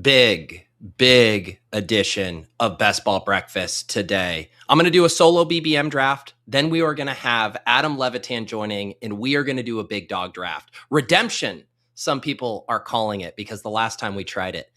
Big edition of Best Ball Breakfast today. I'm going to do a solo BBM draft. Then we are going to have Adam Levitan joining, and we are going to do a big dog draft. Redemption, some people are calling it, because the last time we tried it,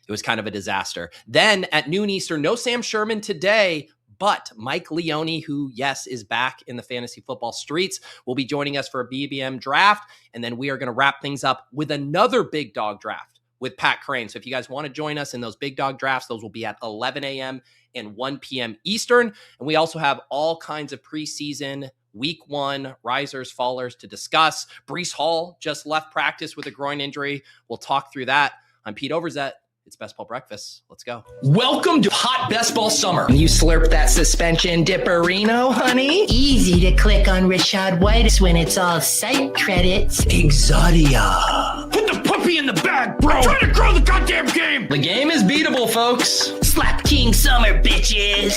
it was kind of a disaster. Then at noon Eastern, no Sam Sherman today, but Mike Leone, who, yes, is back in the fantasy football streets, will be joining us for a BBM draft. And then we are going to wrap things up with another big dog draft with Pat Kerrane. So if you guys want to join us in those big dog drafts, those will be at 11 a.m. and 1 p.m. Eastern. And we also have all kinds of preseason week one risers, fallers to discuss. Breece Hall just left practice with a groin injury. We'll talk through that. I'm Pete Overzet. It's Best Ball Breakfast. Let's go. Welcome to Hot Best Ball Summer. You slurp that suspension dipperino, honey? Easy to click on Rashad White when it's all site credits. Exodia. Put the puppy in the bag, bro. I'm trying to grow the goddamn game. The game is beatable, folks. Slap King Summer, bitches.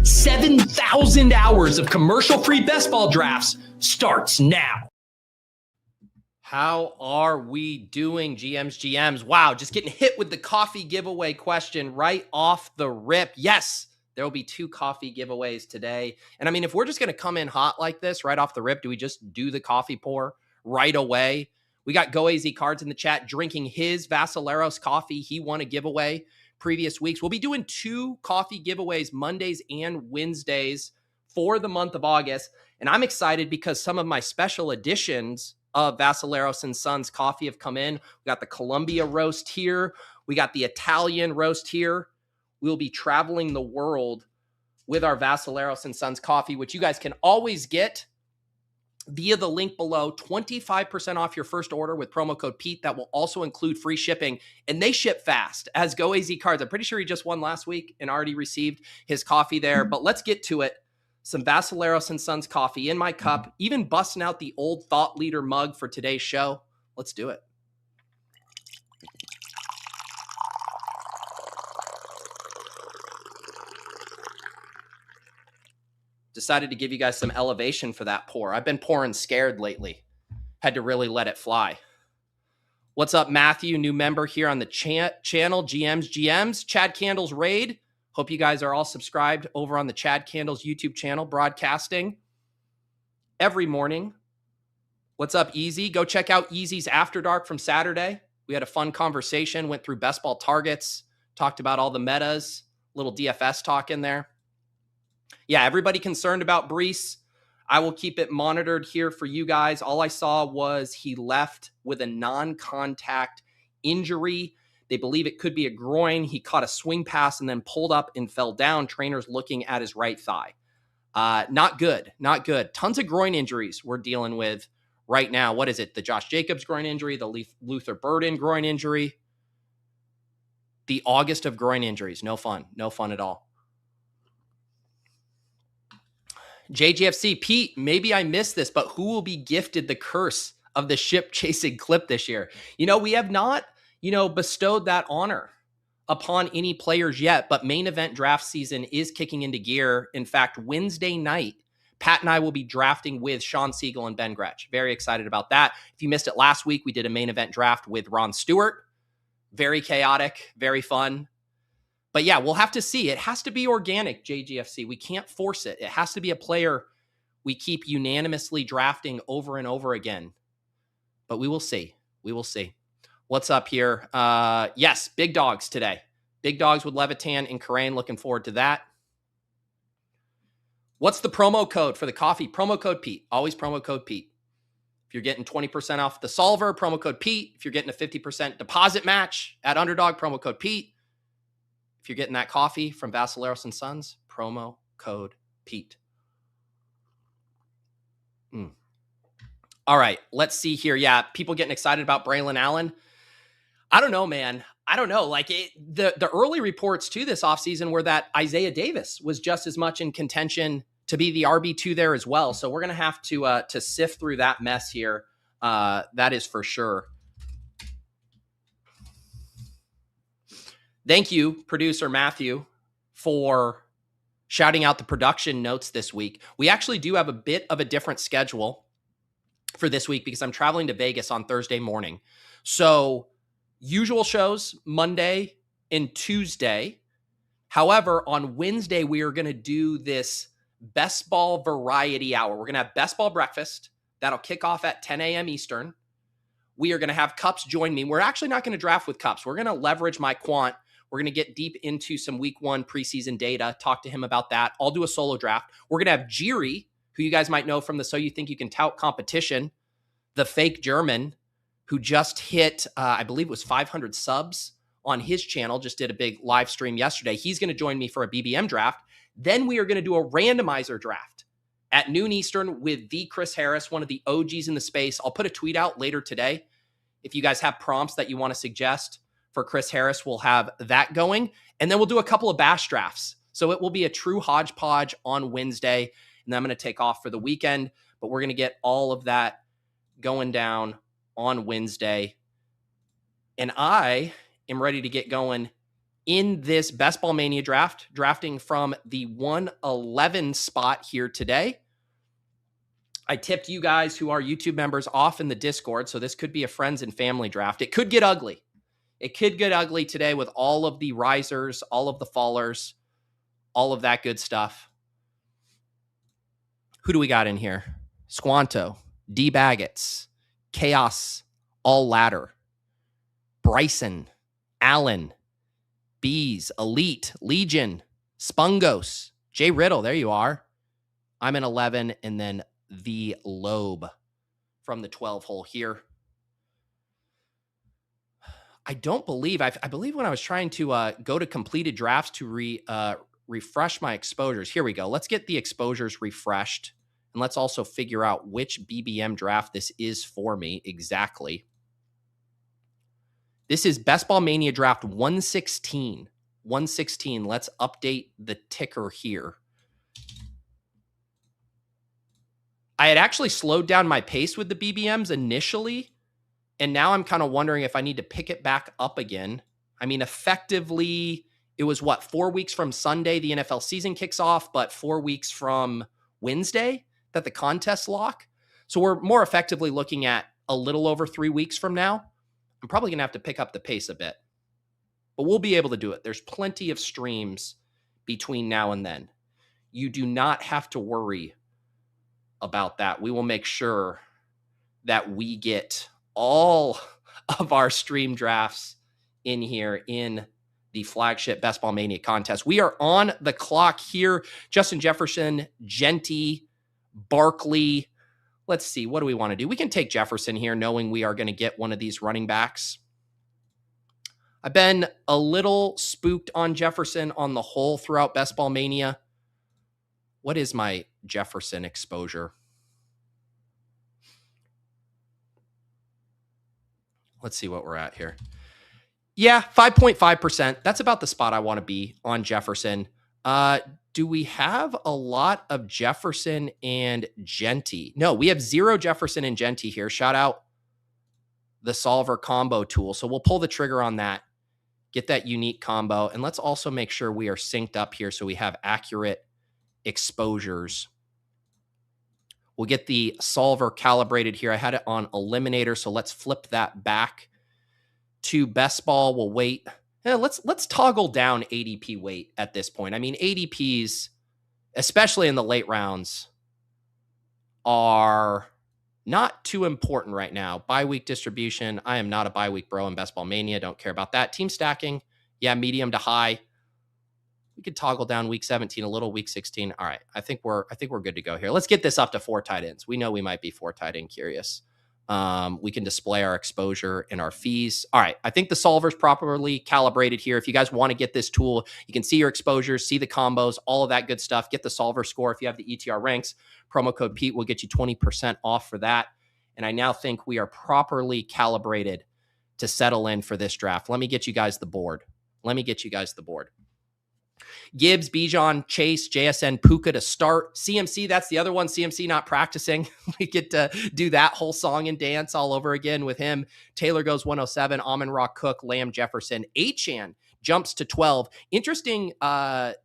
7,000 hours of commercial-free best ball drafts starts now. How are we doing, GMs? Wow, just getting hit with the coffee giveaway question right off the rip. Yes, there will be 2 coffee giveaways today. And I mean, if we're just going to come in hot like this right off the rip, do we just do the coffee pour right away? We got Go AZ Cards in the chat drinking his Vacileros coffee he won a giveaway previous weeks. We'll be doing 2 coffee giveaways Mondays and Wednesdays for the month of August. And I'm excited because some of my special editions of Vacileros and Sons coffee have come in. We got the Colombia roast here. We got the Italian roast here. We'll be traveling the world with our Vacileros and Sons coffee, which you guys can always get via the link below. 25% off your first order with promo code Pete. That will also include free shipping, and they ship fast, as Go AZ Cards. I'm pretty sure he just won last week and already received his coffee there, but let's get to it. Some Vacileros and Sons coffee in my cup, even busting out the old Thought Leader mug for today's show. Let's do it. Decided to give you guys some elevation for that pour. I've been pouring scared lately. Had to really let it fly. What's up, Matthew? New member here on the channel. GMs. Chad Candles Raid. Hope you guys are all subscribed over on the Chad Candles YouTube channel, broadcasting every morning. What's up, Easy? Go check out Easy's After Dark from Saturday. We had a fun conversation, went through best ball targets, talked about all the metas, little DFS talk in there. Yeah, everybody concerned about Breece. I will keep it monitored here for you guys. All I saw was he left with a non-contact injury. They believe it could be a groin. He caught a swing pass and then pulled up and fell down. Trainers looking at his right thigh. Not good. Tons of groin injuries we're dealing with right now. What is it? The Josh Jacobs groin injury, the Luther Burden groin injury, the August of groin injuries. No fun at all. JGFC, Pete, maybe I missed this, but who will be gifted the curse of the ship chasing clip this year? We have not bestowed that honor upon any players yet, but main event draft season is kicking into gear. In fact, Wednesday night, Pat and I will be drafting with Sean Siegel and Ben Gretsch. Very excited about that. If you missed it last week, we did a main event draft with Ron Stewart. Very chaotic, very fun. But yeah, we'll have to see. It has to be organic, JGFC. We can't force it. It has to be a player we keep unanimously drafting over and over again. But we will see. What's up here? Yes, big dogs today. Big dogs with Levitan and Kerrane. Looking forward to that. What's the promo code for the coffee? Promo code Pete. Always promo code Pete. If you're getting 20% off the solver, promo code Pete. If you're getting a 50% deposit match at Underdog, promo code Pete. If you're getting that coffee from Vacileros and Sons, promo code Pete. All right, let's see here. Yeah, people getting excited about Braelon Allen. I don't know, man. I don't know. Like the early reports to this offseason were that Isaiah Davis was just as much in contention to be the RB2 there as well. So we're going to have to sift through that mess here. That is for sure. Thank you, producer Matthew, for shouting out the production notes this week. We actually do have a bit of a different schedule for this week because I'm traveling to Vegas on Thursday morning. So Usual shows Monday and Tuesday. However, on Wednesday, we are going to do this best ball variety hour. We're going to have best ball breakfast. That'll kick off at 10 a.m. Eastern. We are going to have Cups join me. We're actually not going to draft with Cups. We're going to leverage my quant. We're going to get deep into some week 1 preseason data, talk to him about that. I'll do a solo draft. We're going to have Jiri, who you guys might know from the So You Think You Can Tout competition, the fake German who just hit, I believe it was 500 subs on his channel, just did a big live stream yesterday. He's going to join me for a BBM draft. Then we are going to do a randomizer draft at noon Eastern with the Chris Harris, one of the OGs in the space. I'll put a tweet out later today. If you guys have prompts that you want to suggest for Chris Harris, we'll have that going. And then we'll do a couple of bash drafts. So it will be a true hodgepodge on Wednesday. And then I'm going to take off for the weekend. But we're going to get all of that going down on Wednesday. And I am ready to get going in this Best Ball Mania draft, drafting from the 111 spot here today. I tipped you guys who are YouTube members off in the Discord, so this could be a friends and family draft. It could get ugly. It could get ugly today with all of the risers, all of the fallers, all of that good stuff. Who do we got in here? Squanto, D. Baggett's, Chaos, All Ladder, Bryson, Allen, Bees, Elite, Legion, Spungos, Jay Riddle, there you are. I'm in 11, and then the Lobe from the 12 hole here. I don't believe, I believe when I was trying to go to completed drafts to refresh my exposures. Here we go. Let's get the exposures refreshed. And let's also figure out which BBM draft this is for me exactly. This is Best Ball Mania Draft 116. 116. Let's update the ticker here. I had actually slowed down my pace with the BBMs initially, and now I'm kind of wondering if I need to pick it back up again. I mean, effectively, it was 4 weeks from Sunday the NFL season kicks off, but 4 weeks from Wednesday that the contests lock. So we're more effectively looking at a little over 3 weeks from now. I'm probably going to have to pick up the pace a bit, but we'll be able to do it. There's plenty of streams between now and then. You do not have to worry about that. We will make sure that we get all of our stream drafts in here in the flagship Best Ball Mania contest. We are on the clock here. Justin Jefferson, Genty, Barkley. Let's see. What do we want to do? We can take Jefferson here, knowing we are going to get one of these running backs. I've been a little spooked on Jefferson on the whole throughout Best Ball Mania. What is my Jefferson exposure? Let's see what we're at here. Yeah, 5.5%. That's about the spot I want to be on Jefferson. Do we have a lot of Jefferson and Genty? No, we have 0 Jefferson and Genty here. Shout out the solver combo tool. So we'll pull the trigger on that, get that unique combo. And let's also make sure we are synced up here so we have accurate exposures. We'll get the solver calibrated here. I had it on eliminator, so let's flip that back to best ball. We'll wait. Let's toggle down ADP weight at this point. I mean, ADPs, especially in the late rounds, are not too important right now. Bye-week distribution. I am not a bye-week bro in Best Ball Mania. Don't care about that. Team stacking. Yeah, medium to high. We could toggle down week 17 a little, week 16. All right, I think we're good to go here. Let's get this up to 4 tight ends. We know we might be 4 tight end curious. We can display our exposure and our fees. All right, I think the solver's properly calibrated here. If you guys want to get this tool, you can see your exposures, see the combos, all of that good stuff. Get the solver score. If you have the ETR ranks, promo code Pete will get you 20% off for that. And I now think we are properly calibrated to settle in for this draft. Let me get you guys the board. Gibbs, Bijan, Chase, JSN, Puka to start. CMC, that's the other one. CMC not practicing. We get to do that whole song and dance all over again with him. Taylor goes 107. Amon-Ra, Cook, Lamb, Jefferson. Achane jumps to 12. Interesting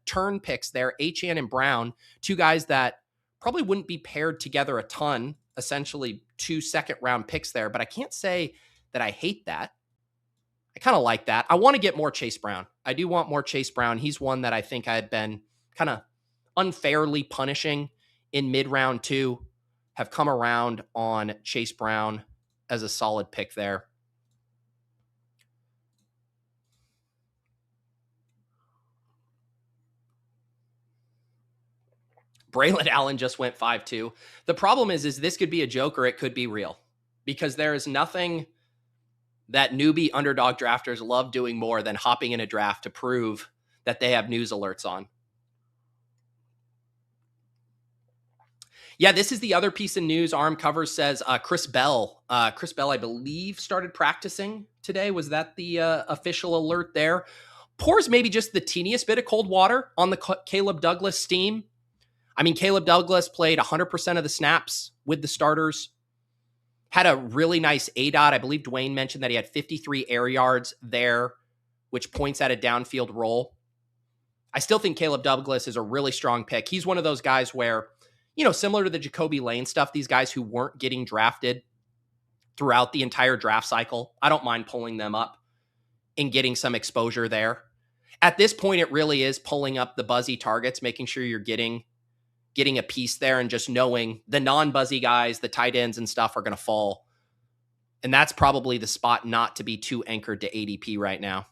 turn picks there. Achane and Brown, 2 guys that probably wouldn't be paired together a ton. Essentially 2 second-round picks there. But I can't say that I hate that. I kind of like that. I want to get more Chase Brown. I do want more Chase Brown. He's one that I think I had been kind of unfairly punishing in mid-round 2. Have come around on Chase Brown as a solid pick there. Braelon Allen just went 5-2. The problem is this could be a joke or it could be real, because there is nothing that newbie underdog drafters love doing more than hopping in a draft to prove that they have news alerts on. Yeah, this is the other piece of news. Arm Cover says Chris Bell, I believe, started practicing today. Was that the official alert there? Pours maybe just the teeniest bit of cold water on the Caleb Douglas steam. I mean, Caleb Douglas played 100% of the snaps with the starters. Had a really nice ADOT. I believe Dwayne mentioned that he had 53 air yards there, which points at a downfield role. I still think Caleb Douglas is a really strong pick. He's one of those guys where, similar to the Jacoby Lane stuff, these guys who weren't getting drafted throughout the entire draft cycle, I don't mind pulling them up and getting some exposure there. At this point, it really is pulling up the buzzy targets, making sure you're getting a piece there, and just knowing the non-buzzy guys, the tight ends and stuff, are going to fall. And that's probably the spot not to be too anchored to ADP right now.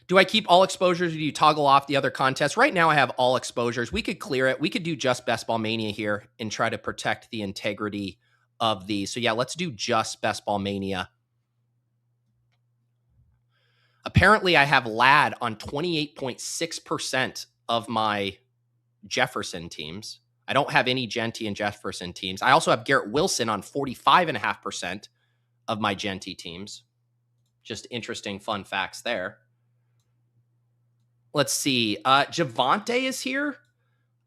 Do I keep all exposures, or do you toggle off the other contests? Right now I have all exposures. We could clear it. We could do just Best Ball Mania here and try to protect the integrity of these. So yeah, let's do just Best Ball Mania. Apparently, I have Ladd on 28.6% of my Jefferson teams. I don't have any Genty and Jefferson teams. I also have Garrett Wilson on 45.5% of my Genty teams. Just interesting fun facts there. Let's see. Javonte is here.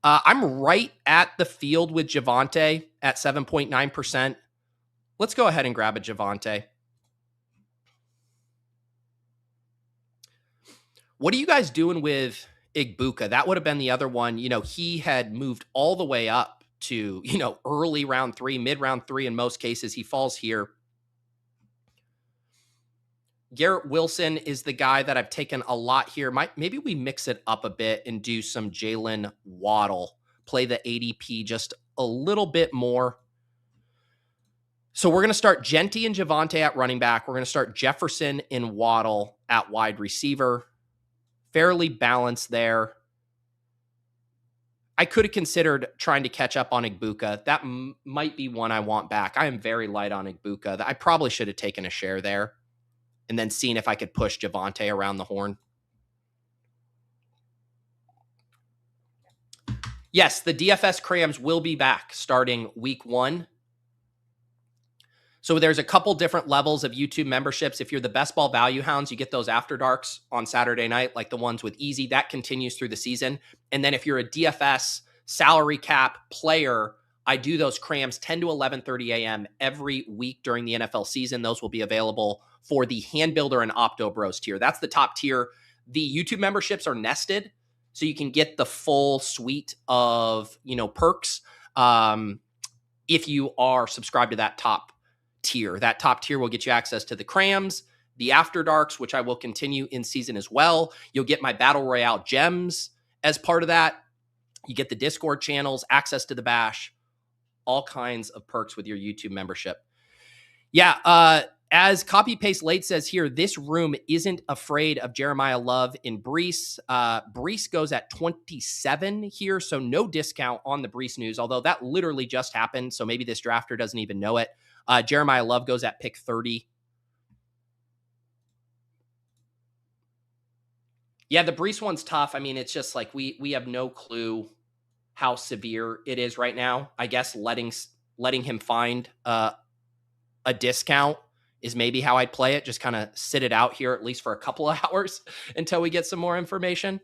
I'm right at the field with Javonte at 7.9%. Let's go ahead and grab a Javonte. What are you guys doing with Igbuka? That would have been the other one. He had moved all the way up to, early round 3, mid round 3 in most cases. He falls here. Garrett Wilson is the guy that I've taken a lot here. Maybe we mix it up a bit and do some Jalen Waddle. Play the ADP just a little bit more. So we're going to start Genty and Javonte at running back. We're going to start Jefferson and Waddle at wide receiver. Fairly balanced there. I could have considered trying to catch up on Igbuka. That might be one I want back. I am very light on Igbuka. I probably should have taken a share there and then seen if I could push Javonte around the horn. Yes, the DFS crayons will be back starting week 1. So there's a couple different levels of YouTube memberships. If you're the Best Ball Value Hounds, you get those after darks on Saturday night, like the ones with Easy. That continues through the season. And then if you're a DFS salary cap player, I do those crayons 10 to 11:30 a.m. every week during the NFL season. Those will be available for the Hand Builder and Opto Bros tier. That's the top tier. The YouTube memberships are nested, so you can get the full suite of perks if you are subscribed to that top tier. That top tier will get you access to the crayons, the after darks, which I will continue in season as well. You'll get my Battle Royale gems as part of that. You get the Discord channels, access to the bash, all kinds of perks with your YouTube membership. Yeah, as Copy Paste Late says here, this room isn't afraid of Jeremiah Love and Breece. Breece goes at 27 here, so no discount on the Breece news, although that literally just happened, so maybe this drafter doesn't even know it. Jeremiah Love goes at pick 30. Yeah, the Breece one's tough. I mean, it's just like we have no clue how severe it is right now. I guess letting him find a discount is maybe how I'd play it. Just kind of sit it out here at least for a couple of hours until we get some more information.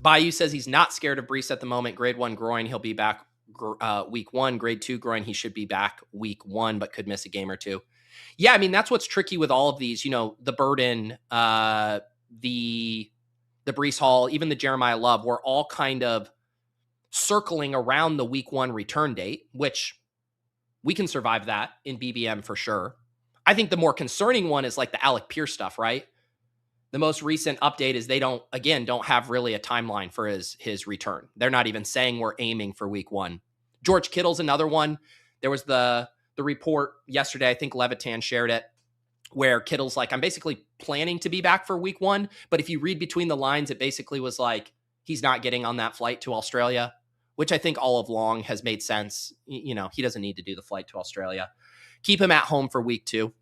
Bayou says he's not scared of Breece at the moment. Grade 1 groin, he'll be back week 1. Grade 2 groin, he should be back week 1, but could miss a game or two. Yeah, I mean, that's what's tricky with all of these. The burden, the the Breece Hall, even the Jeremiah Love were all kind of circling around the week 1 return date, which we can survive that in BBM for sure. I think the more concerning one is like the Alec Pierce stuff, right? The most recent update is they don't have really a timeline for his return. They're not even saying we're aiming for week 1. George Kittle's another one. There was the report yesterday, I think Levitan shared it, where Kittle's like, I'm basically planning to be back for week 1. But if you read between the lines, it basically was like, he's not getting on that flight to Australia, which I think all of long has made sense. You know, he doesn't need to do the flight to Australia. Keep him at home for week 2.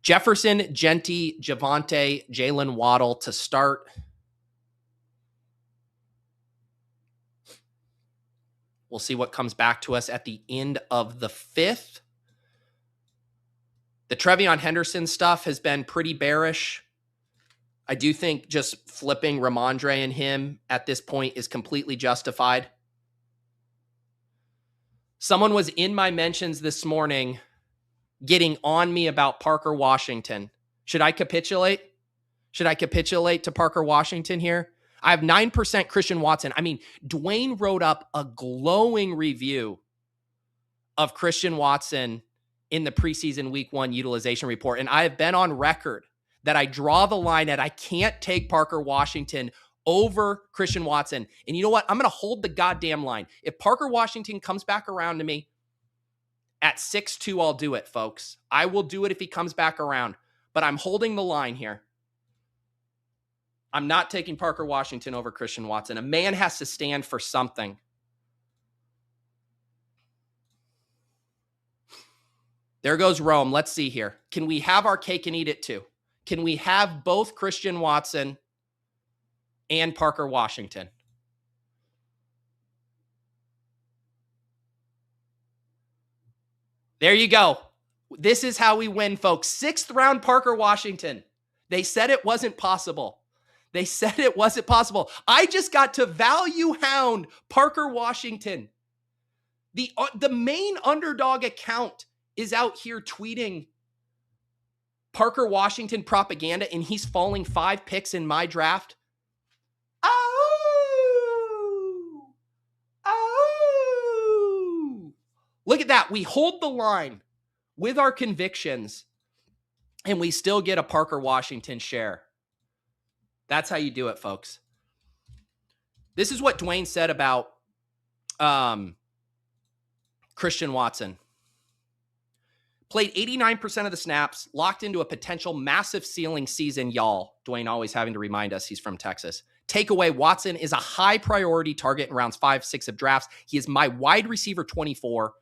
Jefferson, Genty, Javonte, Jalen Waddle to start. We'll see what comes back to us at the end of the 5th. The TreVeyon Henderson stuff has been pretty bearish. I do think just flipping Rhamondre and him at this point is completely justified. Someone was in my mentions this morning getting on me about Parker Washington. Should I capitulate? Should I capitulate to Parker Washington here? I have 9% Christian Watson. I mean, Dwayne wrote up a glowing review of Christian Watson in the preseason week 1 utilization report. And I have been on record that I draw the line at I can't take Parker Washington over Christian Watson. And you know what? I'm going to hold the goddamn line. If Parker Washington comes back around to me at 6'2", I'll do it, folks. I will do it if he comes back around. But I'm holding the line here. I'm not taking Parker Washington over Christian Watson. A man has to stand for something. There goes Rome. Let's see here. Can we have our cake and eat it too? Can we have both Christian Watson and Parker Washington? There you go. This is how we win, folks. 6th round Parker Washington. They said it wasn't possible. They said it wasn't possible. I just got to value hound Parker Washington. The main Underdog account is out here tweeting Parker Washington propaganda, and he's falling 5 picks in my draft. Oh! Oh! Look at that. We hold the line with our convictions, and we still get a Parker Washington share. That's how you do it, folks. This is what Dwayne said about Christian Watson. Played 89% of the snaps, locked into a potential massive ceiling season, y'all. Dwayne always having to remind us he's from Texas. Takeaway, Watson is a high priority target in rounds 5, 6 of drafts. He is my wide receiver 24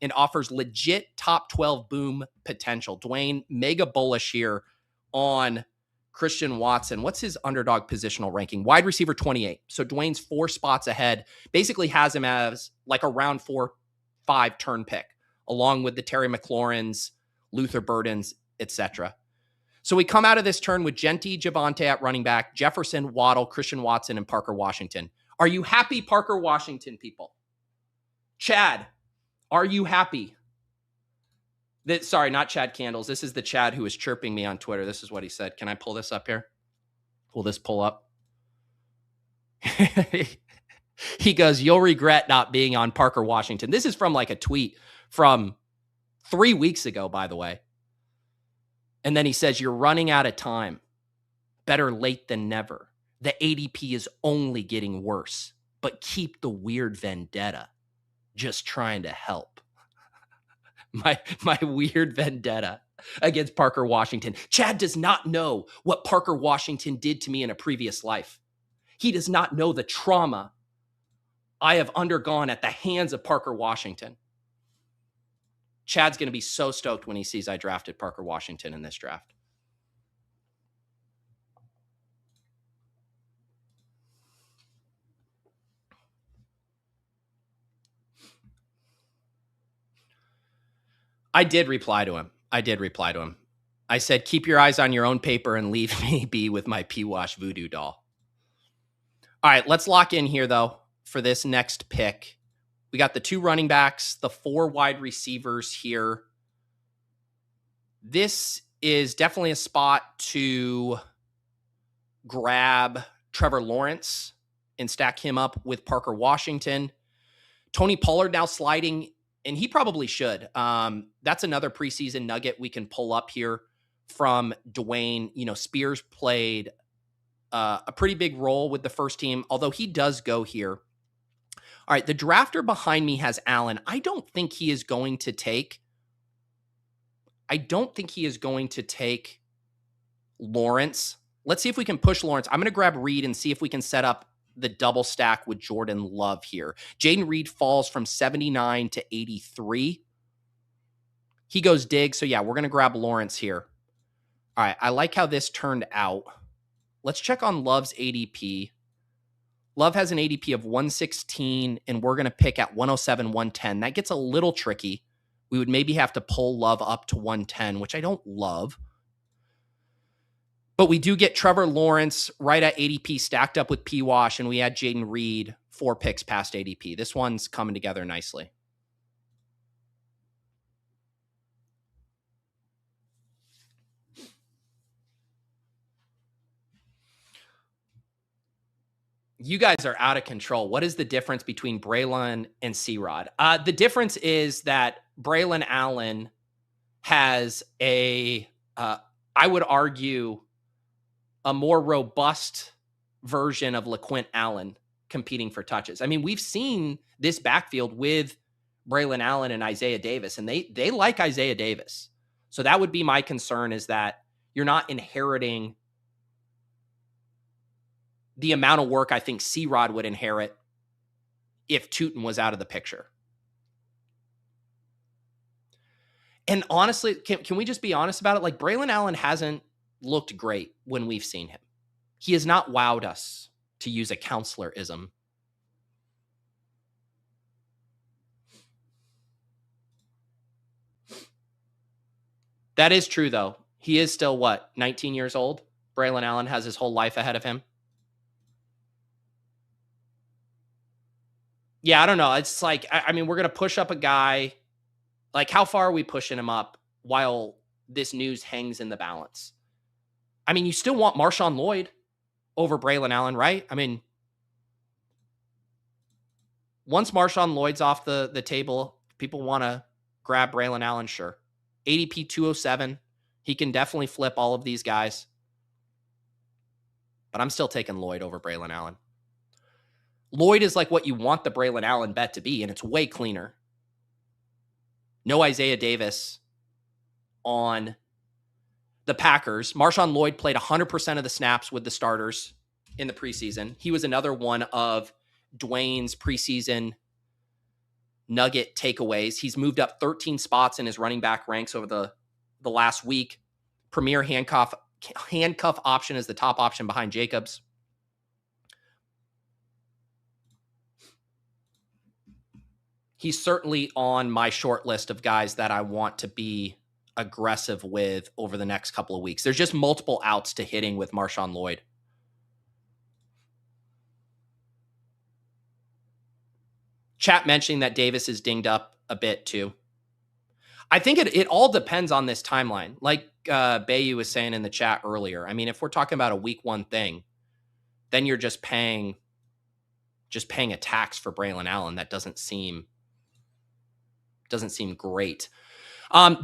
and offers legit top 12 boom potential. Dwayne, mega bullish here on Christian Watson. What's his Underdog positional ranking? Wide receiver 28. So Dwayne's 4 spots ahead. Basically has him as like a round 4-5 turn pick, along with the Terry McLaurins, Luther Burdens, etc. So we come out of this turn with Genty, Javonte at running back, Jefferson, Waddle, Christian Watson, and Parker Washington. Are you happy, Parker Washington, people? Chad, are you happy? Sorry, not Chad Candles. This is the Chad who is chirping me on Twitter. This is what he said. Can I pull this up here? Will this pull up? He goes, you'll regret not being on Parker Washington. This is from like a tweet from 3 weeks ago, by the way. And then he says, you're running out of time. Better late than never. The ADP is only getting worse, but keep the weird vendetta. Just trying to help. My weird vendetta against Parker Washington. Chad does not know what Parker Washington did to me in a previous life. He does not know the trauma I have undergone at the hands of Parker Washington. Chad's going to be so stoked when he sees I drafted Parker Washington in this draft. I did reply to him. I said, keep your eyes on your own paper and leave me be with my P-Wash voodoo doll. All right, let's lock in here, though, for this next pick. We got the 2 running backs, the 4 wide receivers here. This is definitely a spot to grab Trevor Lawrence and stack him up with Parker Washington. Tony Pollard now sliding, and he probably should. That's another preseason nugget we can pull up here from Dwayne. You know, Spears played a pretty big role with the first team, although he does go here. All right, the drafter behind me has Allen. I don't think he is going to take Lawrence. Let's see if we can push Lawrence. I'm going to grab Reed and see if we can set up the double stack with Jordan Love here. Jaden Reed falls from 79 to 83. He goes Diggs. So yeah, we're going to grab Lawrence here. All right, I like how this turned out. Let's check on Love's ADP. Love has an ADP of 116, and we're going to pick at 107, 110. That gets a little tricky. We would maybe have to pull Love up to 110, which I don't love. But we do get Trevor Lawrence right at ADP stacked up with P-Wash, and we add Jaden Reed 4 picks past ADP. This one's coming together nicely. You guys are out of control. What is the difference between Braelon and C-Rod? The difference is that Braelon Allen has I would argue, a more robust version of LeQuint Allen competing for touches. I mean, we've seen this backfield with Braelon Allen and Isaiah Davis, and they like Isaiah Davis. So that would be my concern, is that you're not inheriting the amount of work I think C-Rod would inherit if Tootin was out of the picture. And honestly, can we just be honest about it? Like, Braelon Allen hasn't looked great when we've seen him. He has not wowed us, to use a counselorism. That is true, though. He is still, 19 years old? Braelon Allen has his whole life ahead of him. Yeah, I don't know. It's like, I mean, we're going to push up a guy. Like, how far are we pushing him up while this news hangs in the balance? I mean, you still want Marshawn Lloyd over Braelon Allen, right? I mean, once Marshawn Lloyd's off the table, people want to grab Braelon Allen, sure. ADP 207. He can definitely flip all of these guys. But I'm still taking Lloyd over Braelon Allen. Lloyd is like what you want the Braelon Allen bet to be, and it's way cleaner. No Isaiah Davis on the Packers. Marshawn Lloyd played 100% of the snaps with the starters in the preseason. He was another one of Dwayne's preseason nugget takeaways. He's moved up 13 spots in his running back ranks over the last week. Premier handcuff option is the top option behind Jacobs. He's certainly on my short list of guys that I want to be aggressive with over the next couple of weeks. There's just multiple outs to hitting with Marshawn Lloyd. Chat mentioning that Davis is dinged up a bit too. I think it all depends on this timeline. Like Bayu was saying in the chat earlier. I mean, if we're talking about a week 1 thing, then you're just paying a tax for Braelon Allen. That doesn't seem great.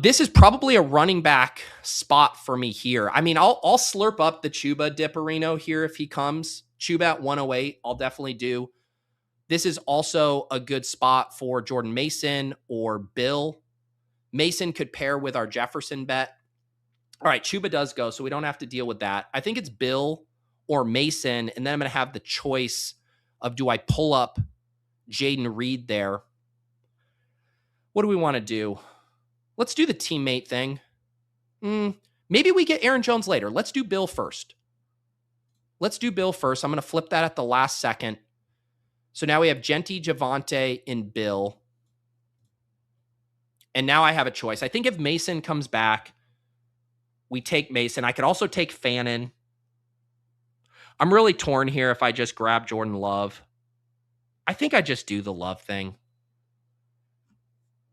This is probably a running back spot for me here. I mean, I'll slurp up the Chuba Dipperino here if he comes. Chuba at 108, I'll definitely do. This is also a good spot for Jordan Mason or Bill. Mason could pair with our Jefferson bet. All right, Chuba does go, so we don't have to deal with that. I think it's Bill or Mason, and then I'm going to have the choice of, do I pull up Jaden Reed there? What do we want to do? Let's do the teammate thing. Maybe we get Aaron Jones later. Let's do Bill first. I'm going to flip that at the last second. So now we have Genty, Javonte, and Bill. And now I have a choice. I think if Mason comes back, we take Mason. I could also take Fannin. I'm really torn here if I just grab Jordan Love. I think I just do the Love thing.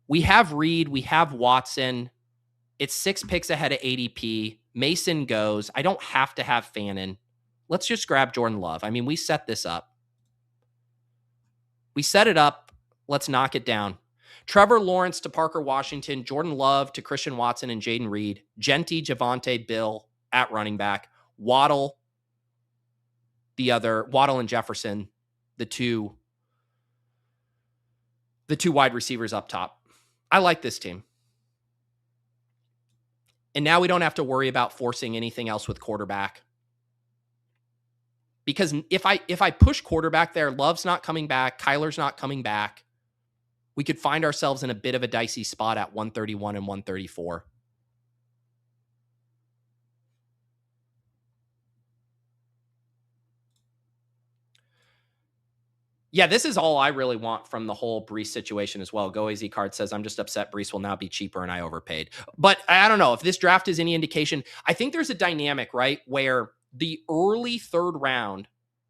We have Reed. We have Watson. It's 6 picks ahead of ADP. Mason goes. I don't have to have Fannin. let's just grab Jordan Love. I mean, we set this up. We set it up. Let's knock it down. Trevor Lawrence to Parker Washington, Jordan Love to Christian Watson and Jaden Reed, Genty, Javonte, Bill at running back, Waddle, Waddle and Jefferson, the two wide receivers up top. I like this team. And now we don't have to worry about forcing anything else with quarterback. Because if I push quarterback there, Love's not coming back, Kyler's not coming back, we could find ourselves in a bit of a dicey spot at 131 and 134. Yeah, this is all I really want from the whole Breece situation as well. Go AZ Card says, I'm just upset Breece will now be cheaper and I overpaid. But I don't know if this draft is any indication. I think there's a dynamic, right, where the early third round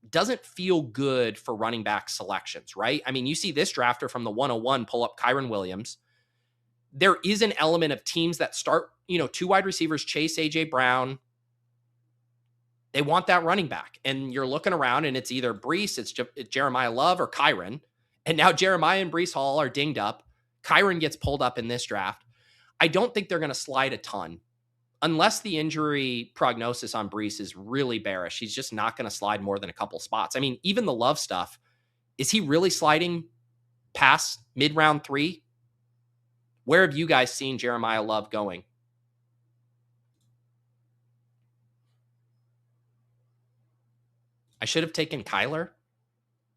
doesn't feel good for running back selections, right? I mean, you see this drafter from the 101 pull up Kyren Williams. There is an element of teams that start, two wide receivers, Chase, AJ Brown. They want that running back. And you're looking around and it's either Breece, it's Jeremiah Love, or Kyren. And now Jeremiah and Breece Hall are dinged up. Kyren gets pulled up in this draft. I don't think they're going to slide a ton. Unless the injury prognosis on Breece is really bearish, he's just not going to slide more than a couple spots. I mean, even the Love stuff, is he really sliding past mid-round 3? Where have you guys seen Jeremiah Love going? I should have taken Kyler.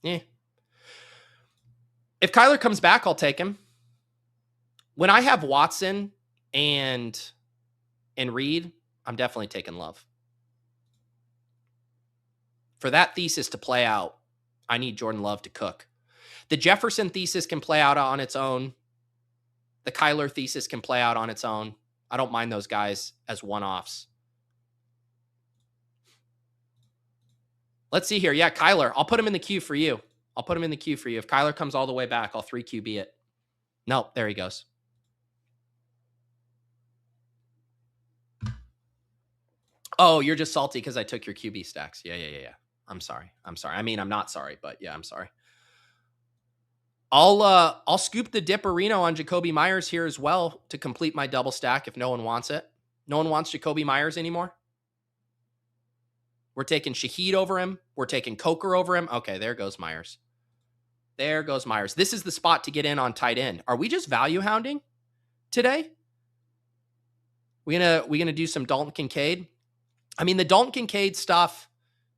If Kyler comes back, I'll take him. When I have Watson and Reed, I'm definitely taking Love. For that thesis to play out, I need Jordan Love to cook. The Jefferson thesis can play out on its own. The Kyler thesis can play out on its own. I don't mind those guys as one-offs. Let's see here. Yeah, Kyler. I'll put him in the queue for you. If Kyler comes all the way back, I'll 3QB it. Nope, there he goes. Oh, you're just salty because I took your QB stacks. Yeah. I'm sorry. I mean, I'm not sorry, but yeah, I'm sorry. I'll scoop the Dipperino on Jacoby Myers here as well to complete my double stack if no one wants it. No one wants Jacoby Myers anymore? We're taking Shaheed over him. We're taking Coker over him. Okay, there goes Myers. This is the spot to get in on tight end. Are we just value hounding today? We gonna do some Dalton Kincaid? I mean, the Dalton Kincaid stuff,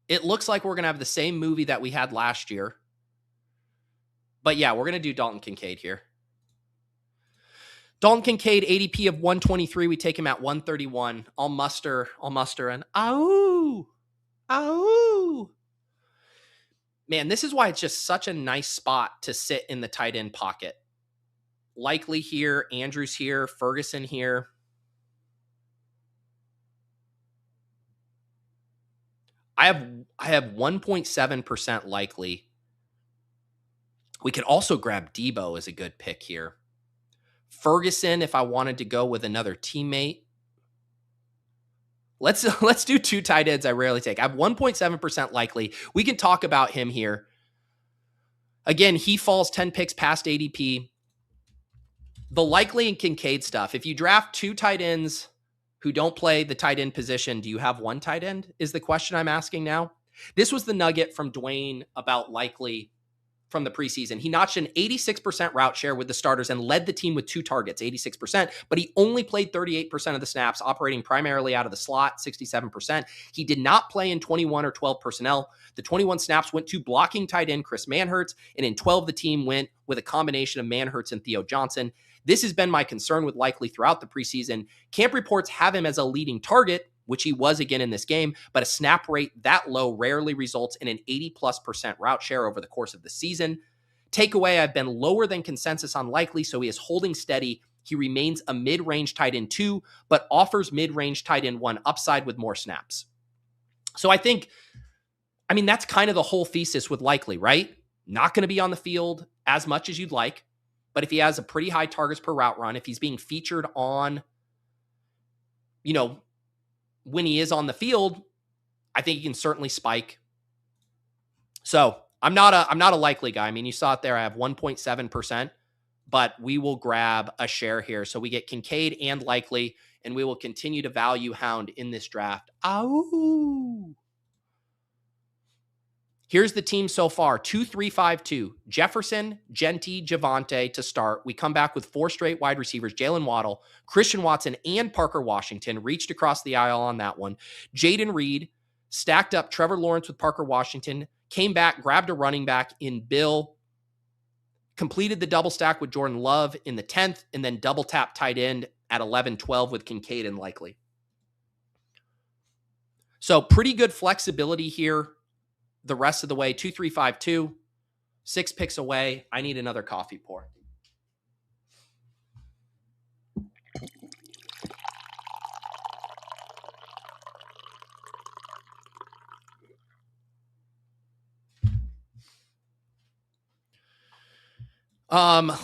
it looks like we're going to have the same movie that we had last year. But yeah, we're going to do Dalton Kincaid here. Dalton Kincaid, ADP of 123. We take him at 131. I'll muster an ow. Man, this is why it's just such a nice spot to sit in the tight end pocket. Likely here, Andrews here, Ferguson here. I have 1.7% likely. We could also grab Debo as a good pick here. Ferguson, if I wanted to go with another teammate. Let's do two tight ends I rarely take. I have 1.7% likely. We can talk about him here. Again, he falls 10 picks past ADP. The likely and Kincaid stuff. If you draft two tight ends who don't play the tight end position, do you have one tight end is the question I'm asking now. This was the nugget from Dwayne about likely from the preseason. He notched an 86% route share with the starters and led the team with 2 targets, 86%, but he only played 38% of the snaps, operating primarily out of the slot, 67%. He did not play in 21 or 12 personnel. The 21 snaps went to blocking tight end Chris Manhertz, and in 12, the team went with a combination of Manhertz and Theo Johnson. This has been my concern with likely throughout the preseason. Camp reports have him as a leading target, which he was again in this game, but a snap rate that low rarely results in an 80+% route share over the course of the season. Takeaway, I've been lower than consensus on likely, so he is holding steady. He remains a mid-range tight end 2, but offers mid-range tight end 1 upside with more snaps. So I think, that's kind of the whole thesis with likely, right? Not going to be on the field as much as you'd like, but if he has a pretty high targets per route run, if he's being featured on, when he is on the field, I think he can certainly spike. So I'm not a likely guy. I mean, you saw it there. I have 1.7%, but we will grab a share here. So we get Kincaid and likely, and we will continue to value hound in this draft. Ow. Here's the team so far. 2-3-5-2. Jefferson, Genty, Javonte to start. We come back with 4 straight wide receivers. Jalen Waddle, Christian Watson, and Parker Washington. Reached across the aisle on that one. Jaden Reed stacked up Trevor Lawrence with Parker Washington. Came back, grabbed a running back in Bill. Completed the double stack with Jordan Love in the 10th. And then double tap tight end at 11-12 with Kincaid and likely. So pretty good flexibility here. The rest of the way, 2-3-5-2, 6 picks away. I need another coffee pour.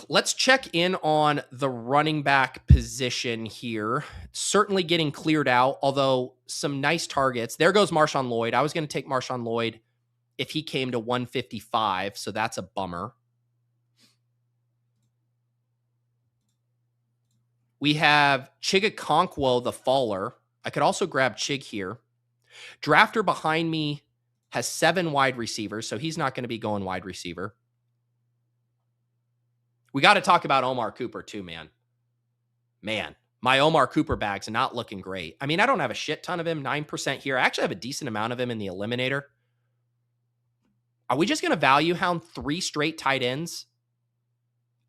Let's check in on the running back position here. Certainly getting cleared out, although some nice targets. There goes Marshawn Lloyd. I was going to take Marshawn Lloyd if he came to 155, so that's a bummer. We have Chigakonkwo, the faller. I could also grab Chig here. Drafter behind me has 7 wide receivers, so he's not going to be going wide receiver. We got to talk about Omar Cooper too, man. Man, my Omar Cooper bag's not looking great. I mean, I don't have a shit ton of him, 9% here. I actually have a decent amount of him in the eliminator. Are we just going to value hound 3 straight tight ends?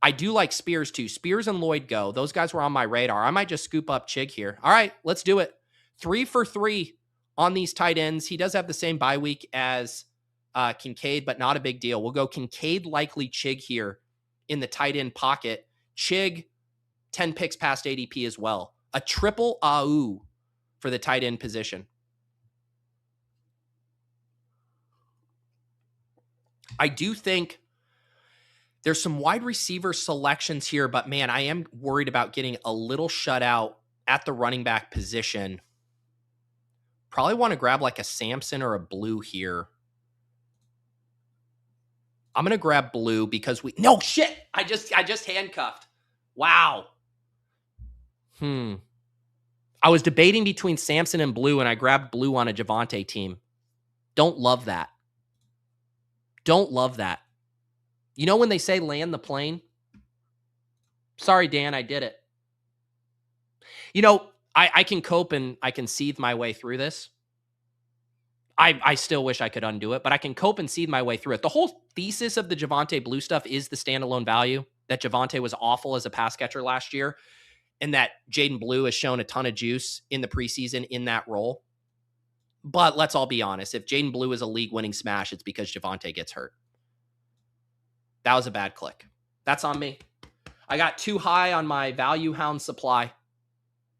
I do like Spears too. Spears and Lloyd go. Those guys were on my radar. I might just scoop up Chig here. All right, let's do it. 3 for 3 on these tight ends. He does have the same bye week as Kincaid, but not a big deal. We'll go Kincaid, likely Chig here in the tight end pocket. Chig, 10 picks past ADP as well. A triple AU for the tight end position. I do think there's some wide receiver selections here, but man, I am worried about getting a little shut out at the running back position. Probably want to grab like a Samson or a Blue here. I'm going to grab Blue because no shit. I just handcuffed. Wow. I was debating between Samson and Blue, and I grabbed Blue on a Javonte team. Don't love that. Don't love that. You know when they say land the plane? Sorry, Dan, I did it. You know, I can cope and I can seethe my way through this. I still wish I could undo it, but I can cope and seethe my way through it. The whole thesis of the Javonte Blue stuff is the standalone value, that Javonte was awful as a pass catcher last year, and that Jaydon Blue has shown a ton of juice in the preseason in that role. But let's all be honest. If Jaydon Blue is a league-winning smash, it's because Javonte gets hurt. That was a bad click. That's on me. I got too high on my value hound supply.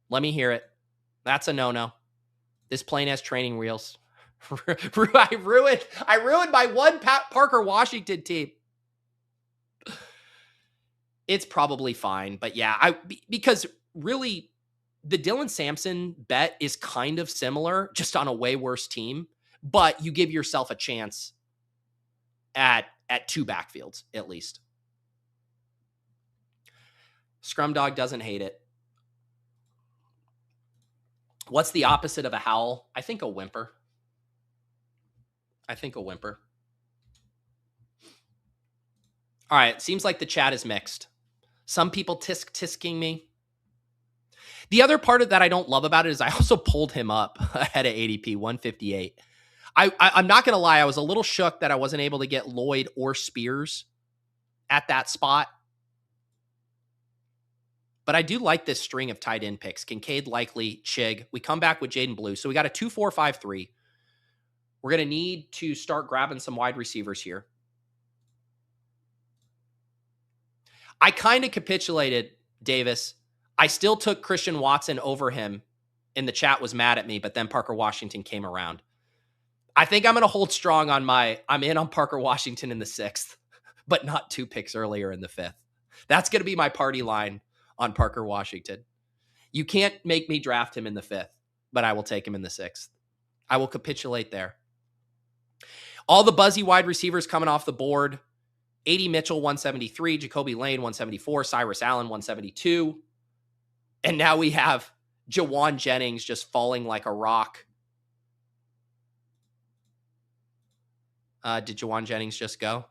Let me hear it. That's a no-no. This plane has training wheels. I ruined my one Parker Washington team. It's probably fine, but yeah, because really the Dylan Sampson bet is kind of similar, just on a way worse team, but you give yourself a chance at 2 backfields at least. Scrumdog doesn't hate it. What's the opposite of a howl? I think a whimper. All right, seems like the chat is mixed. Some people tisking me. The other part of that I don't love about it is I also pulled him up ahead of ADP, 158. I'm not going to lie, I was a little shook that I wasn't able to get Lloyd or Spears at that spot. But I do like this string of tight end picks. Kincaid, likely, Chig. We come back with Jaydon Blue. So we got a 2-4-5-3. We're going to need to start grabbing some wide receivers here. I kind of capitulated, Davis. I still took Christian Watson over him, and the chat was mad at me, but then Parker Washington came around. I think I'm going to hold strong on I'm in on Parker Washington in the 6th, but not 2 picks earlier in the 5th. That's going to be my party line on Parker Washington. You can't make me draft him in the 5th, but I will take him in the 6th. I will capitulate there. All the buzzy wide receivers coming off the board. 80 Mitchell, 173. Jacoby Lane, 174. Cyrus Allen, 172. And now we have Jauan Jennings just falling like a rock. Did Jauan Jennings just go?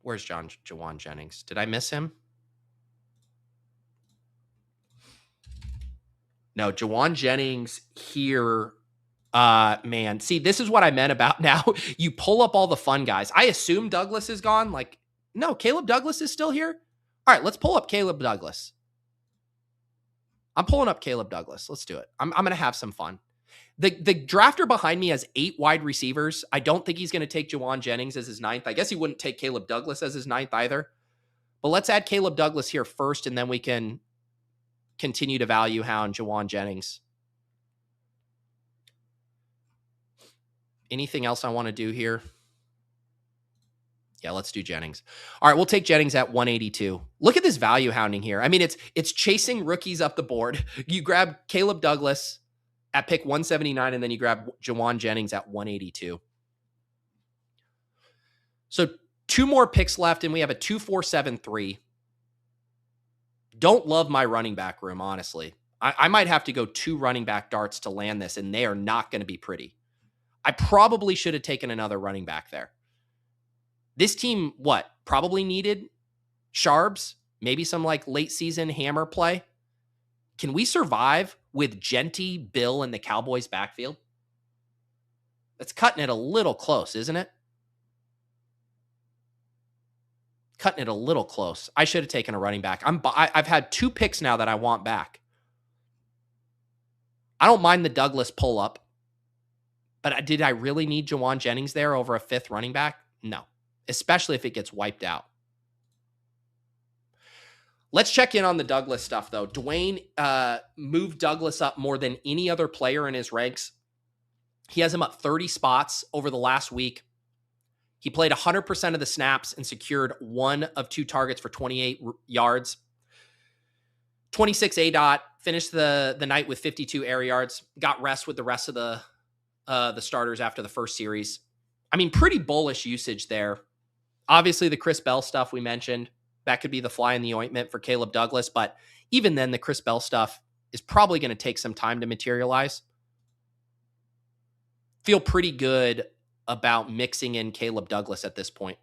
Where's Jauan Jennings? Did I miss him? No, Jauan Jennings here. Man, see, this is what I meant about now. You pull up all the fun guys. I assume Douglas is gone. Like, no, Caleb Douglas is still here. All right, let's pull up Caleb Douglas. I'm pulling up Caleb Douglas. Let's do it. I'm going to have some fun. The drafter behind me has 8 wide receivers. I don't think he's going to take Jauan Jennings as his 9th. I guess he wouldn't take Caleb Douglas as his 9th either. But let's add Caleb Douglas here first, and then we can continue to value hound Jauan Jennings. Anything else I want to do here? Yeah, let's do Jennings. All right, we'll take Jennings at 182. Look at this value hounding here. I mean, it's chasing rookies up the board. You grab Caleb Douglas at pick 179, and then you grab Jauan Jennings at 182. So 2 more picks left, and we have a 2-4-7-3. Don't love my running back room, honestly. I might have to go 2 running back darts to land this, and they are not going to be pretty. I probably should have taken another running back there. This team, probably needed Sharbs, maybe some like late season hammer play. Can we survive with Genty, Bill, and the Cowboys backfield? That's cutting it a little close, isn't it? Cutting it a little close. I should have taken a running back. I've had 2 picks now that I want back. I don't mind the Douglas pull up. But did I really need Jauan Jennings there over a 5th running back? No, especially if it gets wiped out. Let's check in on the Douglas stuff, though. Dwayne moved Douglas up more than any other player in his ranks. He has him up 30 spots over the last week. He played 100% of the snaps and secured 1 of 2 targets for 28 yards. 26 ADOT, finished the night with 52 air yards, got rest with the rest of the starters after the first series. I mean, pretty bullish usage there. Obviously, the Chris Bell stuff we mentioned, that could be the fly in the ointment for Caleb Douglas. But even then, the Chris Bell stuff is probably going to take some time to materialize. Feel pretty good about mixing in Caleb Douglas at this point.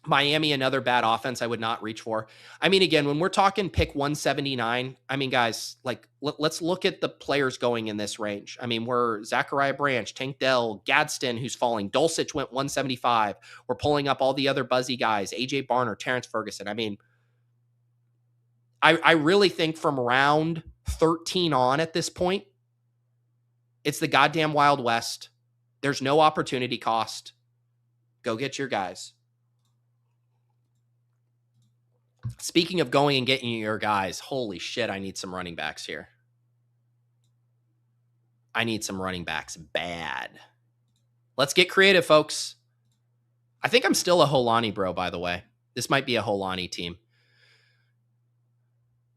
Miami, another bad offense I would not reach for. I mean, again, when we're talking pick 179, I mean, guys, like, let's look at the players going in this range. I mean, we're Zachariah Branch, Tank Dell, Gadsden, who's falling. Dulcich went 175. We're pulling up all the other buzzy guys, AJ Barner, Terrence Ferguson. I mean, I really think from round 13 on at this point, it's the goddamn Wild West. There's no opportunity cost. Go get your guys. Speaking of going and getting your guys, holy shit, I need some running backs here. I need some running backs bad. Let's get creative, folks. I think I'm still a Holani bro, by the way. This might be a Holani team.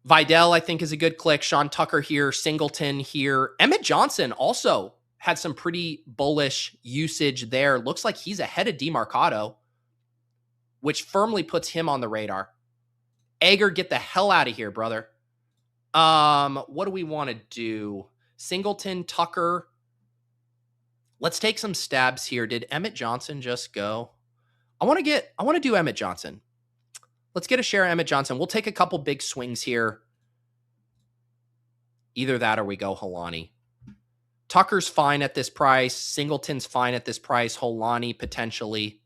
Vidal, I think, is a good click. Sean Tucker here. Singleton here. Emmett Johnson also had some pretty bullish usage there. Looks like he's ahead of DeMarcado, which firmly puts him on the radar. Ager, get the hell out of here, brother. What do we want to do? Singleton, Tucker. Let's take some stabs here. Did Emmett Johnson just go? I want to do Emmett Johnson. Let's get a share of Emmett Johnson. We'll take a couple big swings here. Either that or we go Holani. Tucker's fine at this price. Singleton's fine at this price. Holani potentially.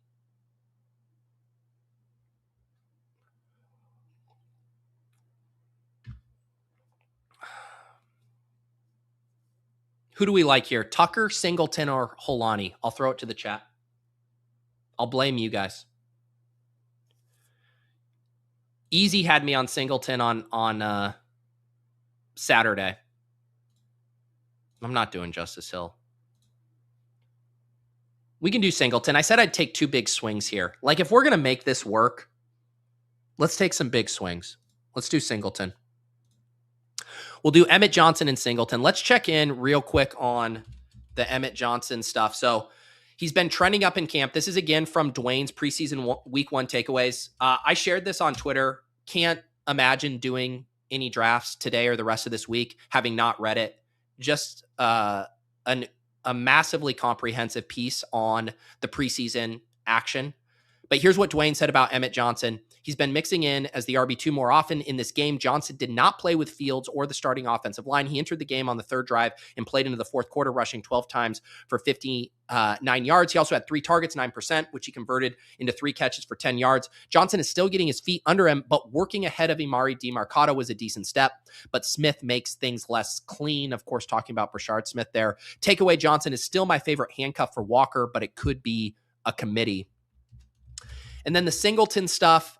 Who do we like here? Tucker, Singleton, or Holani? I'll throw it to the chat. I'll blame you guys. Easy had me on Singleton on Saturday. I'm not doing Justice Hill. We can do Singleton. I said I'd take two big swings here. Like, if we're going to make this work, let's take some big swings. Let's do Singleton. We'll do Emmett Johnson and Singleton. Let's check in real quick on the Emmett Johnson stuff. So he's been trending up in camp. This is again from Dwayne's preseason week 1 takeaways. I shared this on Twitter. Can't imagine doing any drafts today or the rest of this week, having not read it. Just a massively comprehensive piece on the preseason action. But here's what Dwayne said about Emmett Johnson. He's been mixing in as the RB2 more often in this game. Johnson did not play with Fields or the starting offensive line. He entered the game on the 3rd drive and played into the 4th quarter, rushing 12 times for 59 yards. He also had 3 targets, 9%, which he converted into 3 catches for 10 yards. Johnson is still getting his feet under him, but working ahead of Emari Demercado was a decent step. But Smith makes things less clean. Of course, talking about Brashard Smith there. Takeaway, Johnson is still my favorite handcuff for Walker, but it could be a committee. And then the Singleton stuff,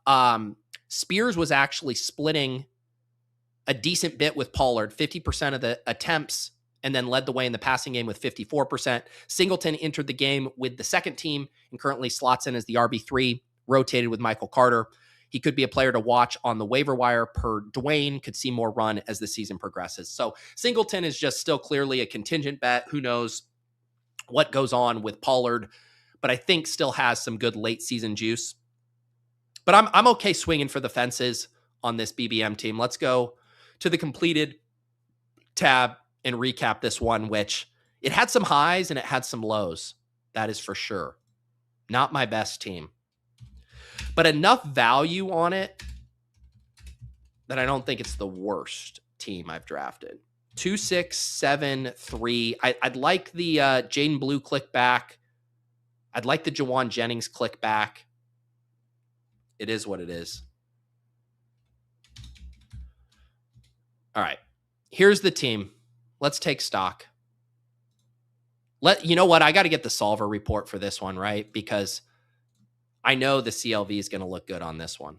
Spears was actually splitting a decent bit with Pollard, 50% of the attempts, and then led the way in the passing game with 54%. Singleton entered the game with the second team and currently slots in as the RB3, rotated with Michael Carter. He could be a player to watch on the waiver wire per Dwayne, could see more run as the season progresses. So Singleton is just still clearly a contingent bet. Who knows what goes on with Pollard, but I think still has some good late season juice. But I'm okay swinging for the fences on this BBM team. Let's go to the completed tab and recap this one, which it had some highs and it had some lows. That is for sure. Not my best team, but enough value on it that I don't think it's the worst team I've drafted. 2, 6, 7, 3. I'd like the Jaydon Blue click back. I'd like the Jawan Jennings click back. It is what it is. All right. Here's the team. Let's take stock. You know what? I got to get the solver report for this one, right? Because I know the CLV is going to look good on this one.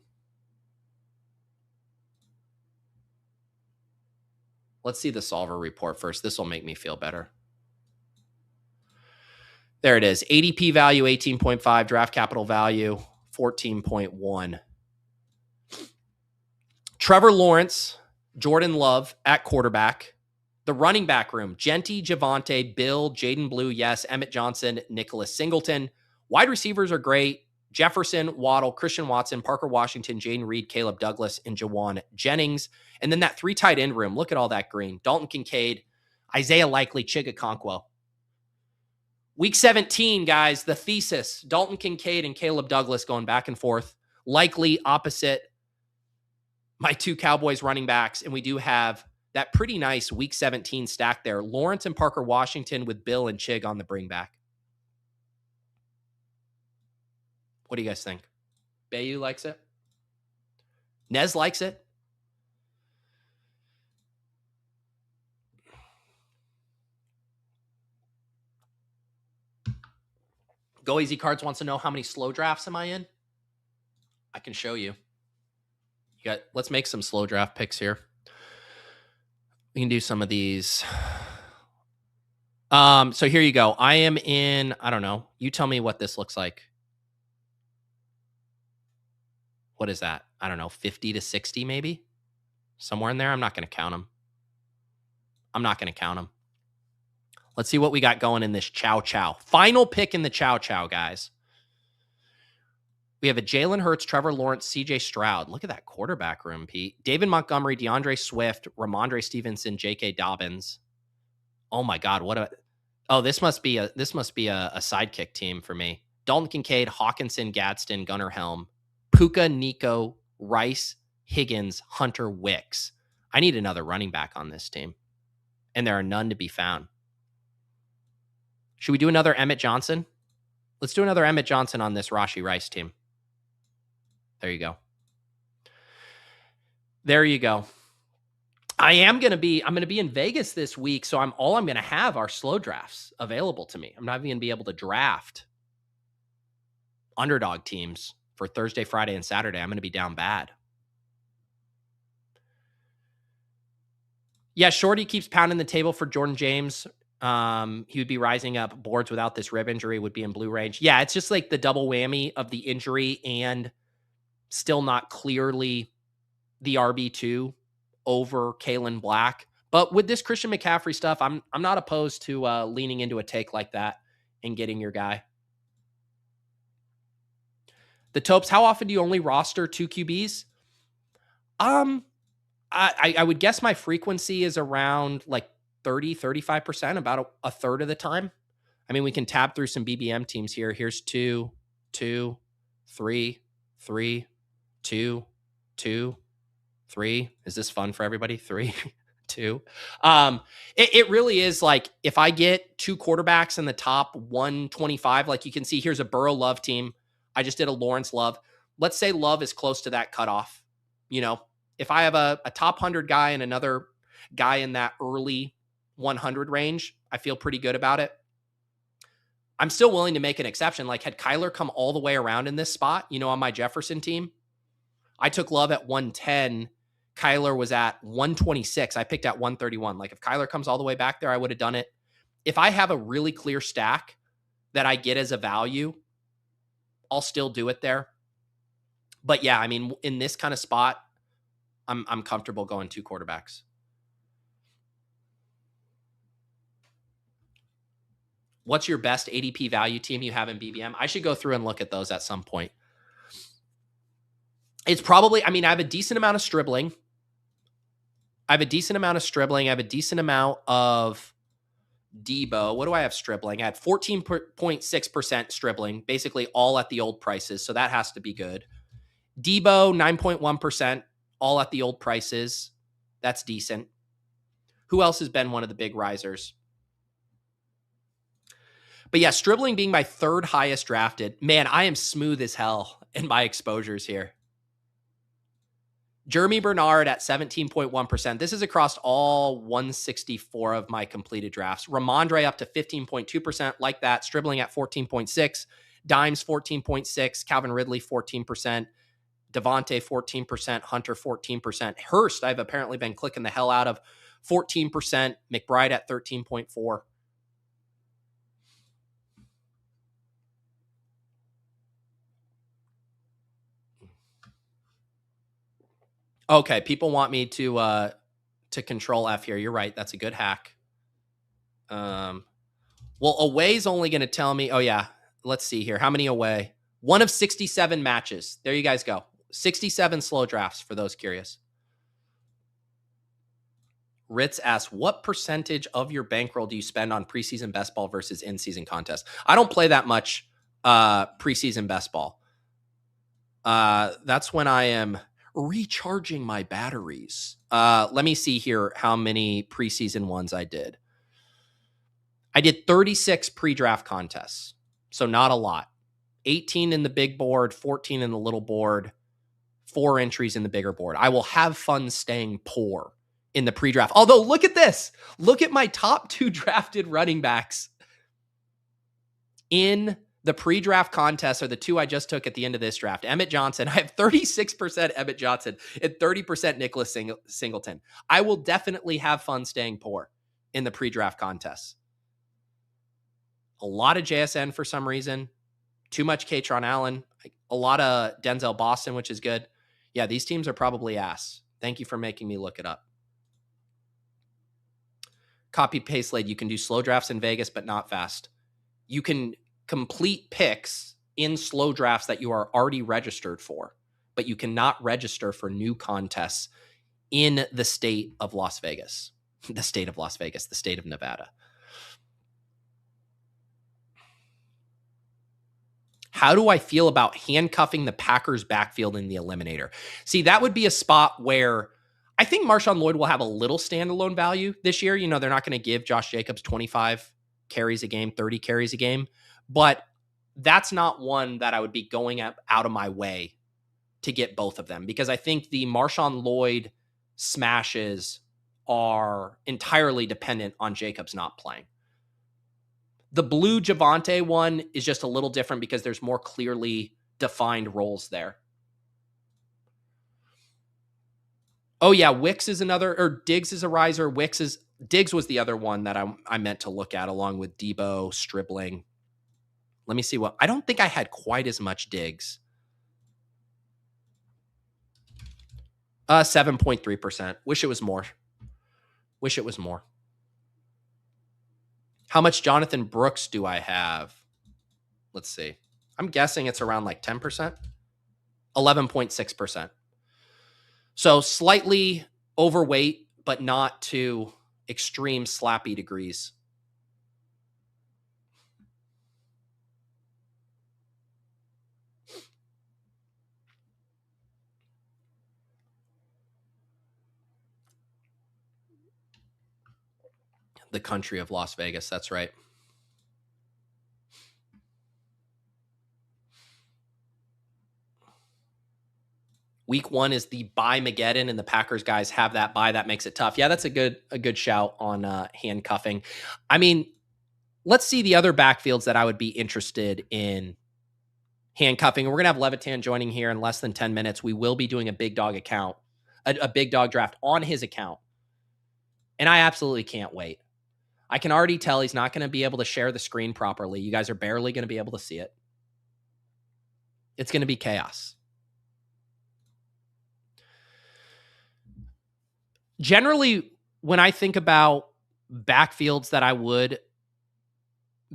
Let's see the solver report first. This will make me feel better. There it is. ADP value, 18.5. Draft capital value, 14.1. Trevor Lawrence, Jordan Love at quarterback. The running back room, Genty, Javonte, Bill, Jaydon Blue, yes, Emmett Johnson, Nicholas Singleton. Wide receivers are great. Jefferson, Waddle, Christian Watson, Parker Washington, Jaden Reed, Caleb Douglas, and Jawan Jennings. And then that 3 tight end room, look at all that green. Dalton Kincaid, Isaiah Likely, Chigakonkwo. Week 17, guys, the thesis, Dalton Kincaid and Caleb Douglas going back and forth. Likely opposite my 2 Cowboys running backs. And we do have that pretty nice week 17 stack there. Lawrence and Parker Washington with Bill and Chig on the bring back. What do you guys think? Bayou likes it. Nez likes it. Go Easy Cards wants to know how many slow drafts am I in? I can show you. Let's make some slow draft picks here. We can do some of these. So here you go. I am in, I don't know. You tell me what this looks like. What is that? I don't know, 50 to 60 maybe? Somewhere in there. I'm not going to count them. Let's see what we got going in this Chow Chow. Final pick in the Chow Chow, guys. We have a Jalen Hurts, Trevor Lawrence, CJ Stroud. Look at that quarterback room, Pete. David Montgomery, DeAndre Swift, Rhamondre Stevenson, J.K. Dobbins. Oh my God, this must be a sidekick team for me. Dalton Kincaid, Hawkinson, Gadsden, Gunnar Helm, Puka, Nico, Rice, Higgins, Hunter, Wicks. I need another running back on this team, and there are none to be found. Should we do another Emmett Johnson? Let's do another Emmett Johnson on this Rashee Rice team. There you go. There you go. I'm going to be in Vegas this week, so all I'm going to have are slow drafts available to me. I'm not even going to be able to draft underdog teams for Thursday, Friday, and Saturday. I'm going to be down bad. Yeah, Shorty keeps pounding the table for Jordan James. He would be rising up boards without this rib injury, would be in blue range. Yeah, it's just like the double whammy of the injury and still not clearly the RB2 over Kalen Black. But with this Christian McCaffrey stuff, I'm not opposed to leaning into a take like that and getting your guy. The Topes, how often do you only roster 2 QBs? I would guess my frequency is around like 30-35%, about a third of the time. I mean, we can tab through some BBM teams here. Here's 2, 2, 3, 3, 2, 2, 3. Is this fun for everybody? 3, 2. It really is like if I get 2 quarterbacks in the top 125, like you can see, here's a Burrow Love team. I just did a Lawrence Love. Let's say Love is close to that cutoff. You know, if I have a top 100 guy and another guy in that early 100 range, I feel pretty good about it. I'm still willing to make an exception. Like had Kyler come all the way around in this spot, you know, on my Jefferson team, I took Love at 110. Kyler was at 126. I picked at 131. Like if Kyler comes all the way back there, I would have done it. If I have a really clear stack that I get as a value, I'll still do it there. But yeah, I mean, in this kind of spot, I'm comfortable going 2 quarterbacks. What's your best ADP value team you have in BBM? I should go through and look at those at some point. It's probably, I mean, I have a decent amount of Stribling. I have a decent amount of Debo. What do I have Stribling? I had 14.6% Stribling, basically all at the old prices. So that has to be good. Debo, 9.1%, all at the old prices. That's decent. Who else has been one of the big risers? But yeah, Stribling being my 3rd highest drafted. Man, I am smooth as hell in my exposures here. Jeremy Bernard at 17.1%. This is across all 164 of my completed drafts. Rhamondre up to 15.2%, like that. Stribling at 14.6. Dimes 14.6. Calvin Ridley 14%. Javonte 14%. Hunter 14%. Hurst, I've apparently been clicking the hell out of 14%. McBride at 13.4. Okay, people want me to control F here. You're right. That's a good hack. Well, away's only going to tell me. Oh yeah, let's see here. How many away? 1 of 67 matches. There you guys go. 67 slow drafts for those curious. Ritz asks, what percentage of your bankroll do you spend on preseason best ball versus in-season contests? I don't play that much preseason best ball. That's when I am recharging my batteries. Let me see here how many preseason ones I did. I did 36 pre-draft contests, so not a lot. 18 in the big board, 14 in the little board, 4 entries in the bigger board. I will have fun staying poor in the pre-draft. Although, look at this. Look at my top 2 drafted running backs in the pre-draft contests are the 2 I just took at the end of this draft. Emmett Johnson. I have 36% Emmett Johnson and 30% Nicholas Singleton. I will definitely have fun staying poor in the pre-draft contests. A lot of JSN for some reason. Too much Kerrane Allen. A lot of Denzel Boston, which is good. Yeah, these teams are probably ass. Thank you for making me look it up. Copy paste laid. You can do slow drafts in Vegas, but not fast. You can complete picks in slow drafts that you are already registered for, but you cannot register for new contests in the state of Las Vegas. The state of Las Vegas, the state of Nevada. How do I feel about handcuffing the Packers backfield in the eliminator? See, that would be a spot where I think Marshawn Lloyd will have a little standalone value this year. You know, they're not going to give Josh Jacobs 25 carries a game, 30 carries a game. But that's not one that I would be going out of my way to get both of them, because I think the Marshawn Lloyd smashes are entirely dependent on Jacobs not playing. The blue Javonte one is just a little different because there's more clearly defined roles there. Oh yeah, Wicks is another, or Diggs is a riser. Diggs was the other one that I meant to look at along with Debo, Stribling. Let me see what, I don't think I had quite as much Diggs. 7.3%. Wish it was more. Wish it was more. How much Jonathan Brooks do I have? Let's see. I'm guessing it's around like 10%. 11.6%. So slightly overweight, but not to extreme slappy degrees. The country of Las Vegas. That's right. Week 1 is the buy Mageddon, and the Packers guys have that buy. That makes it tough. Yeah, that's a good shout on handcuffing. I mean, let's see the other backfields that I would be interested in handcuffing. We're going to have Levitan joining here in less than 10 minutes. We will be doing a big dog account, a big dog draft on his account. And I absolutely can't wait. I can already tell he's not going to be able to share the screen properly. You guys are barely going to be able to see it. It's going to be chaos. Generally, when I think about backfields that I would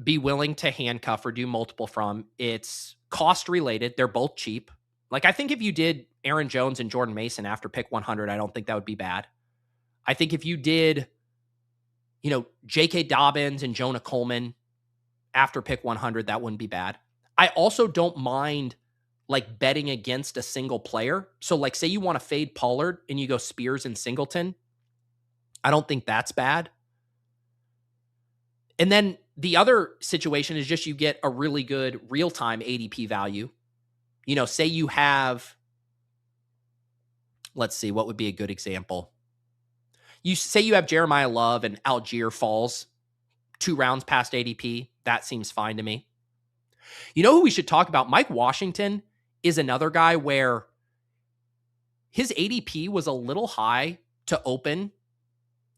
be willing to handcuff or do multiple from, it's cost related. They're both cheap. Like, I think if you did Aaron Jones and Jordan Mason after pick 100, I don't think that would be bad. I think if you did, J.K. Dobbins and Jonah Coleman after pick 100, that wouldn't be bad. I also don't mind like betting against a single player. So like, say you want to fade Pollard and you go Spears and Singleton. I don't think that's bad. And then the other situation is just you get a really good real-time ADP value. Say you have, let's see, what would be a good example? You say you have Jeremiah Love and Algier falls 2 rounds past ADP. That seems fine to me. You know who we should talk about? Mike Washington is another guy where his ADP was a little high to open,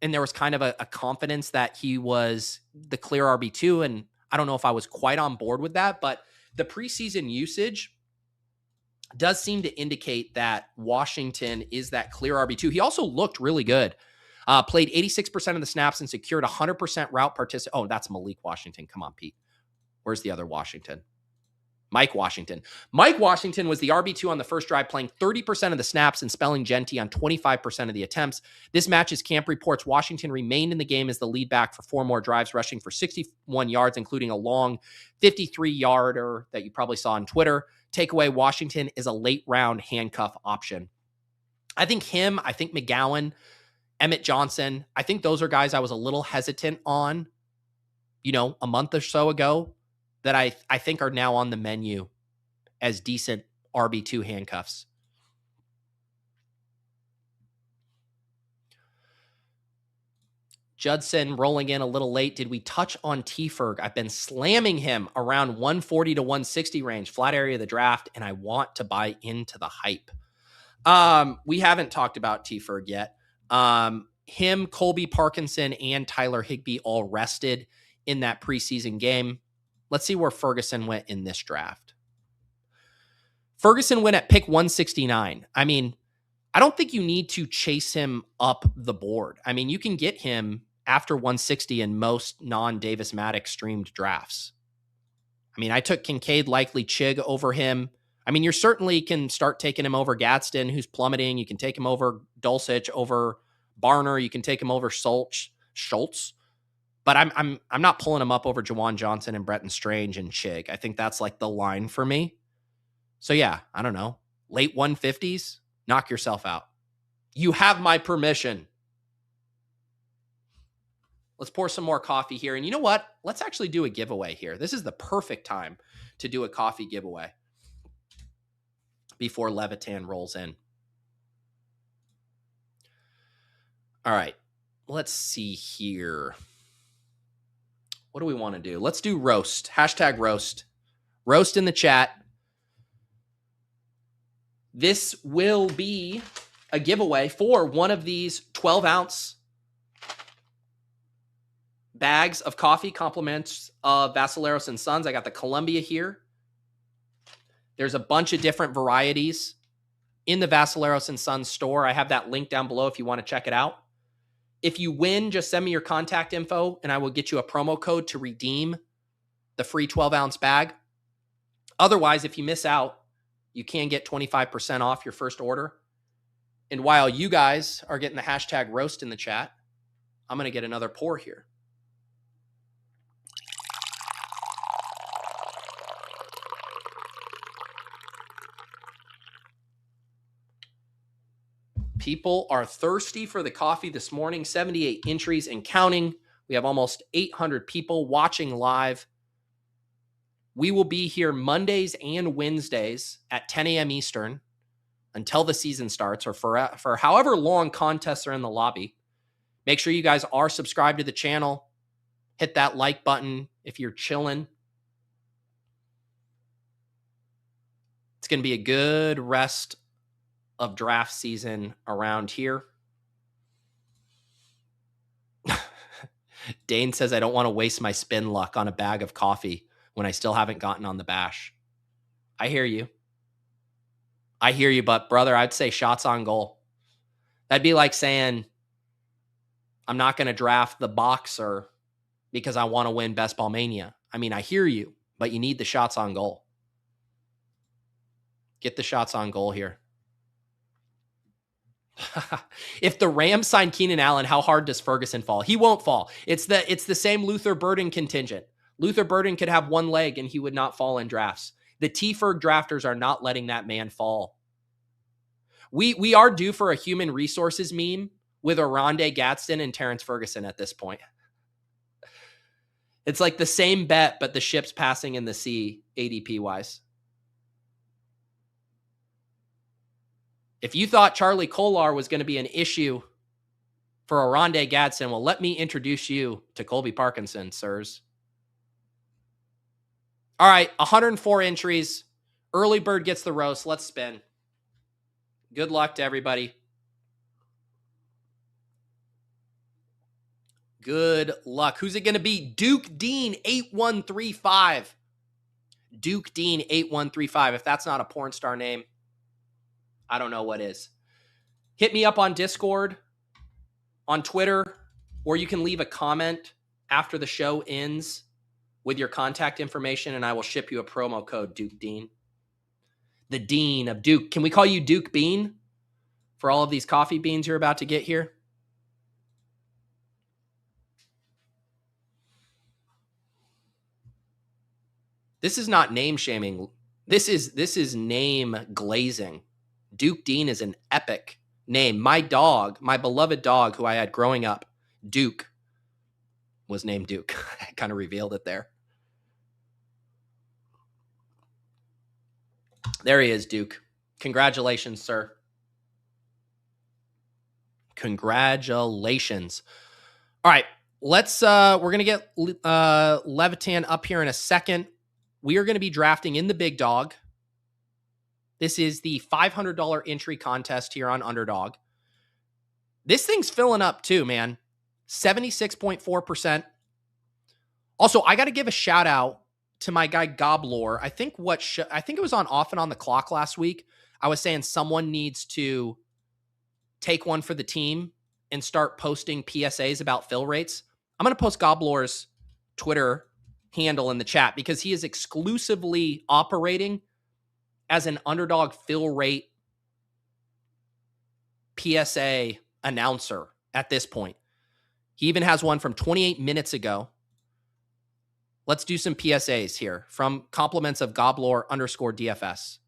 and there was kind of a confidence that he was the clear RB2, and I don't know if I was quite on board with that, but the preseason usage does seem to indicate that Washington is that clear RB2. He also looked really good. Played 86% of the snaps and secured 100% route participation. Oh, that's Malik Washington. Come on, Pete. Where's the other Washington? Mike Washington. Mike Washington was the RB2 on the first drive, playing 30% of the snaps and spelling Genty on 25% of the attempts. This matches camp reports Washington remained in the game as the lead back for 4 more drives, rushing for 61 yards, including a long 53-yarder that you probably saw on Twitter. Takeaway, Washington is a late round handcuff option. I think McGowan, Emmett Johnson, I think those are guys I was a little hesitant on, a month or so ago, that I think are now on the menu as decent RB2 handcuffs. Judson rolling in a little late. Did we touch on T-Ferg? I've been slamming him around 140 to 160 range, flat area of the draft, and I want to buy into the hype. We haven't talked about T-Ferg yet. Him, Colby Parkinson, and Tyler Higbee all rested in that preseason game. Let's see where Ferguson went in this draft. Ferguson went at pick 169. I mean, I don't think you need to chase him up the board. I mean, you can get him after 160 in most non-Davis Maddox streamed drafts. I mean, I took Kincaid, likely Chig over him. I mean, you certainly can start taking him over Gadsden, who's plummeting. You can take him over Dulcich, over Barner. You can take him over Schultz. But I'm not pulling him up over Jawan Johnson and Bretton Strange and Chig. I think that's like the line for me. So yeah, I don't know. Late 150s, knock yourself out. You have my permission. Let's pour some more coffee here. And you know what? Let's actually do a giveaway here. This is the perfect time to do a coffee giveaway before Levitan rolls in. All right, let's see here. What do we want to do? Let's do roast. Hashtag roast. Roast in the chat. This will be a giveaway for one of these 12-ounce bags of coffee, compliments of Vacileros and Sons. I got the Columbia here. There's a bunch of different varieties. in the Vassaleros and Sons store. I have that link down below if you want to check it out. If you win, just send me your contact info and I will get you a promo code to redeem the free 12-ounce bag. Otherwise, if you miss out, you can get 25% off your first order. And while you guys are getting the hashtag roast in the chat, I'm going to get another pour here. People are thirsty for the coffee this morning. 78 entries and counting. We have almost 800 people watching live. We will be here Mondays and Wednesdays at 10 a.m. Eastern until the season starts, or for however long contests are in the lobby. Make sure you guys are subscribed to the channel. Hit that like button if you're chilling. It's going to be a good rest of draft season around here. Dane says, I don't want to waste my spin luck on a bag of coffee when I still haven't gotten on the bash. I hear you. But brother, I'd say shots on goal. That'd be like saying, I'm not going to draft the boxer because I want to win Best Ball Mania. I mean, I hear you, but you need the shots on goal. Get the shots on goal here. If the Rams sign Keenan Allen, how hard does Ferguson fall? He won't fall. It's the same Luther Burden contingent. Luther Burden could have one leg and he would not fall in drafts. The T-Ferg drafters are not letting that man fall. We are due for a human resources meme with Oronde Gadsden and Terrence Ferguson at this point. It's like the same bet, but the ship's passing in the sea ADP-wise. If you thought Charlie Kolar was going to be an issue for Oronde Gadsden, well, let me introduce you to Colby Parkinson, sirs. All right, 104 entries. Early bird gets the roast. Let's spin. Good luck to everybody. Good luck. Who's it going to be? Duke Dean 8135. Duke Dean 8135. If that's not a porn star name, I don't know what is. Hit me up on Discord, on Twitter, or you can leave a comment after the show ends with your contact information, and I will ship you a promo code, Duke Dean. The Dean of Duke. Can we call you Duke Bean for all of these coffee beans you're about to get here? This is not name shaming. This is name glazing. Duke Dean is an epic name. My dog, my beloved dog who I had growing up, Duke, was named Duke. I kind of revealed it there. There he is, Duke. Congratulations, sir. Congratulations. All right, we're going to get Levitan up here in a second. We are going to be drafting in the big dog. This is the $500 entry contest here on Underdog. This thing's filling up too, man. 76.4%. Also, I got to give a shout out to my guy Goblor. I think it was on Off and On the Clock last week. I was saying someone needs to take one for the team and start posting PSAs about fill rates. I'm going to post Goblor's Twitter handle in the chat because he is exclusively operating as an Underdog fill rate PSA announcer at this point. He even has one from 28 minutes ago. Let's do some PSAs here from compliments of Goblor_DFS.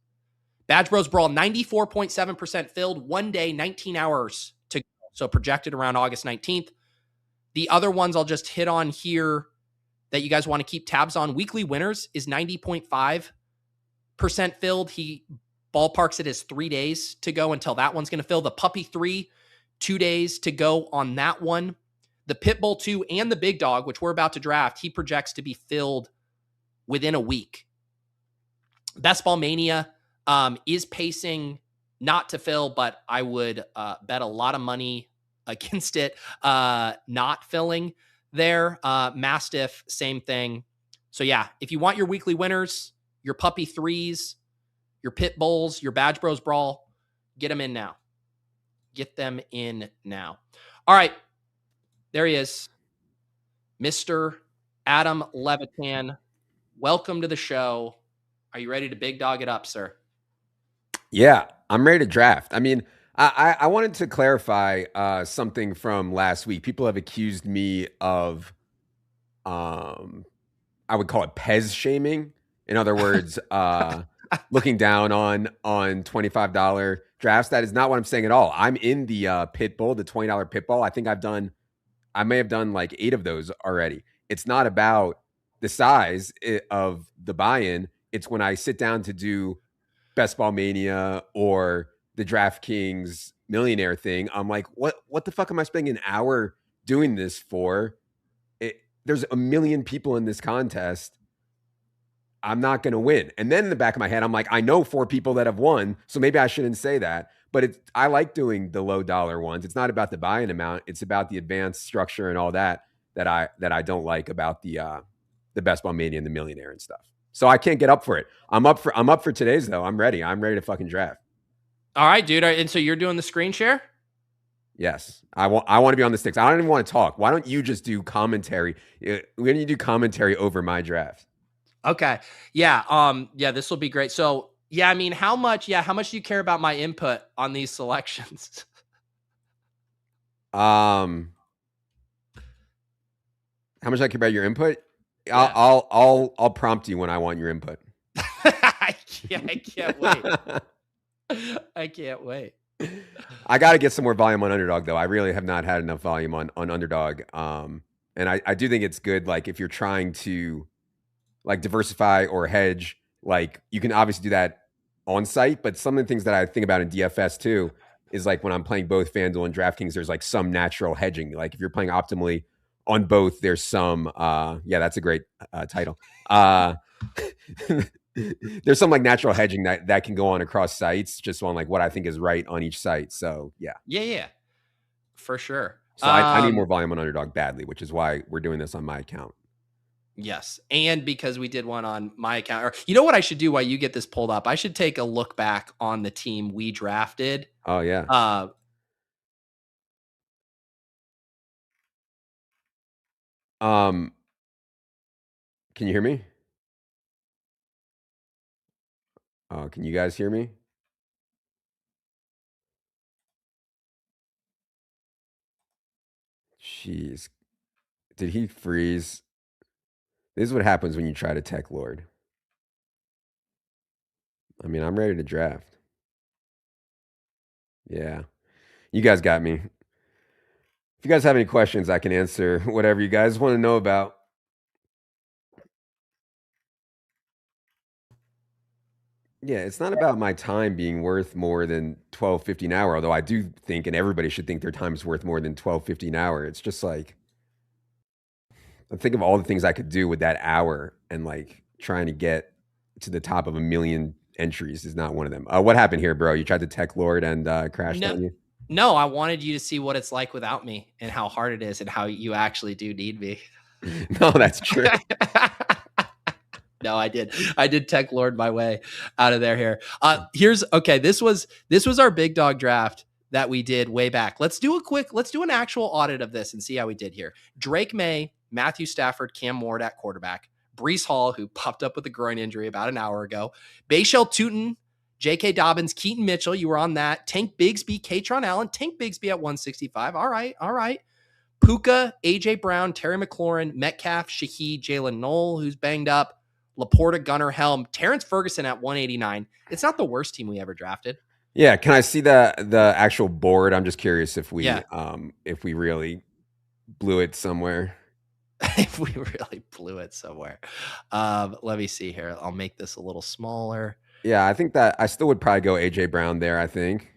Badge Bros Brawl, 94.7% filled, 1 day, 19 hours to go. So projected around August 19th. The other ones I'll just hit on here that you guys want to keep tabs on. Weekly winners is 90.5% filled. He ballparks it as 3 days to go until that one's going to fill. The Puppy 3, 2 days to go on that one. The Pitbull 2 and the Big Dog, which we're about to draft, he projects to be filled within a week. Best Ball Mania is pacing not to fill, but I would bet a lot of money against it not filling there. Mastiff, same thing. So yeah, if you want your weekly winners, your Puppy 3s, your Pit Bulls, your Badge Bros Brawl, Get them in now. Get them in now. All right. There he is. Mr. Adam Levitan. Welcome to the show. Are you ready to big dog it up, sir? Yeah, I'm ready to draft. I mean, I wanted to clarify something from last week. People have accused me of, I would call it Pez shaming. In other words, looking down on $25 drafts. That is not what I'm saying at all. I'm in the pit bull, the $20 pit bull. I think I may have done like 8 of those already. It's not about the size of the buy-in. It's when I sit down to do Best Ball Mania or the DraftKings millionaire thing. I'm like, what the fuck am I spending an hour doing this for? There's a million people in this contest. I'm not going to win. And then in the back of my head, I'm like, I know 4 people that have won, so maybe I shouldn't say that. But I like doing the low dollar ones. It's not about the buy-in amount. It's about the advanced structure and all that I don't like about the Best Ball Mania and the millionaire and stuff. So I can't get up for it. I'm up for today's though. I'm ready. I'm ready to fucking draft. All right, dude. And so you're doing the screen share? Yes. I want to be on the sticks. I don't even want to talk. Why don't you just do commentary? When you do commentary over my draft? Okay. Yeah. Yeah, this will be great. So yeah, I mean, how much do you care about my input on these selections? How much I care about your input? Yeah. I'll prompt you when I want your input. I can't wait. I can't wait. I got to get some more volume on Underdog though. I really have not had enough volume on Underdog. And I do think it's good. Like if you're trying to like diversify or hedge, like you can obviously do that on site, but some of the things that I think about in DFS too is like when I'm playing both FanDuel and DraftKings, there's like some natural hedging. Like if you're playing optimally on both, there's some, yeah, that's a great title. There's some like natural hedging that can go on across sites just on like what I think is right on each site. So yeah. Yeah. For sure. So I need more volume on Underdog badly, which is why we're doing this on my account. Yes. And because we did one on my account, or you know what I should do while you get this pulled up? I should take a look back on the team we drafted. Oh yeah. Can you hear me? Can you guys hear me? Jeez. Did he freeze? This is what happens when you try to tech lord. I mean, I'm ready to draft. Yeah. You guys got me. If you guys have any questions, I can answer whatever you guys want to know about. Yeah, it's not about my time being worth more than $12.50 an hour, although I do think, and everybody should think their time is worth more than $12.50 an hour. It's just like, I think of all the things I could do with that hour, and like trying to get to the top of a million entries is not one of them. What happened here, bro? You tried to tech lord and crashed on you? No, I wanted you to see what it's like without me and how hard it is and how you actually do need me. No, that's true. No, I did tech lord my way out of there here. This was our big dog draft that we did way back. Let's do an actual audit of this and see how we did here. Drake May, Matthew Stafford, Cam Ward at quarterback, Breece Hall, who popped up with a groin injury about an hour ago, Bayshell Tootin, J.K. Dobbins, Keaton Mitchell, you were on that, Tank Bigsby, Katron Allen, Tank Bigsby at 165. All right. Puka, A.J. Brown, Terry McLaurin, Metcalf, Shaheed, Jalen Knoll, who's banged up, Laporta, Gunnar, Helm, Terrence Ferguson at 189. It's not the worst team we ever drafted. Yeah, can I see the actual board? I'm just curious if we really blew it somewhere. If we really blew it somewhere. Let me see here. I'll make this a little smaller. Yeah, I think that I still would probably go AJ Brown there, I think.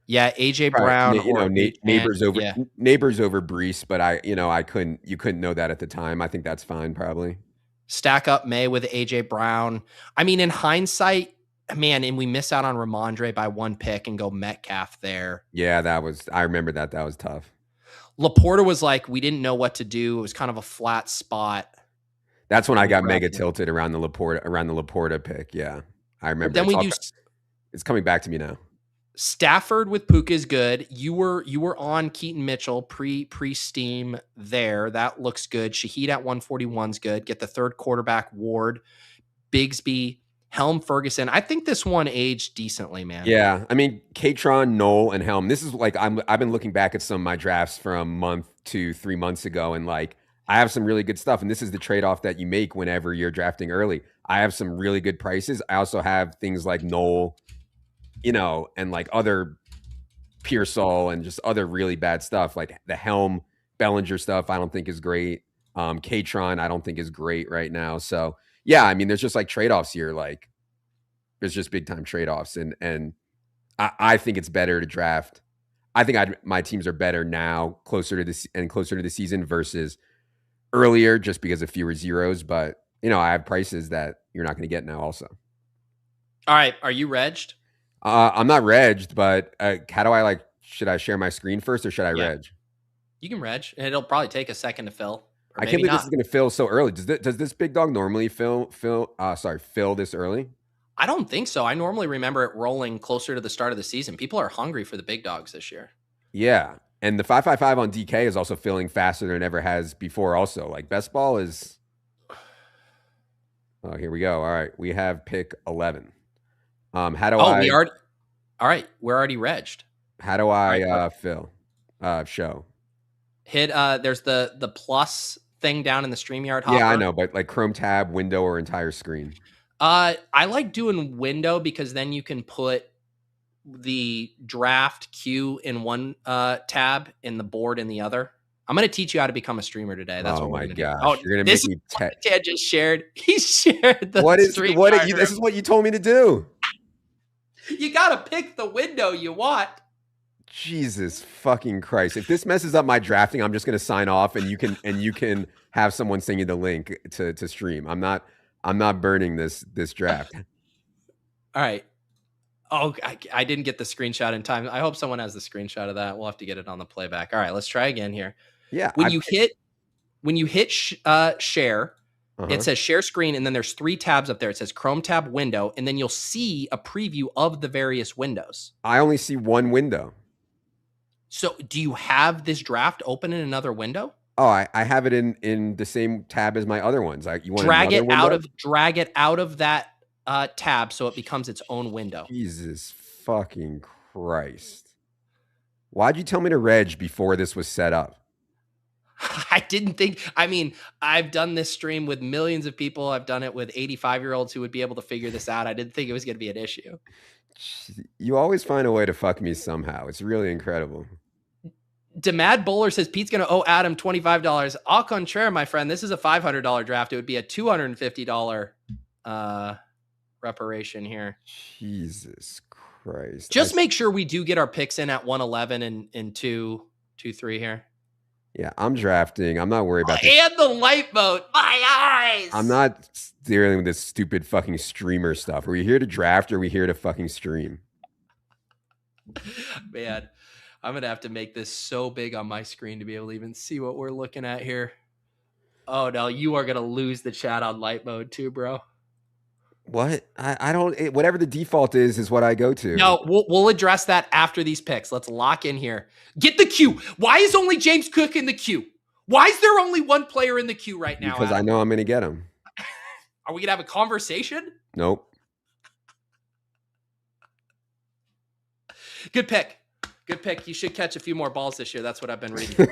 Yeah, AJ Brown, neighbors over Breece, but you couldn't know that at the time. I think that's fine probably. Stack up May with AJ Brown. I mean, in hindsight, man, and we miss out on Rhamondre by one pick and go Metcalf there. Yeah, I remember that. That was tough. Laporta was like, we didn't know what to do. It was kind of a flat spot. That's when I got mega tilted around the Laporta pick. Yeah, I remember. Then it's coming back to me now. Stafford with Puka is good. You were on Keaton Mitchell pre-steam there. That looks good. Shaheed at 141 is good. Get the third quarterback, Ward, Bigsby, Helm, Ferguson. I think this one aged decently, man. Yeah, I mean, Katron, Knoll, and Helm. This is like I've been looking back at some of my drafts from a month to 3 months ago, and like I have some really good stuff. And this is the trade-off that you make whenever you're drafting early. I have some really good prices. I also have things like Knoll, and like other Pearsall and just other really bad stuff. Like the Helm Bellinger stuff, I don't think is great. Katron, I don't think is great right now. So yeah, I mean, there's just like trade-offs here. Like there's just big time trade-offs. And I think it's better to draft. I think my teams are better now, closer to the season versus earlier, just because of fewer zeros. But I have prices that you're not going to get now also. All right. Are you regged? I'm not regged, but how do I should I share my screen first or should I reg? You can reg. It'll probably take a second to fill. I can't believe this is going to fill so early. Does this big dog normally fill this early? I don't think so. I normally remember it rolling closer to the start of the season. People are hungry for the big dogs this year. Yeah. And the 555 on DK is also filling faster than it ever has before also. Like best ball is... Oh, here we go. All right. We have pick 11. How do I... All right. We're already regged. How do I fill? Show. Hit, there's the plus thing down in the StreamYard hopper. Yeah, I know. But like Chrome tab, window, or entire screen. I like doing window because then you can put the draft queue in one tab and the board in the other. I'm going to teach you how to become a streamer today. That's what we're going to do. Oh, you're going to make me Ted just shared. He shared the this is what you told me to do. You got to pick the window you want. Jesus fucking Christ. If this messes up my drafting, I'm just going to sign off and you can have someone send you the link to stream. I'm not burning this draft. All right. Oh, I didn't get the screenshot in time. I hope someone has the screenshot of that. We'll have to get it on the playback. All right, let's try again here. Yeah. When you hit share, it says share screen, and then there's 3 tabs up there. It says Chrome tab, window, and then you'll see a preview of the various windows. I only see one window. So do you have this draft open in another window? Oh, I have it in the same tab as my other ones. You want drag it out of that tab so it becomes its own window. Jesus fucking Christ. Why'd you tell me to reg before this was set up? I didn't think, I've done this stream with millions of people. I've done it with 85-year-olds who would be able to figure this out. I didn't think it was going to be an issue. You always find a way to fuck me somehow. It's really incredible. Demad Bowler says Pete's going to owe Adam $25. Au contraire, my friend, this is a $500 draft. It would be a $250 reparation here. Jesus Christ. Just make sure we do get our picks in at 111 and 2-3 here. Yeah, I'm drafting. I'm not worried about this. And the light mode. My eyes. I'm not dealing with this stupid fucking streamer stuff. Are we here to draft or are we here to fucking stream? Man, I'm going to have to make this so big on my screen to be able to even see what we're looking at here. Oh, no, you are going to lose the chat on light mode too, bro. What? I don't... Whatever the default is what I go to. No, we'll address that after these picks. Let's lock in here. Get the queue. Why is only James Cook in the queue? Why is there only one player in the queue right now? Because Adam? I know I'm going to get him. Are we going to have a conversation? Nope. Good pick. Good pick. You should catch a few more balls this year. That's what I've been reading.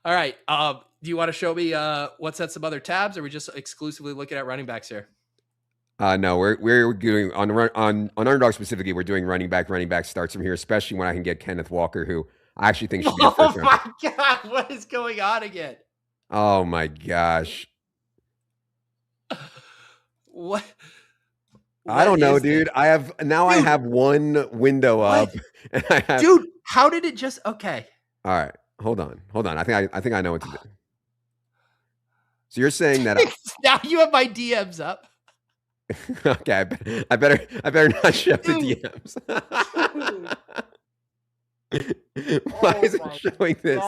All right. Do you want to show me what's at some other tabs, or are we just exclusively looking at running backs here? No, we're doing on Underdog specifically. We're doing running back starts from here, especially when I can get Kenneth Walker, who I actually think should be a first round. Oh my God, what is going on again? Oh my gosh. What I don't know, dude. I have one window up. And dude, how did it just? Okay. All right, hold on. I think I know what to do. So you're saying that now you have my DMs up. Okay, I better not show the DMs. Why is it showing this?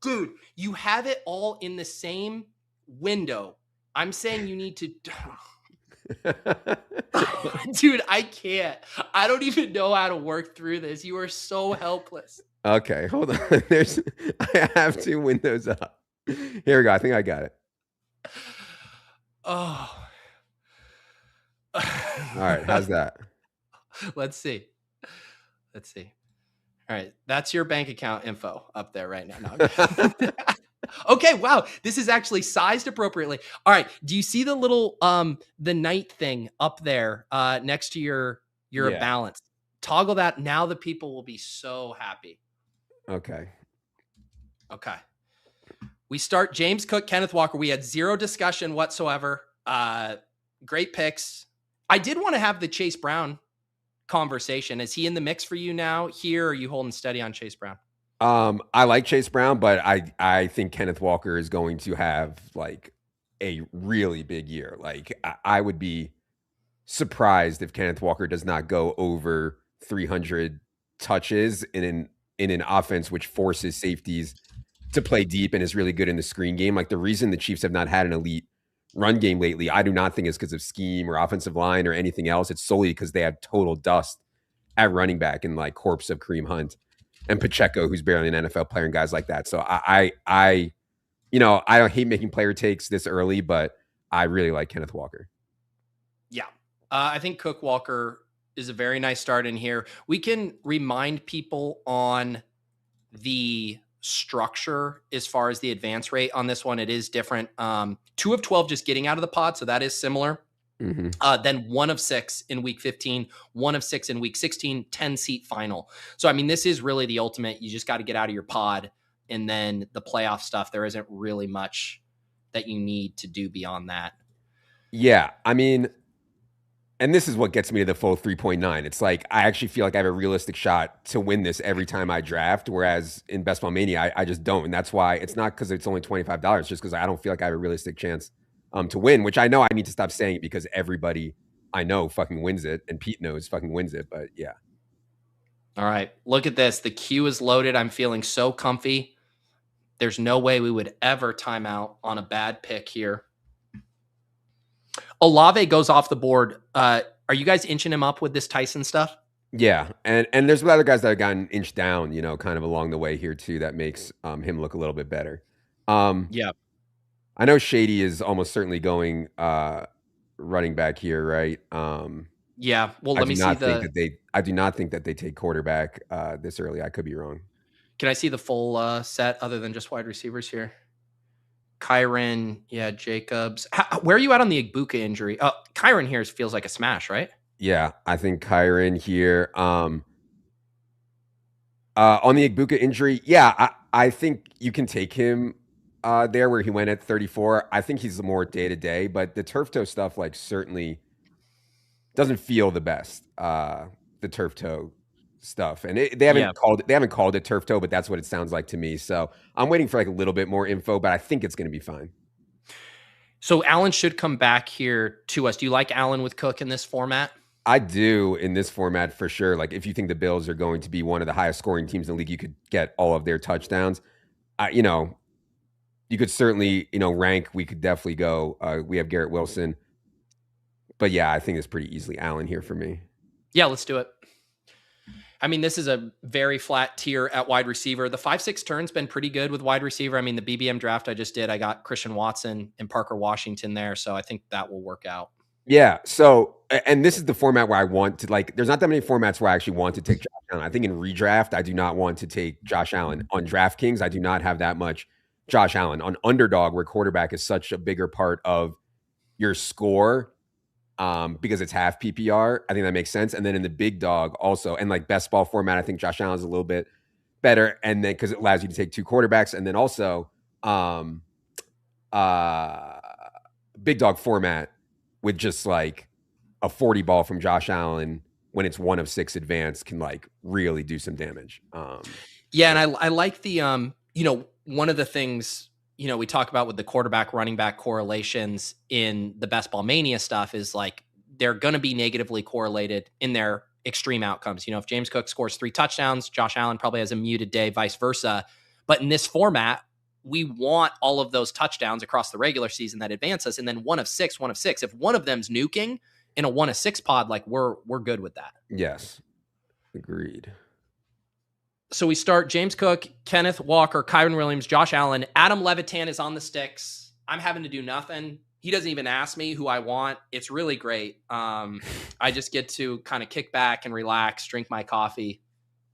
Dude, you have it all in the same window. I'm saying you need to. Dude, I can't. I don't even know how to work through this. You are so helpless. Okay, hold on. I have two windows up. Here we go. I think I got it. Oh. All right, how's that? Let's see. All right, that's your bank account info up there right now. No, okay, wow. This is actually sized appropriately. All right, do you see the little the night thing up there next to your balance? Toggle that. Now the people will be so happy. Okay. We start James Cook, Kenneth Walker. We had zero discussion whatsoever. Great picks. I did want to have the Chase Brown conversation. Is he in the mix for you now here, or are you holding steady on Chase Brown? I like Chase Brown, but I think Kenneth Walker is going to have like a really big year. Like I would be surprised if Kenneth Walker does not go over 300 touches in an offense which forces safeties to play deep and is really good in the screen game. Like the reason the Chiefs have not had an elite run game lately, I do not think is because of scheme or offensive line or anything else. It's solely because they have total dust at running back and like corpse of Kareem Hunt and Pacheco, who's barely an NFL player, and guys like that. So I don't hate making player takes this early, but I really like Kenneth Walker. Yeah. I think Cook Walker is a very nice start in here. We can remind people on the structure as far as the advance rate on this one. It is different. 2 of 12 just getting out of the pod, so that is similar. Mm-hmm. Then 1 of 6 in week 15, 1 of 6 in week 16, 10-seat final. So, I mean, this is really the ultimate. You just got to get out of your pod, and then the playoff stuff, there isn't really much that you need to do beyond that. Yeah, I mean, and this is what gets me to the full 3.9. It's like I actually feel like I have a realistic shot to win this every time I draft, whereas in Best Ball Mania, I just don't. And that's why it's not because it's only $25, just because I don't feel like I have a realistic chance to win, which I know I need to stop saying it because everybody I know fucking wins it, and Pete knows fucking wins it, but yeah. All right, look at this. The queue is loaded. I'm feeling so comfy. There's no way we would ever time out on a bad pick here. Olave goes off the board. Are you guys inching him up with this Tyson stuff? Yeah, and there's other guys that have gotten inched down, kind of along the way here too. That makes him look a little bit better. Yeah, I know Shady is almost certainly going running back here, right? Yeah. Well, let me see I do not think that they take quarterback this early. I could be wrong. Can I see the full set other than just wide receivers here? Kerrane, yeah, Jacobs. Where are you at on the Igbuka injury? Kerrane here feels like a smash, right? Yeah, I think Kerrane here. On the Igbuka injury, yeah, I think you can take him there where he went at 34. I think he's more day-to-day, but the turf toe stuff like certainly doesn't feel the best. The turf toe stuff, and they haven't called it turf toe, but that's what it sounds like to me. So I'm waiting for like a little bit more info, but I think it's going to be fine. So Allen should come back here to us. Do you like Allen with Cook in this format? I do in this format for sure. Like if you think the Bills are going to be one of the highest scoring teams in the league, you could get all of their touchdowns. You could certainly, rank. We could definitely go. We have Garrett Wilson, but yeah, I think it's pretty easily Allen here for me. Yeah, let's do it. I mean, this is a very flat tier at wide receiver. The 5-6 turn's been pretty good with wide receiver. I mean, the BBM draft I just did, I got Christian Watson and Parker Washington there. So I think that will work out. Yeah. So, and this is the format where I want to there's not that many formats where I actually want to take Josh Allen. I think in redraft, I do not want to take Josh Allen. On DraftKings, I do not have that much Josh Allen. On Underdog, where quarterback is such a bigger part of your score, because it's half PPR, I think that makes sense. And then in the big dog also, and like best ball format, I think Josh Allen is a little bit better. And then because it allows you to take 2 quarterbacks, and then also big dog format with just like a 40 ball from Josh Allen when it's 1 of 6 advanced can like really do some damage. Yeah, and I like the one of the things we talk about with the quarterback running back correlations in the Best Ball Mania stuff is like they're going to be negatively correlated in their extreme outcomes. If James Cook scores 3 touchdowns, Josh Allen probably has a muted day, vice versa. But in this format, we want all of those touchdowns across the regular season that advance us. And then one of six. If one of them's nuking in a 1 of 6 pod, like we're good with that. Yes. Agreed. So we start James Cook, Kenneth Walker, Kyren Williams, Josh Allen. Adam Levitan is on the sticks. I'm having to do nothing. He doesn't even ask me who I want. It's really great. I just get to kind of kick back and relax, drink my coffee,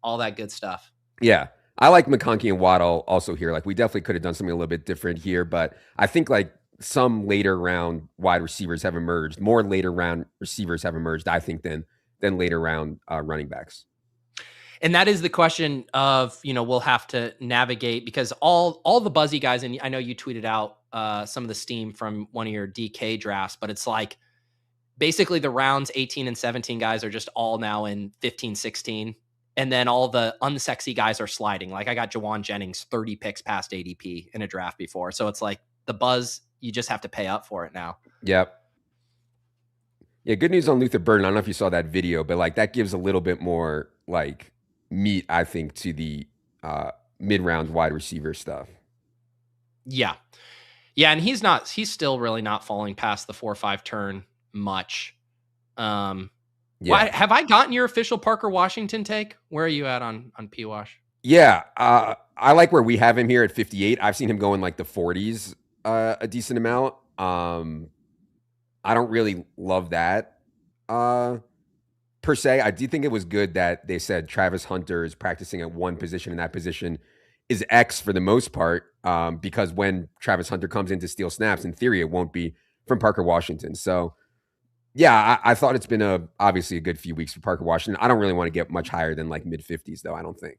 all that good stuff. Yeah. I like McConkey and Waddle also here. Like we definitely could have done something a little bit different here, but I think like some later round wide receivers have emerged. More later round receivers have emerged, I think, than later round running backs. And that is the question of, we'll have to navigate, because all the buzzy guys, and I know you tweeted out some of the steam from one of your DK drafts, but it's like basically the rounds 18 and 17 guys are just all now in 15, 16. And then all the unsexy guys are sliding. Like I got Jawan Jennings 30 picks past ADP in a draft before. So it's like the buzz, you just have to pay up for it now. Yep. Yeah, good news on Luther Burden. I don't know if you saw that video, but like that gives a little bit more like meat, I think, to the mid-round wide receiver stuff. Yeah. Yeah, and he's still really not falling past the 4-5 turn much. Yeah. Have I gotten your official Parker Washington take? Where are you at on P-Wash? Yeah, I like where we have him here at 58. I've seen him go in like the 40s a decent amount. I don't really love that per se. I do think it was good that they said Travis Hunter is practicing at one position, and that position is X for the most part, because when Travis Hunter comes in to steal snaps, in theory, it won't be from Parker Washington. So, yeah, I thought it's been obviously a good few weeks for Parker Washington. I don't really want to get much higher than like mid-50s, though, I don't think.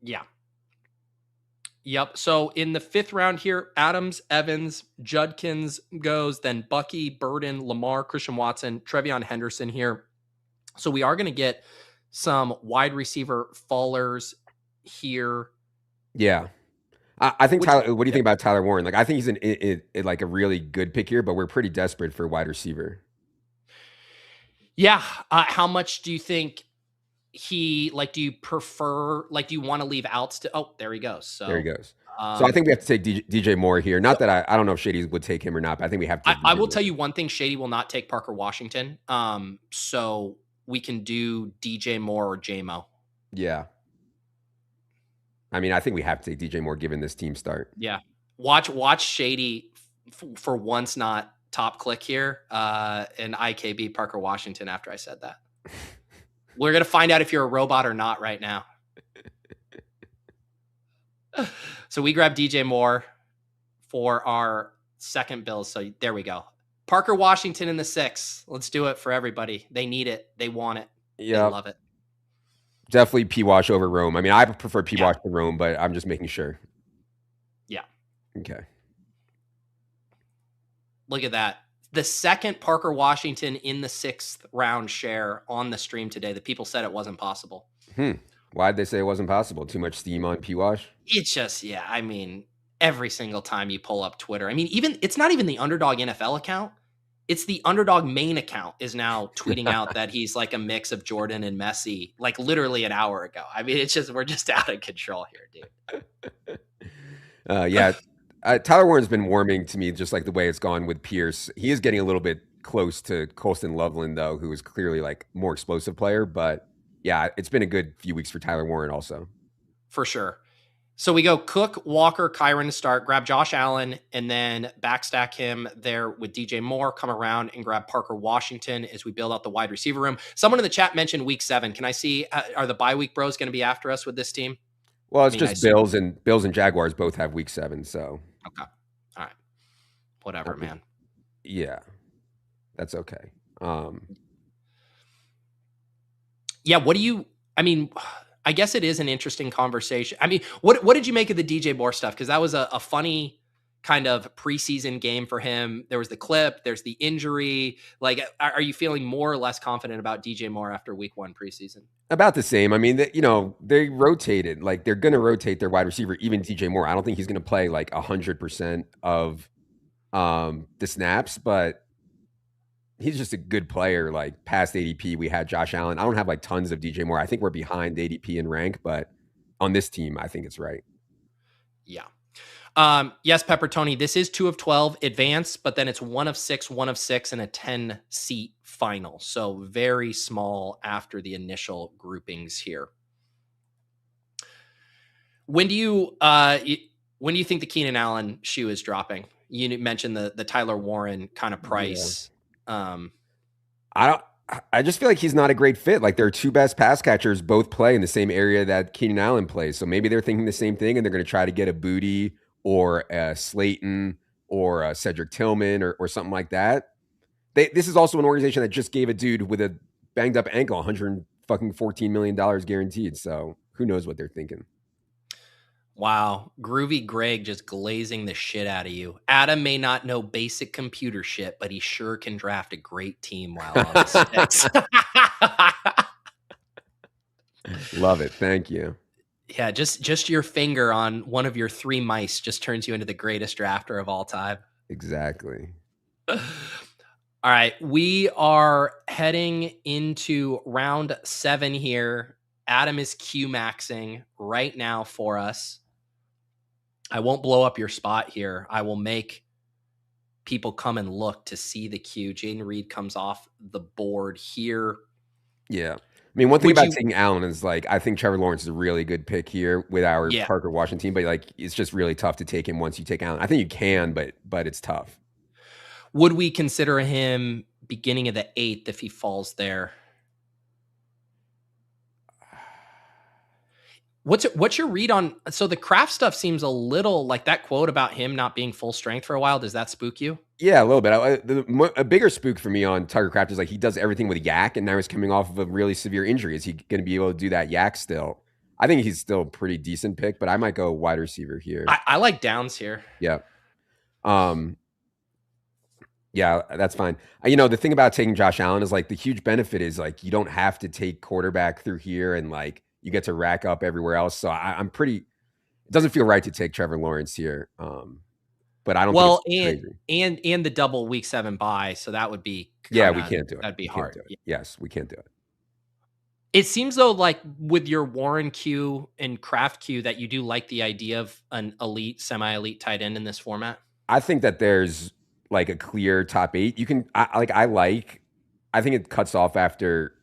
Yeah. Yep. So in the 5th round here, Adams, Evans, Judkins goes, then Bucky, Burden, Lamar, Christian Watson, TreVeyon Henderson here. So we are going to get some wide receiver fallers here. Yeah. I think Tyler, what do you think about Tyler Warren? Like, I think he's like a really good pick here, but we're pretty desperate for a wide receiver. Yeah. How much do you think do you prefer, do you want to leave outs to, there he goes. So there he goes. So I think we have to take DJ Moore here. Not that I don't know if Shady would take him or not, but I think we have to. I will tell you one thing. Shady will not take Parker Washington. So we can do DJ Moore or JMO. Yeah. I mean, I think we have to take DJ Moore given this team start. Yeah. Watch Shady for once not top click here and IKB Parker Washington after I said that. We're going to find out if you're a robot or not right now. So we grab DJ Moore for our second build. So there we go. Parker Washington in the 6. Let's do it for everybody. They need it. They want it. Yeah. They love it. Definitely P-Wash over Rome. I mean, I prefer P-Wash to Rome, but I'm just making sure. Yeah. Okay. Look at that. The second Parker Washington in the 6th round share on the stream today. The people said it wasn't possible. Why did they say it wasn't possible? Too much steam on P-Wash? It's just, I mean, every single time you pull up Twitter. I mean, it's not even the Underdog NFL account. It's the Underdog main account is now tweeting out that he's like a mix of Jordan and Messi, like literally an hour ago. I mean, we're just out of control here, dude. Yeah. Tyler Warren's been warming to me, just like the way it's gone with Pierce. He is getting a little bit close to Colston Loveland, though, who is clearly like more explosive player. But yeah, it's been a good few weeks for Tyler Warren also. For sure. So we go Cook, Walker, Kyren to start, grab Josh Allen, and then backstack him there with DJ Moore, come around and grab Parker Washington as we build out the wide receiver room. Someone in the chat mentioned week 7. Can I see, are the bye week bros going to be after us with this team? Well, it's just Bills and Jaguars both have week 7. So. Okay. All right. Whatever, man. Yeah. That's okay. Yeah. I guess it is an interesting conversation. I mean, what did you make of the DJ Moore stuff? Because that was a funny kind of preseason game for him. There was the clip, there's the injury. Like, are you feeling more or less confident about DJ Moore after week 1 preseason? About the same. I mean, they rotated. Like, they're going to rotate their wide receiver, even DJ Moore. I don't think he's going to play like 100% of the snaps, but he's just a good player. Like, past ADP, we had Josh Allen. I don't have like tons of DJ Moore. I think we're behind ADP in rank, but on this team, I think it's right. Yeah. Yes, Pepper Tony, this is 2 of 12 advance, but then it's 1 of 6, and a 10-seat final. So very small after the initial groupings here. When do you think the Keenan Allen shoe is dropping? You mentioned the Tyler Warren kind of price. Yeah. I just feel like he's not a great fit. Like, their two best pass catchers both play in the same area that Keenan Allen plays. So maybe they're thinking the same thing, and they're going to try to get a Booty or a Slayton or a Cedric Tillman or something like that. This is also an organization that just gave a dude with a banged up ankle $114 million guaranteed. So who knows what they're thinking. Wow. Groovy Greg just glazing the shit out of you. Adam may not know basic computer shit, but he sure can draft a great team while on the sticks. Love it. Thank you. Yeah, just your finger on one of your 3 mice just turns you into the greatest drafter of all time. Exactly. All right, we are heading into round 7 here. Adam is Queuemaxxing right now for us. I won't blow up your spot here. I will make people come and look to see the queue. Jaden Reed comes off the board here. Yeah. I mean, one thing about taking Allen is, like, I think Trevor Lawrence is a really good pick here with our Parker Washington, but, like, it's just really tough to take him once you take Allen. I think you can, but it's tough. Would we consider him beginning of the 8th if he falls there? What's your read on, so the Kraft stuff seems a little like that quote about him not being full strength for a while. Does that spook you? Yeah, a little bit. A bigger spook for me on Tucker Kraft is, like, he does everything with yak, and now he's coming off of a really severe injury. Is he going to be able to do that yak still? I think he's still a pretty decent pick, but I might go wide receiver here. I like Downs here. Yeah. Yeah, that's fine. The thing about taking Josh Allen is, like, the huge benefit is, like, you don't have to take quarterback through here, and, like, you get to rack up everywhere else. So I'm pretty, it doesn't feel right to take Trevor Lawrence here. But I don't think it's and the double week 7 bye. So that would be, we can't do it. That'd be hard. Yes, we can't do it. It seems though, like with your Warren Q and Kraft Q, that you do like the idea of an elite, semi-elite tight end in this format. I think that there's, like, a clear top 8. You can, I think it cuts off after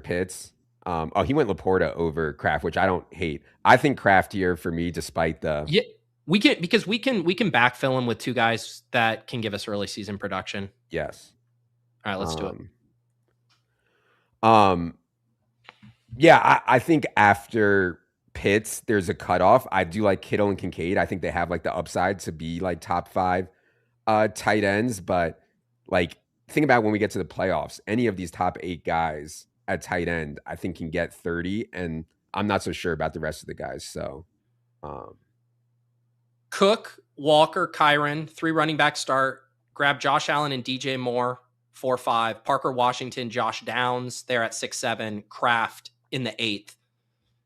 Pitts. He went Laporta over Kraft, which I don't hate. I think Kraft here for me, despite the we can backfill him with 2 guys that can give us early season production. Yes. All right, let's do it. Yeah, I think after Pitts, there's a cutoff. I do like Kittle and Kincaid. I think they have, like, the upside to be, like, top 5 tight ends. But, like, think about when we get to the playoffs, any of these top 8 guys at tight end, I think, can get 30, and I'm not so sure about the rest of the guys. So, Cook, Walker, Kerrane, 3 running back start. Grab Josh Allen and DJ Moore, 4-5. Parker Washington, Josh Downs, they're at 6-7. Kraft in the 8th.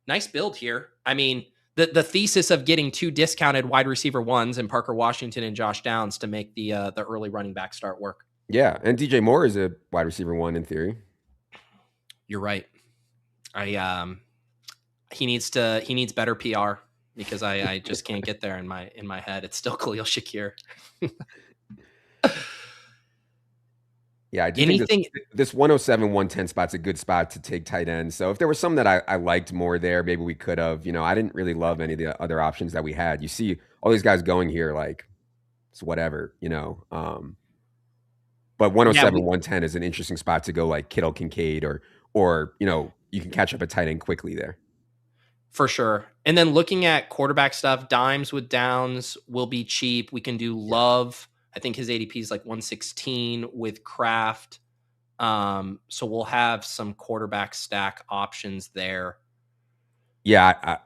Nice build here. I mean, the thesis of getting 2 discounted wide receiver 1s and Parker Washington and Josh Downs to make the early running back start work. Yeah, and DJ Moore is a wide receiver 1 in theory. You're right. He needs better PR because I just can't get there in my head. It's still Khalil Shakir. Yeah, I do think this 107, 110 spot's a good spot to take tight end. So if there was some that I liked more there, maybe we could have. I didn't really love any of the other options that we had. You see all these guys going here, like, it's whatever, But 107, 110 is an interesting spot to go, like Kittle, Kincaid, or you can catch up a tight end quickly there. For sure. And then looking at quarterback stuff, Dimes with Downs will be cheap. We can do Love. I think his ADP is like 116 with Kraft. So we'll have some quarterback stack options there. Yeah.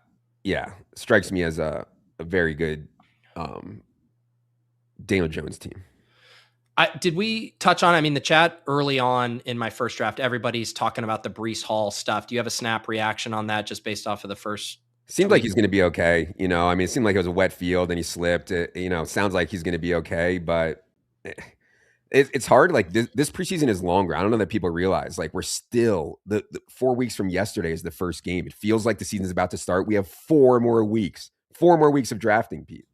Strikes me as a very good Daniel Jones team. Did we touch on, the chat early on in my first draft, everybody's talking about the Breece Hall stuff. Do you have a snap reaction on that just based off of the first? Seemed like he's going to be okay. It seemed like it was a wet field and he slipped. Sounds like he's going to be okay, but it's hard. Like this preseason is longer. I don't know that people realize, like, we're still the 4 weeks from yesterday is the first game. It feels like the season's about to start. We have 4 more weeks of drafting, Pete.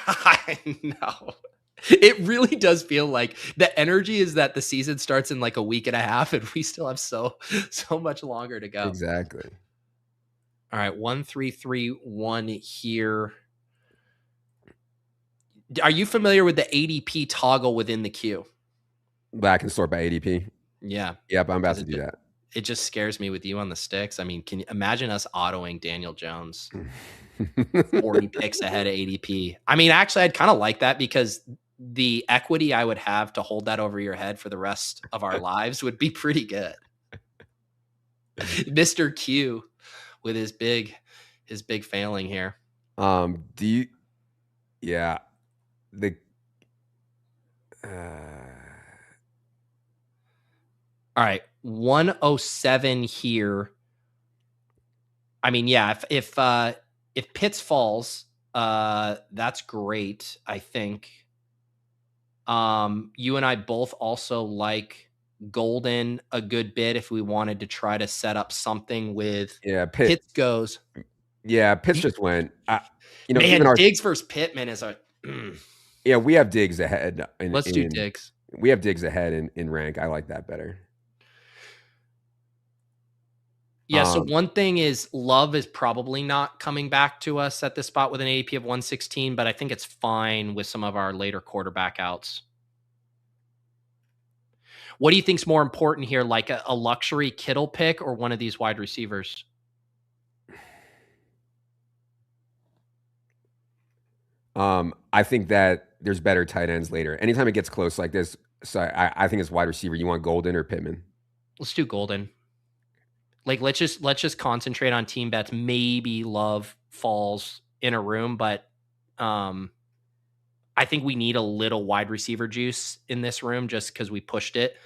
I know. It really does feel like the energy is that the season starts in like a week and a half and we still have so much longer to go. Exactly. All right, 1331 here. Are you familiar with the ADP toggle within the queue? Back and sort by ADP. Yeah. Yep, I'm about to do that. It just scares me with you on the sticks. I mean, can you imagine us autoing Daniel Jones 40 picks ahead of ADP? I mean, actually, I'd kind of like that because the equity I would have to hold that over your head for the rest of our lives would be pretty good. Mr. Q with his big failing here. Yeah. All right, 107 here. I mean, yeah, if Pitts falls, that's great, I think. You and I both also like Golden a good bit if we wanted to try to set up something with Pitts goes. Yeah, Pitts just went. Man, Diggs versus Pittman is a yeah, we have Diggs ahead. Let's do Diggs. We have Diggs ahead in rank. I like that better. Yeah, so one thing is Love is probably not coming back to us at this spot with an ADP of 116, but I think it's fine with some of our later quarterback outs. What do you think's more important here, like a luxury Kittle pick or one of these wide receivers? I think that there's better tight ends later. Anytime it gets close like this, so I think it's wide receiver. You want Golden or Pittman? Let's do Golden. Like let's just concentrate on team bets. Maybe Love falls in a room, but I think we need a little wide receiver juice in this room just because we pushed it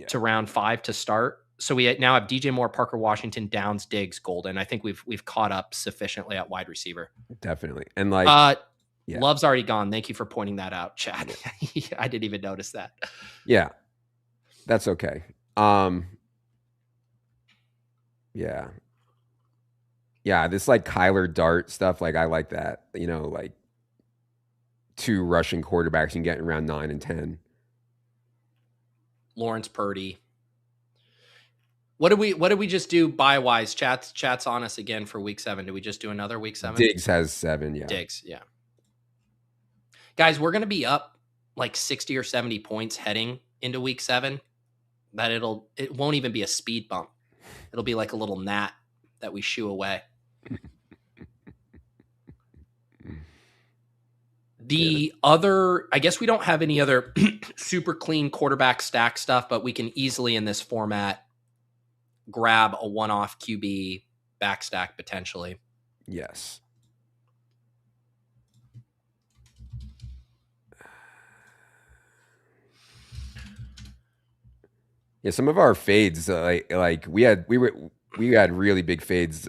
to round 5 to start. So we now have DJ Moore, Parker Washington, Downs, Diggs, Golden. I think we've caught up sufficiently at wide receiver. Definitely. And like Love's already gone. Thank you for pointing that out, Chad. I didn't even notice that. Yeah. That's okay. Yeah. Yeah, this like Kyler Dart stuff, like I like that. Like 2 rushing quarterbacks and getting around 9 and 10. Lawrence Purdy. What did we just do buy wise? Chat's on us again for week 7. Did we just do another week 7? Diggs has 7, yeah. Diggs, yeah. Guys, we're gonna be up like 60 or 70 points heading into week 7. That it won't even be a speed bump. It'll be like a little gnat that we shoo away. I guess we don't have any other super clean quarterback stack stuff, but we can easily in this format grab a one-off QB back stack potentially. Yes. Yeah, some of our fades, like we had really big fades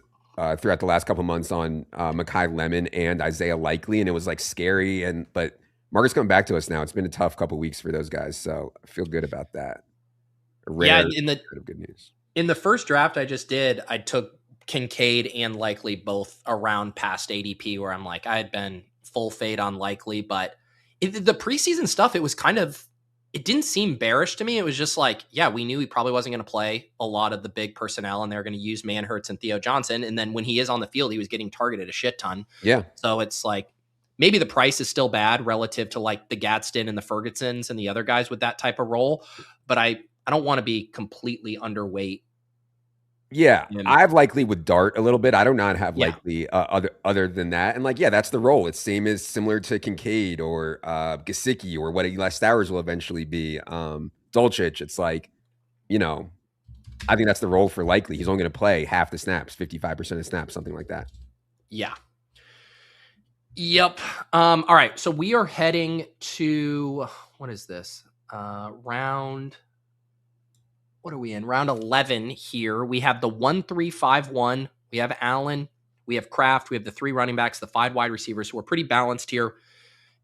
throughout the last couple months on Makai Lemon and Isaiah Likely, and it was like scary. But Marcus coming back to us now. It's been a tough couple weeks for those guys, so I feel good about that. In the good news. In the first draft I just did, I took Kincaid and Likely both around past ADP, where I'm like I had been full fade on Likely, but the preseason stuff, it was kind of. It didn't seem bearish to me. It was just like, yeah, we knew he probably wasn't going to play a lot of the big personnel and they're going to use Manhurts and Theo Johnson. And then when he is on the field, he was getting targeted a shit ton. Yeah. So it's like, maybe the price is still bad relative to like the Gadsden and the Fergusons and the other guys with that type of role. But I don't want to be completely underweight. Yeah. I have Likely with Dart a little bit. I do not have Likely other than that. And like, yeah, that's the role. It's similar to Kincaid or Gesicki or what Eli Stowers will eventually be. Dulcich, it's like, I think that's the role for Likely. He's only going to play half the snaps, 55% of snaps, something like that. Yeah. Yep. All right. So we are heading to, what is this? Round... What are we in? Round 11 here. We have the 1-3-5-1. We have Allen. We have Kraft. We have the 3 running backs, the 5 wide receivers. So we're pretty balanced here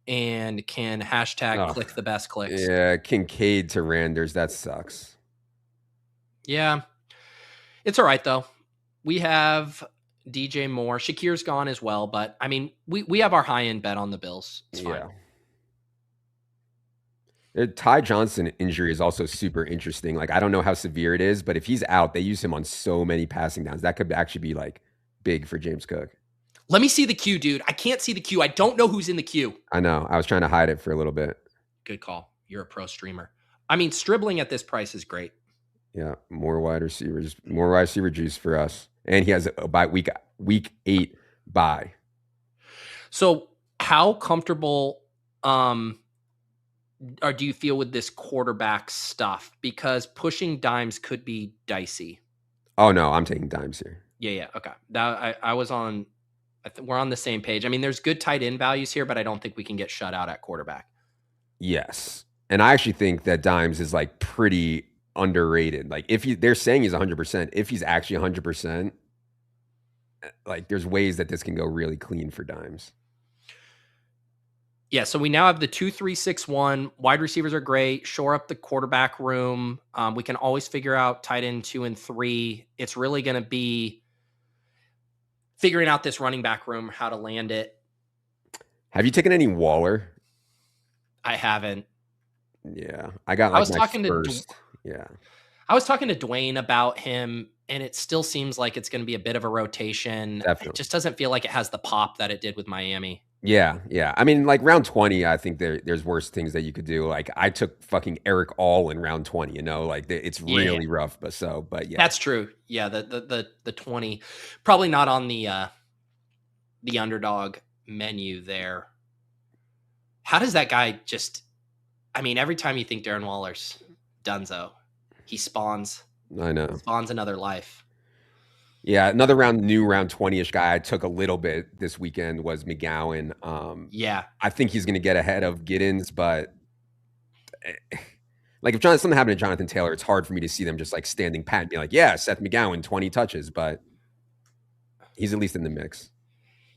and can hashtag click the best clicks. Yeah, Kincaid to Randers. That sucks. Yeah. It's all right, though. We have DJ Moore. Shakir's gone as well, but I mean, we have our high-end bet on the Bills. It's fine. Ty Johnson injury is also super interesting. Like, I don't know how severe it is, but if he's out, they use him on so many passing downs. That could actually be like big for James Cook. Let me see the queue, dude. I can't see the queue. I don't know who's in the queue. I know. I was trying to hide it for a little bit. Good call. You're a pro streamer. I mean, Stribling at this price is great. Yeah, more wide receivers, more wide receiver juice for us. And he has a bye week 8 bye. So how comfortable or do you feel with this quarterback stuff? Because pushing dimes could be dicey. Oh no, I'm taking dimes here. Yeah. Okay. I was on. We're on the same page. I mean, there's good tight end values here, but I don't think we can get shut out at quarterback. Yes, and I actually think that dimes is like pretty underrated. Like if they're saying he's 100%, if he's actually 100%, like there's ways that this can go really clean for dimes. Yeah, so we now have the 2-3-6-1. Wide receivers are great. Shore up the quarterback room. We can always figure out tight end 2 and 3. It's really going to be figuring out this running back room, how to land it. Have you taken any Waller? I haven't. Yeah, I got. Like I was talking first. I was talking to Dwayne about him, and it still seems like it's going to be a bit of a rotation. Definitely. It just doesn't feel like it has the pop that it did with Miami. Yeah. I mean, like round 20, I think there's worse things that you could do. Like I took fucking Eric All in round 20. You know, like it's really rough. But yeah, that's true. Yeah, the 20, probably not on the underdog menu there. How does that guy just? I mean, every time you think Darren Waller's donezo, he spawns. I know. Spawns another life. Yeah, another new round 20-ish guy I took a little bit this weekend was McGowan. I think he's going to get ahead of Giddens, but like if something happened to Jonathan Taylor, it's hard for me to see them just like standing pat and be like, yeah, Seth McGowan, 20 touches, but he's at least in the mix.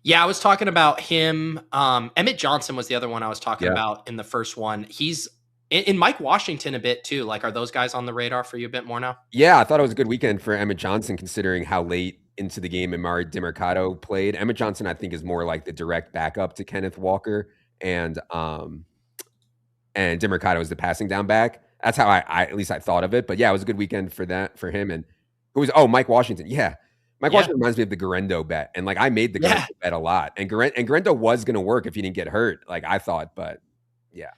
Yeah, I was talking about him. Emmett Johnson was the other one I was talking about in the first one. He's in Mike Washington a bit too. Like, are those guys on the radar for you a bit more now? Yeah, I thought it was a good weekend for Emmett Johnson, considering how late into the game Amari DiMercato played. Emmett Johnson, I think, is more like the direct backup to Kenneth Walker, and DiMercato is the passing down back. That's how I at least I thought of it. But yeah, it was a good weekend for him. And who was Mike Washington? Yeah. Mike Washington reminds me of the Garendo bet. And like I made the Garendo bet a lot. And Garendo was gonna work if he didn't get hurt, like I thought, but yeah.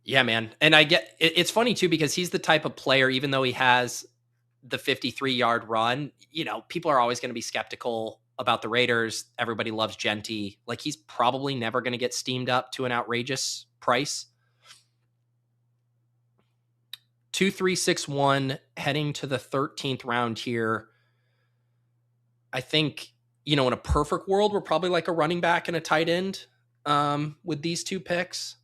Yeah, man. And I get it's funny too, because he's the type of player, even though he has the 53-yard run, you know, people are always going to be skeptical about the Raiders. Everybody loves Genty. Like he's probably never going to get steamed up to an outrageous price. 2-3-6-1 heading to the 13th round here. I think, you know, in a perfect world, we're probably like a running back and a tight end with these two picks.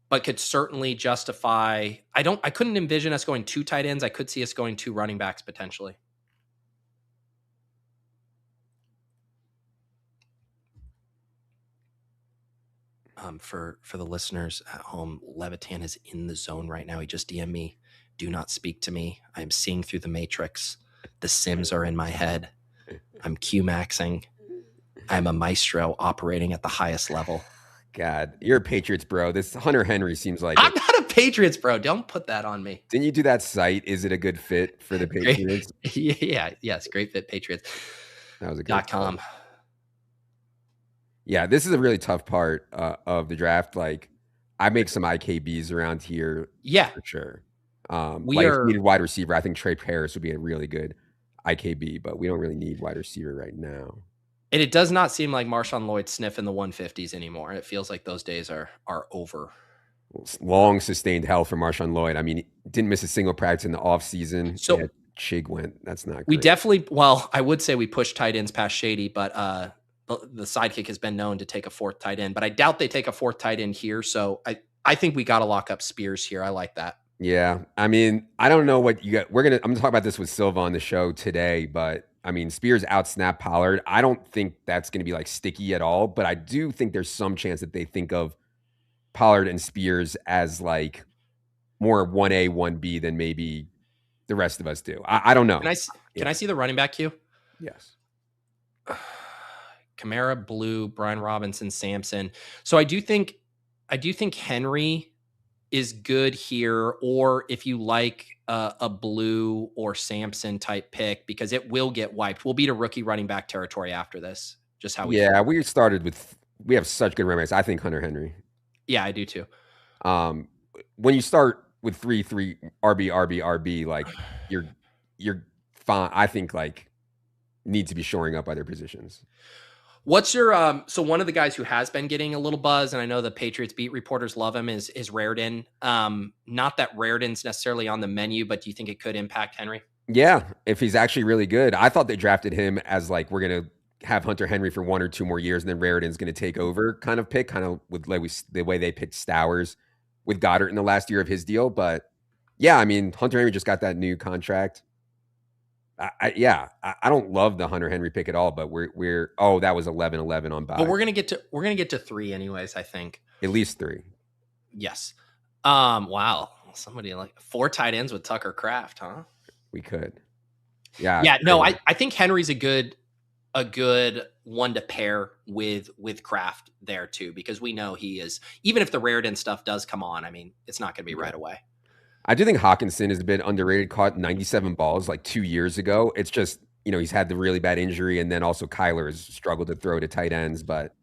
But could certainly justify. I couldn't envision us going 2 tight ends. I could see us going 2 running backs potentially. For the listeners at home, Levitan is in the zone right now. He just DM'd me. Do not speak to me. I am seeing through the matrix. The Sims are in my head. I'm Queuemaxxing. I'm a maestro operating at the highest level. God, you're a Patriots bro. This Hunter Henry seems like I'm not a Patriots bro. Don't put that on me. Didn't you do that site? Is it a good fit for the Patriots? Yes, great fit Patriots. That was a good .com. Yeah, this is a really tough part of the draft. Like, I make some IKBs around here. Yeah, for sure. If we needed wide receiver, I think Trey Paris would be a really good IKB, but we don't really need wide receiver right now. And it does not seem like Marshawn Lloyd sniffing the 150s anymore. It feels like those days are over. Long sustained hell for Marshawn Lloyd. I mean, didn't miss a single practice in the offseason. So Chig went. That's not great. We definitely, I would say we pushed tight ends past Shady, but the sidekick has been known to take a 4th tight end. But I doubt they take a 4th tight end here. So I think we got to lock up Spears here. I like that. Yeah. I mean, I don't know what you got. I'm going to talk about this with Silva on the show today, but I mean, Spears outsnapped Pollard. I don't think that's going to be like sticky at all, but I do think there's some chance that they think of Pollard and Spears as like more 1A, 1B than maybe the rest of us do. I don't know. Can I see the running back queue? Yes. Kamara, Blue, Brian Robinson, Sampson. So I do think Henry is good here, or if you like a Blue or Sampson type pick, because it will get wiped. We'll be to rookie running back territory after this. Just how we feel. We have such good running backs. I think Hunter Henry. Yeah, I do too. When you start with 3-3 RB, like you're fine. I think like need to be shoring up other positions. What's your so one of the guys who has been getting a little buzz, and I know the Patriots beat reporters love him, is Raritan. Not that Raritan's necessarily on the menu, but do you think it could impact Henry? Yeah, if he's actually really good. I thought they drafted him as like we're gonna have Hunter Henry for 1 or 2 more years, and then Raritan's gonna take over kind of pick, kind of with like the way they picked Stowers with Goddard in the last year of his deal. But yeah, I mean Hunter Henry just got that new contract. I don't love the Hunter Henry pick at all, but we're that was 11-11 on buy. But we're gonna get to 3 anyways, I think. At least 3. Yes. Wow. Somebody like 4 tight ends with Tucker Kraft, huh? We could. Yeah. Yeah. No, I think Henry's a good one to pair with Kraft there too, because we know he is, even if the Raritan stuff does come on, I mean, it's not going to be right away. I do think Hawkinson is a bit underrated, caught 97 balls like 2 years ago. It's just, he's had the really bad injury, and then also Kyler has struggled to throw to tight ends, but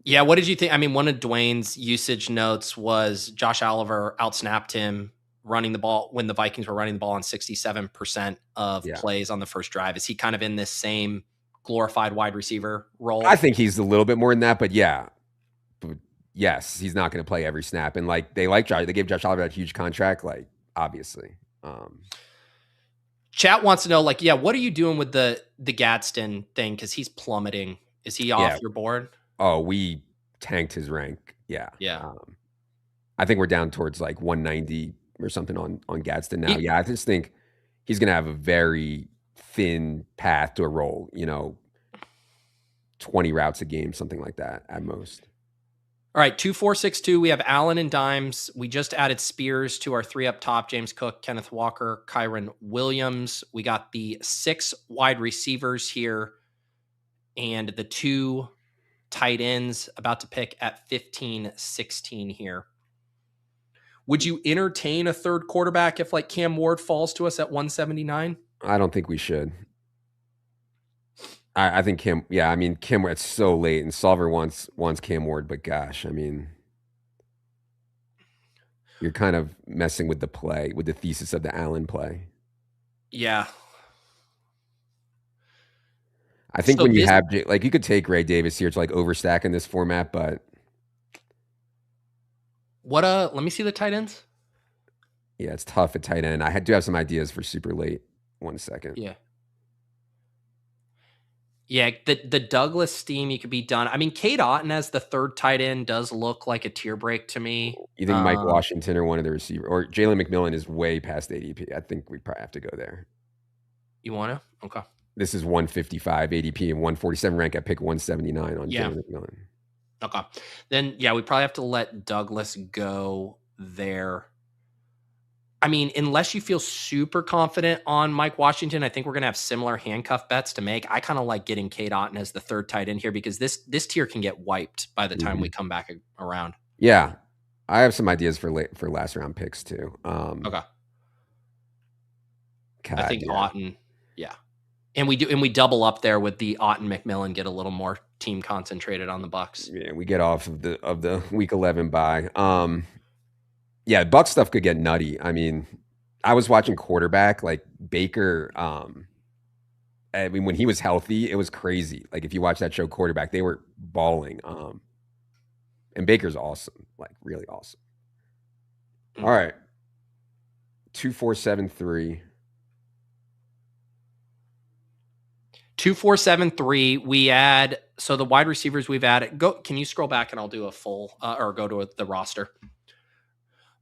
yeah, what did you think? I mean, one of Dwayne's usage notes was Josh Oliver outsnapped him running the ball when the Vikings were running the ball on 67% of plays on the first drive. Is he kind of in this same glorified wide receiver role? I think he's a little bit more than that, but yeah. Yes, he's not going to play every snap. And like they gave Josh Oliver that huge contract, like obviously. Chat wants to know, like, yeah, what are you doing with the Gadsden thing? Because he's plummeting. Is he off your board? Oh, we tanked his rank. Yeah. Yeah. I think we're down towards like 190 or something on Gadsden now. I just think he's going to have a very thin path to a role, 20 routes a game, something like that at most. All right, 2462. We have Allen and Dimes. We just added Spears to our 3 up top. James Cook, Kenneth Walker, Kyron Williams. We got the 6 wide receivers here and the 2 tight ends about to pick at 15-16 here. Would you entertain a third quarterback if like Cam Ward falls to us at 179? I don't think we should. I think Cam Ward, it's so late, and Solver wants Cam Ward, but gosh, I mean, you're kind of messing with the thesis of the Allen play. Yeah. I think when you have, like, you could take Ray Davis here to like overstack in this format, but let me see the tight ends. Yeah, it's tough at tight end. I do have some ideas for super late. 1 second. Yeah. Yeah, the Douglas steam, you could be done. I mean, Cade Otton as the 3rd tight end does look like a tier break to me. You think Mike Washington or one of the receivers, or Jalen McMillan is way past ADP? I think we probably have to go there. You want to? Okay. This is 155 ADP and 147 rank. I pick 179 on Jalen McMillan. Okay. Then, yeah, we probably have to let Douglas go there. I mean, unless you feel super confident on Mike Washington, I think we're going to have similar handcuff bets to make. I kind of like getting Cade Otton as the 3rd tight end here because this tier can get wiped by the time we come back around. Yeah. I have some ideas for last round picks too. Okay. I think Otton. Yeah. And we double up there with the Otton McMillan, get a little more team concentrated on the Bucks. Yeah. We get off of the week 11 bye. Yeah, Buck stuff could get nutty. I mean, I was watching quarterback, like Baker. I mean, when he was healthy, it was crazy. Like if you watch that show Quarterback, they were balling. And Baker's awesome, like really awesome. All right. 2473. 2473. We add, so the wide receivers we've added. Can you scroll back and I'll do a full or go to the roster?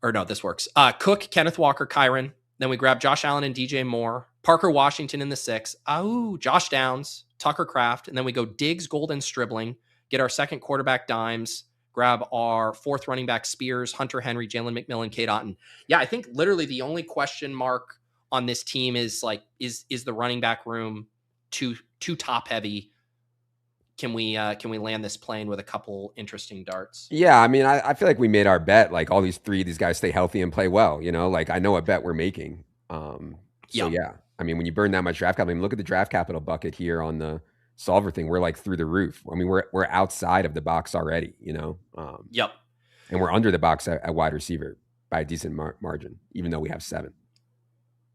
Or no, this works. Cook, Kenneth Walker, Kyron. Then we grab Josh Allen and DJ Moore. Parker Washington in the 6. Josh Downs, Tucker Kraft. And then we go Diggs, Golden, Stribling. Get our 2nd quarterback Dimes. Grab our 4th running back Spears, Hunter Henry, Jalen McMillan, Cade Otton. Yeah, I think literally the only question mark on this team is like, is the running back room too top heavy? Can we land this plane with a couple interesting darts? Yeah, I mean, I feel like we made our bet. Like all these guys stay healthy and play well. Like I know what bet we're making. Yeah, I mean, when you burn that much draft capital, I mean, look at the draft capital bucket here on the solver thing. We're like through the roof. I mean, we're outside of the box already. Yep. And we're under the box at wide receiver by a decent margin, even though we have 7.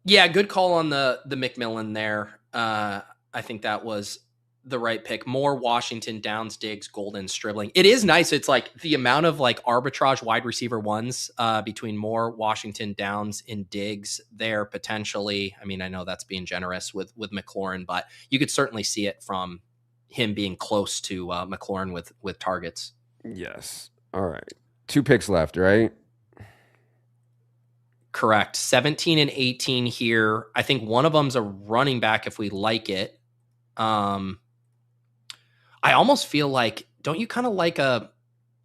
Yeah, good call on the McMillan there. I think that was the right pick. More Washington, Downs, Diggs, Golden, Stribling. It is nice. It's like the amount of like arbitrage wide receiver ones between Moore, Washington, Downs, and Diggs there potentially. I mean, I know that's being generous with McLaurin, but you could certainly see it from him being close to McLaurin with targets. Yes. All right. 2 picks left, right? Correct. 17 and 18 here. I think one of them's a running back if we like it. I almost feel like, don't you kind of like an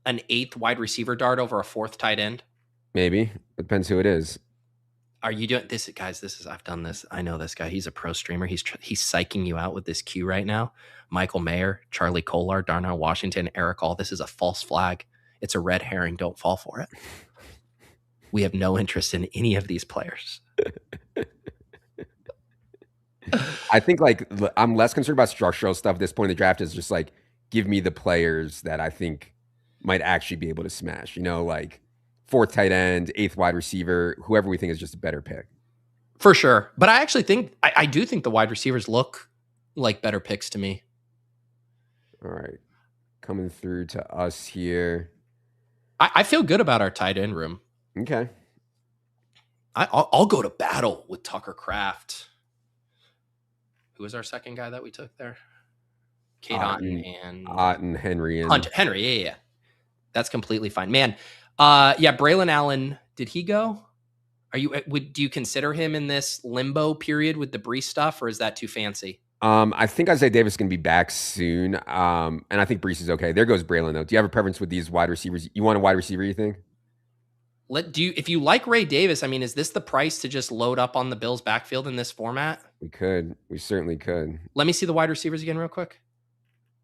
8th wide receiver dart over a 4th tight end? Maybe. Depends who it is. Are you doing this, guys? I've done this. I know this guy. He's a pro streamer. He's psyching you out with this queue right now. Michael Mayer, Charlie Kolar, Darnell Washington, Eric All. This is a false flag. It's a red herring. Don't fall for it. We have no interest in any of these players. I think like I'm less concerned about structural stuff at this point in the draft. Is just like give me the players that I think might actually be able to smash. Like 4th tight end, 8th wide receiver, whoever we think is just a better pick. For sure. But I actually think I do think the wide receivers look like better picks to me. All right. Coming through to us here. I feel good about our tight end room. Okay. I'll go to battle with Tucker Kraft. Who was our second guy that we took there? Kate Otten and Henry and Hunter. Henry. Yeah. That's completely fine, man. Braelon Allen. Did he go? Do you consider him in this limbo period with the Breece stuff, or is that too fancy? I think Isaiah Davis is going to be back soon. And I think Breece is okay. There goes Braelon though. Do you have a preference with these wide receivers? You want a wide receiver, you think? If you like Ray Davis, I mean, is this the price to just load up on the Bills backfield in this format? We certainly could. Let me see the wide receivers again real quick.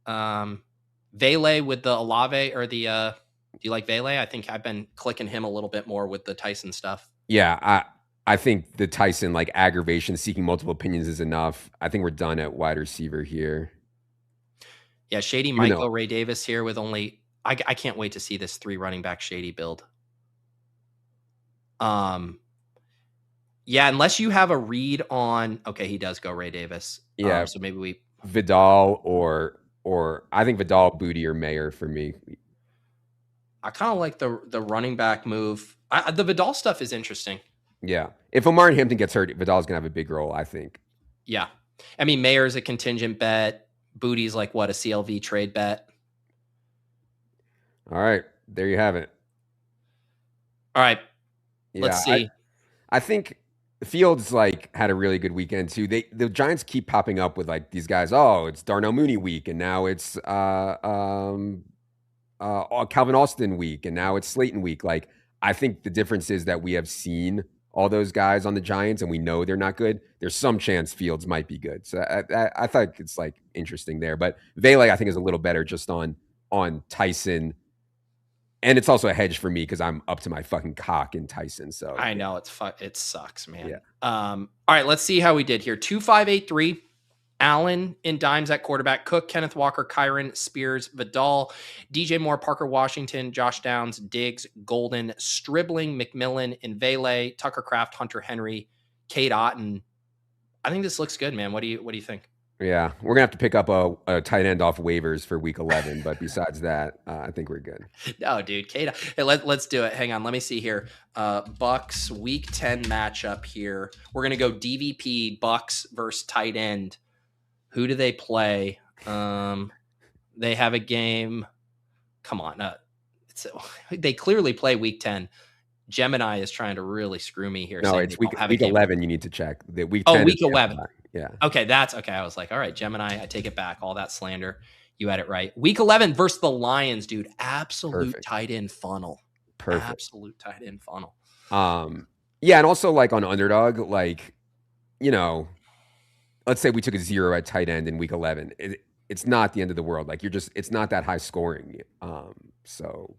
Vele with the Olave or the, do you like Vele? I think I've been clicking him a little bit more with the Tyson stuff. Yeah. I think the Tyson like aggravation, seeking multiple opinions is enough. I think we're done at wide receiver here. Yeah. Shady might go Ray Davis here with only, I can't wait to see this 3 running back Shady build. Yeah, unless you have a read on, okay, he does go Ray Davis. Yeah. So maybe we Vidal or I think Vidal, Booty, or Mayer for me. I kind of like the running back move. The Vidal stuff is interesting. Yeah. If Omar and Hampton gets hurt, Vidal's gonna have a big role, I think. Yeah. I mean, Mayer's a contingent bet. Booty's like what, a CLV trade bet. All right. There you have it. All right. Yeah, let's see. I think Fields like had a really good weekend too. The Giants keep popping up with like these guys. Oh, it's Darnell Mooney week, and now it's Calvin Austin week, and now it's Slayton week. Like I think the difference is that we have seen all those guys on the Giants, and we know they're not good. There's some chance Fields might be good. So I thought it's like interesting there. But Vele I think is a little better just on Tyson. And it's also a hedge for me because I'm up to my fucking cock in Tyson. So I know it sucks, man. Yeah. All right, let's see how we did here. 2-5-8-3. Allen in dimes at quarterback. Cook, Kenneth Walker, Kerrane, Spears, Vidal, DJ Moore, Parker Washington, Josh Downs, Diggs, Golden, Stribling, McMillan, and Vele, Tucker Kraft, Hunter Henry, Kate Otten. I think this looks good, man. What do you think? Yeah, we're gonna have to pick up a tight end off waivers for week 11, but besides that, I think we're good. No, dude, Kate. Hey, let's do it. Hang on, let me see here. Bucks week 10 matchup here. We're gonna go DVP Bucks versus tight end. Who do they play? They have a game. Come on, they clearly play week 10. Gemini is trying to really screw me here. No, it's week 11. You need to check the week. 10 week 11. Yeah. Okay, that's okay. I was like, all right, Gemini, I take it back. All that slander. You had it right. Week 11 versus the Lions, dude. Absolute tight end funnel. Perfect. Absolute tight end funnel. Yeah, and also like on Underdog, like let's say we took a 0 at tight end in week 11. It's not the end of the world. Like it's not that high scoring. So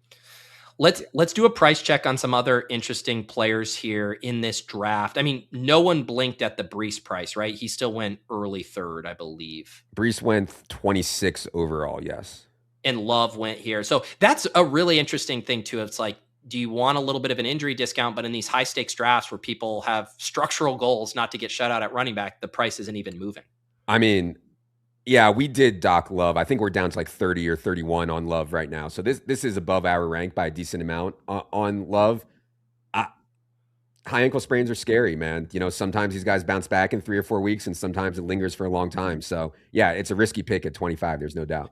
let's do a price check on some other interesting players here in this draft. I mean, no one blinked at the Breece price, right? He still went early third, I believe. Breece went 26 overall, yes. And Love went here. So that's a really interesting thing too. It's like, do you want a little bit of an injury discount? But in these high stakes drafts where people have structural goals not to get shut out at running back, the price isn't even moving. I mean, yeah, we did dock Love. I think we're down to like 30 or 31 on Love right now. So this is above our rank by a decent amount on Love. High ankle sprains are scary, man. Sometimes these guys bounce back in 3 or 4 weeks, and sometimes it lingers for a long time. So yeah, it's a risky pick at 25. There's no doubt.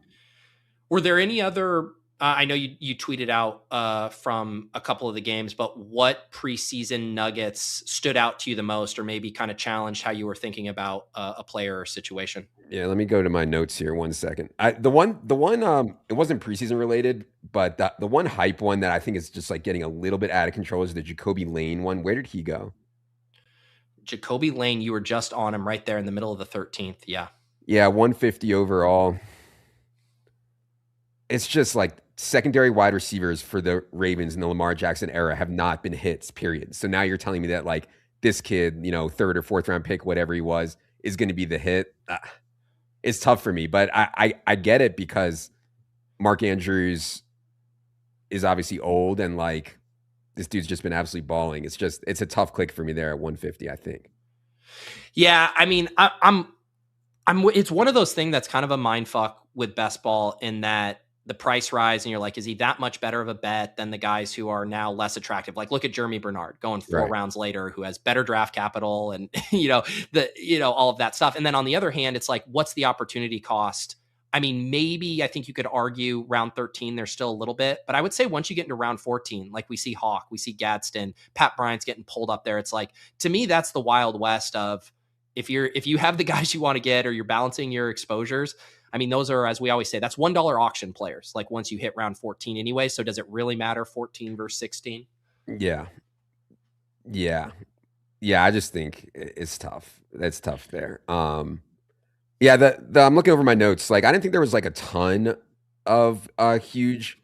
Were there any other, I know you tweeted out from a couple of the games, but what preseason nuggets stood out to you the most, or maybe kind of challenged how you were thinking about a player or situation? Yeah, let me go to my notes here 1 second. The one it wasn't preseason related, but the one hype one that I think is just like getting a little bit out of control is the Jacoby Lane one. Where did he go? Jacoby Lane, you were just on him right there in the middle of the 13th. Yeah. Yeah, 150 overall. It's just like secondary wide receivers for the Ravens in the Lamar Jackson era have not been hits, period. So now you're telling me that like this kid, 3rd or 4th round pick, whatever he was, is going to be the hit. It's tough for me, but I get it because Mark Andrews is obviously old and like this dude's just been absolutely balling. It's a tough click for me there at 150, I think. Yeah, I mean, I'm it's one of those things that's kind of a mind fuck with best ball in that the price rise and you're like, is he that much better of a bet than the guys who are now less attractive? Like look at Jeremy Bernard going 4 rounds later, who has better draft capital and all of that stuff. And then on the other hand, it's like, what's the opportunity cost? I mean, maybe I think you could argue round 13, there's still a little bit, but I would say once you get into round 14, like we see Hawk, we see Gadsden, Pat Bryant's getting pulled up there. It's like, to me, that's the Wild West of if you have the guys you want to get, or you're balancing your exposures. I mean, those are, as we always say, that's $1 auction players. Like once you hit round 14 anyway. So does it really matter 14 versus 16? Yeah. I just think it's tough. That's tough there. Yeah, I'm looking over my notes. Like, I didn't think there was like a ton of huge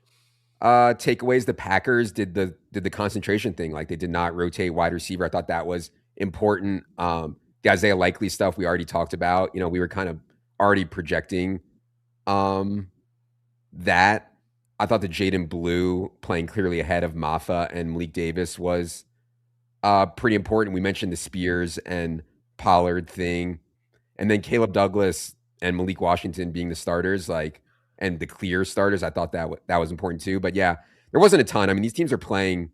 takeaways. The Packers did the concentration thing. Like, they did not rotate wide receiver. I thought that was important. The Isaiah Likely stuff we already talked about. We were kind of already projecting that. I thought the Jaydon Blue playing clearly ahead of Maffa and Malik Davis was pretty important. We mentioned the Spears and Pollard thing. And then Caleb Douglas and Malik Washington being the starters, and the clear starters. I thought that was important too. But yeah, there wasn't a ton. I mean, these teams are playing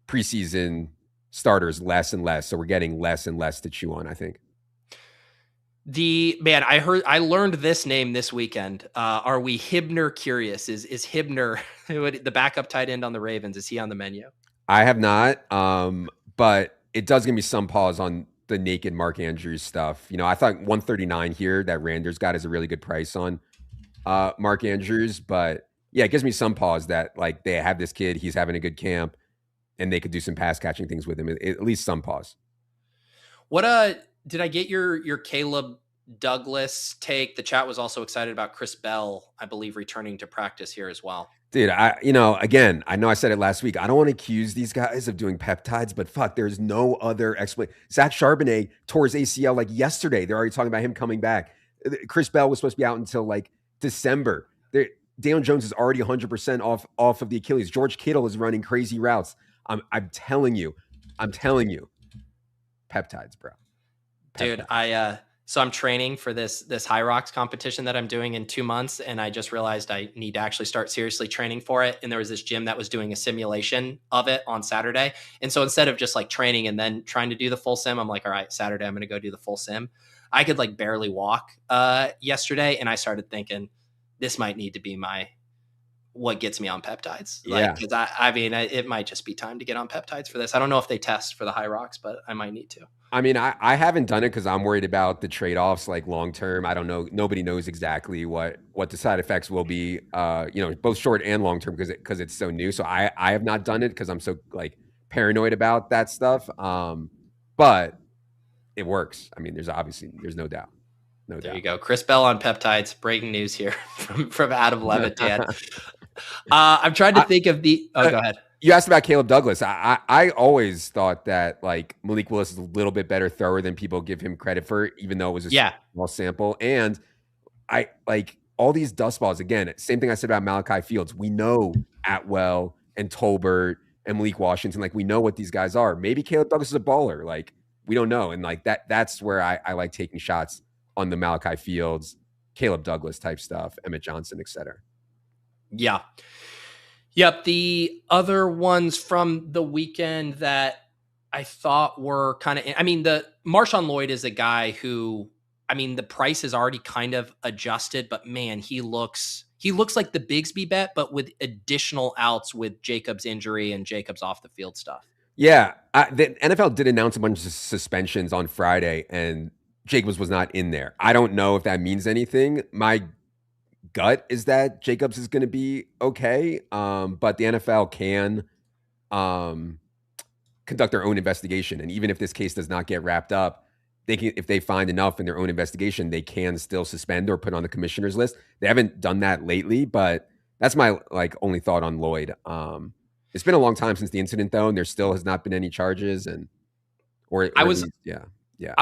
preseason starters less and less. So we're getting less and less to chew on, I think. I learned this name this weekend. Are we Hibner curious? Is Hibner the backup tight end on the Ravens? Is he on the menu? I have not. But it does give me some pause on the naked Mark Andrews stuff. I thought 139 here that Randers got is a really good price on Mark Andrews. But yeah, it gives me some pause that like they have this kid, he's having a good camp, and they could do some pass catching things with him. At least some pause. What did I get your Caleb Douglas take? The chat was also excited about Chris Bell, I believe, returning to practice here as well. Dude, again, I know I said it last week. I don't want to accuse these guys of doing peptides, but fuck, there's no other explanation. Zach Charbonnet tore his ACL like yesterday. They're already talking about him coming back. Chris Bell was supposed to be out until like December. Daniel Jones is already 100% off of the Achilles. George Kittle is running crazy routes. I'm telling you, peptides, bro. Dude, so I'm training for this High Rocks competition that I'm doing in 2 months. And I just realized I need to actually start seriously training for it. And there was this gym that was doing a simulation of it on Saturday. And so instead of just like training and then trying to do the full sim, I'm like, all right, Saturday, I'm going to go do the full sim. I could like barely walk yesterday. And I started thinking this might need to be what gets me on peptides. Cause I mean, it might just be time to get on peptides for this. I don't know if they test for the High Rocks, but I might need to. I mean, I haven't done it because I'm worried about the trade-offs, like long-term. I don't know. Nobody knows exactly what the side effects will be, both short and long-term because it's so new. So I have not done it because I'm so like paranoid about that stuff. But it works. I mean, there's no doubt. There you go. Chris Bell on peptides. Breaking news here from Adam Levitan. I'm trying to think of the. Oh, go ahead. You asked about Caleb Douglas. I always thought that like Malik Willis is a little bit better thrower than people give him credit for, even though it was a small sample. And I like all these dust balls. Again, same thing I said about Malachi Fields. We know Atwell and Tolbert and Malik Washington. Like we know what these guys are. Maybe Caleb Douglas is a baller. Like we don't know. And like that's where I like taking shots on the Malachi Fields, Caleb Douglas type stuff, Emmett Johnson, etc. Yeah. Yep. The other ones from the weekend that I thought were kind of, I mean, the Marshawn Lloyd is a guy who, I mean, the price is already kind of adjusted, but man, he looks like the Bigsby bet, but with additional outs with Jacobs' injury and Jacobs off the field stuff. Yeah. The NFL did announce a bunch of suspensions on Friday, and Jacobs was not in there. I don't know if that means anything. My gut is that Jacobs is going to be okay, but the NFL can conduct their own investigation, and even if this case does not get wrapped up, they can, if they find enough in their own investigation, they can still suspend or put on the commissioner's list. They haven't done that lately, but that's my like only thought on Lloyd. It's been a long time since the incident though, and there still has not been any charges, and I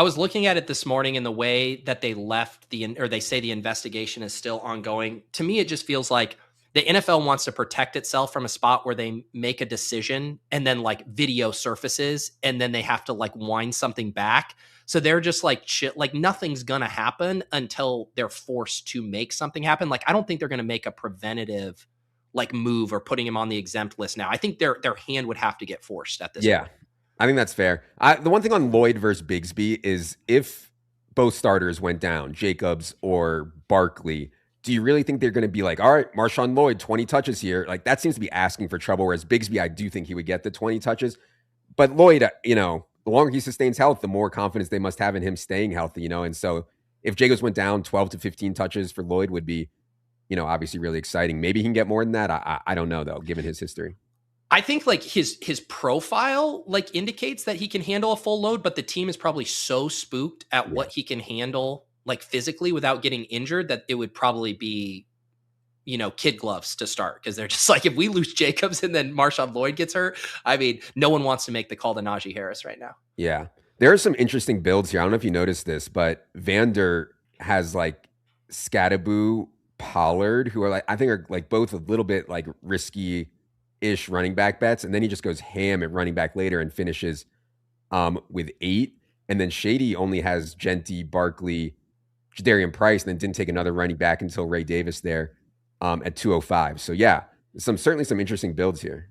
was looking at it this morning, and the way that they left they say the investigation is still ongoing. To me, it just feels like the NFL wants to protect itself from a spot where they make a decision and then like video surfaces and then they have to like wind something back. So they're just like like nothing's going to happen until they're forced to make something happen. Like, I don't think they're going to make a preventative like move or putting him on the exempt list now. I think their hand would have to get forced at this point. I think that's fair. The one thing on Lloyd versus Bigsby is if both starters went down, Jacobs or Barkley, do you really think they're going to be like, all right, Marshawn Lloyd, 20 touches here? Like that seems to be asking for trouble. Whereas Bigsby, I do think he would get the 20 touches. But Lloyd, the longer he sustains health, the more confidence they must have in him staying healthy, And so if Jacobs went down, 12 to 15 touches for Lloyd would be, obviously really exciting. Maybe he can get more than that. I don't know though, given his history. I think like his profile like indicates that he can handle a full load, but the team is probably so spooked at what he can handle like physically without getting injured that it would probably be, kid gloves to start. Cause they're just like, if we lose Jacobs and then Marshawn Lloyd gets hurt, I mean, no one wants to make the call to Najee Harris right now. Yeah. There are some interesting builds here. I don't know if you noticed this, but Vander has like Scattaboo, Pollard, who are like, I think are like both a little bit like risky-ish running back bets. And then he just goes ham at running back later and finishes with 8. And then Shady only has Genty, Barkley, Jadarian Price, and then didn't take another running back until Ray Davis there at 205. So yeah, certainly some interesting builds here.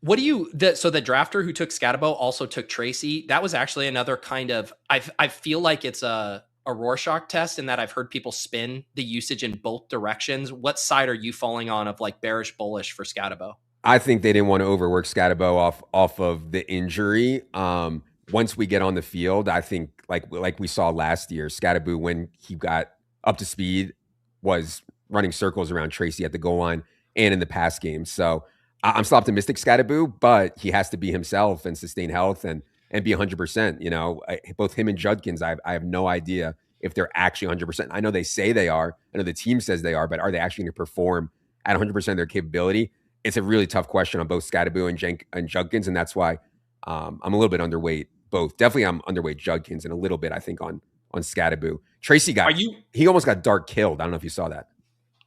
What do you, so the drafter who took Scatabo also took Tracy. That was actually another kind of, I feel like it's a Rorschach test in that I've heard people spin the usage in both directions. What side are you falling on of like bearish, bullish for Scatabo? I think they didn't want to overwork Scatabo off of the injury. Once we get on the field, I think like we saw last year, Scattaboo, when he got up to speed, was running circles around Tracy at the goal line and in the pass game. So I'm still optimistic Scattaboo, but he has to be himself and sustain health and be 100%. Both him and Judkins, I have no idea if they're actually 100%. I know they say they are. I know the team says they are, but are they actually going to perform at 100% of their capability? It's a really tough question on both Scattaboo and Judkins, and that's why I'm a little bit underweight both. Definitely I'm underweight Judkins and a little bit, I think, on Scattaboo. Tracy he almost got dark killed. I don't know if you saw that.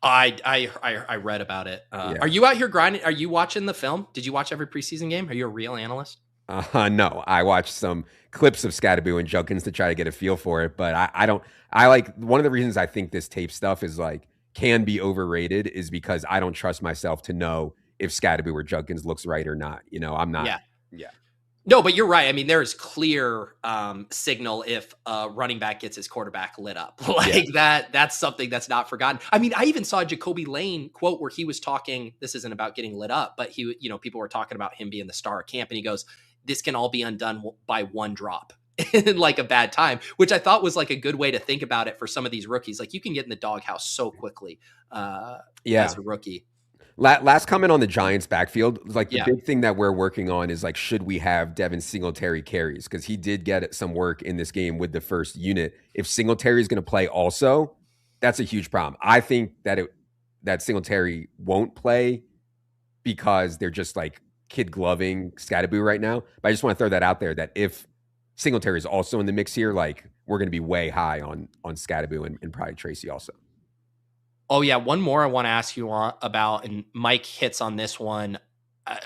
I read about it. Are you out here grinding? Are you watching the film? Did you watch every preseason game? Are you a real analyst? No, I watched some clips of Scattaboo and Judkins to try to get a feel for it, but I like, one of the reasons I think this tape stuff is like can be overrated is because I don't trust myself to know if Scattaboo or Judkins looks right or not. I'm not. Yeah. No, but you're right. I mean, there is clear signal if a running back gets his quarterback lit up. That's something that's not forgotten. I mean, I even saw a Jacoby Lane quote where he was talking, this isn't about getting lit up, but people were talking about him being the star of camp, and he goes, this can all be undone by one drop in like a bad time, which I thought was like a good way to think about it for some of these rookies. Like you can get in the doghouse so quickly as a rookie. Last comment on the Giants backfield. Like the Yeah. big thing that we're working on is like, should we have Devin Singletary carries? Because he did get some work in this game with the first unit. If Singletary is going to play also, that's a huge problem. I think that Singletary won't play because they're just like kid gloving Scatterboo right now. But I just want to throw that out there that if Singletary is also in the mix here, like we're going to be way high on Scatterboo and probably Tracy also. Oh, yeah. One more I want to ask you about, and Mike hits on this one.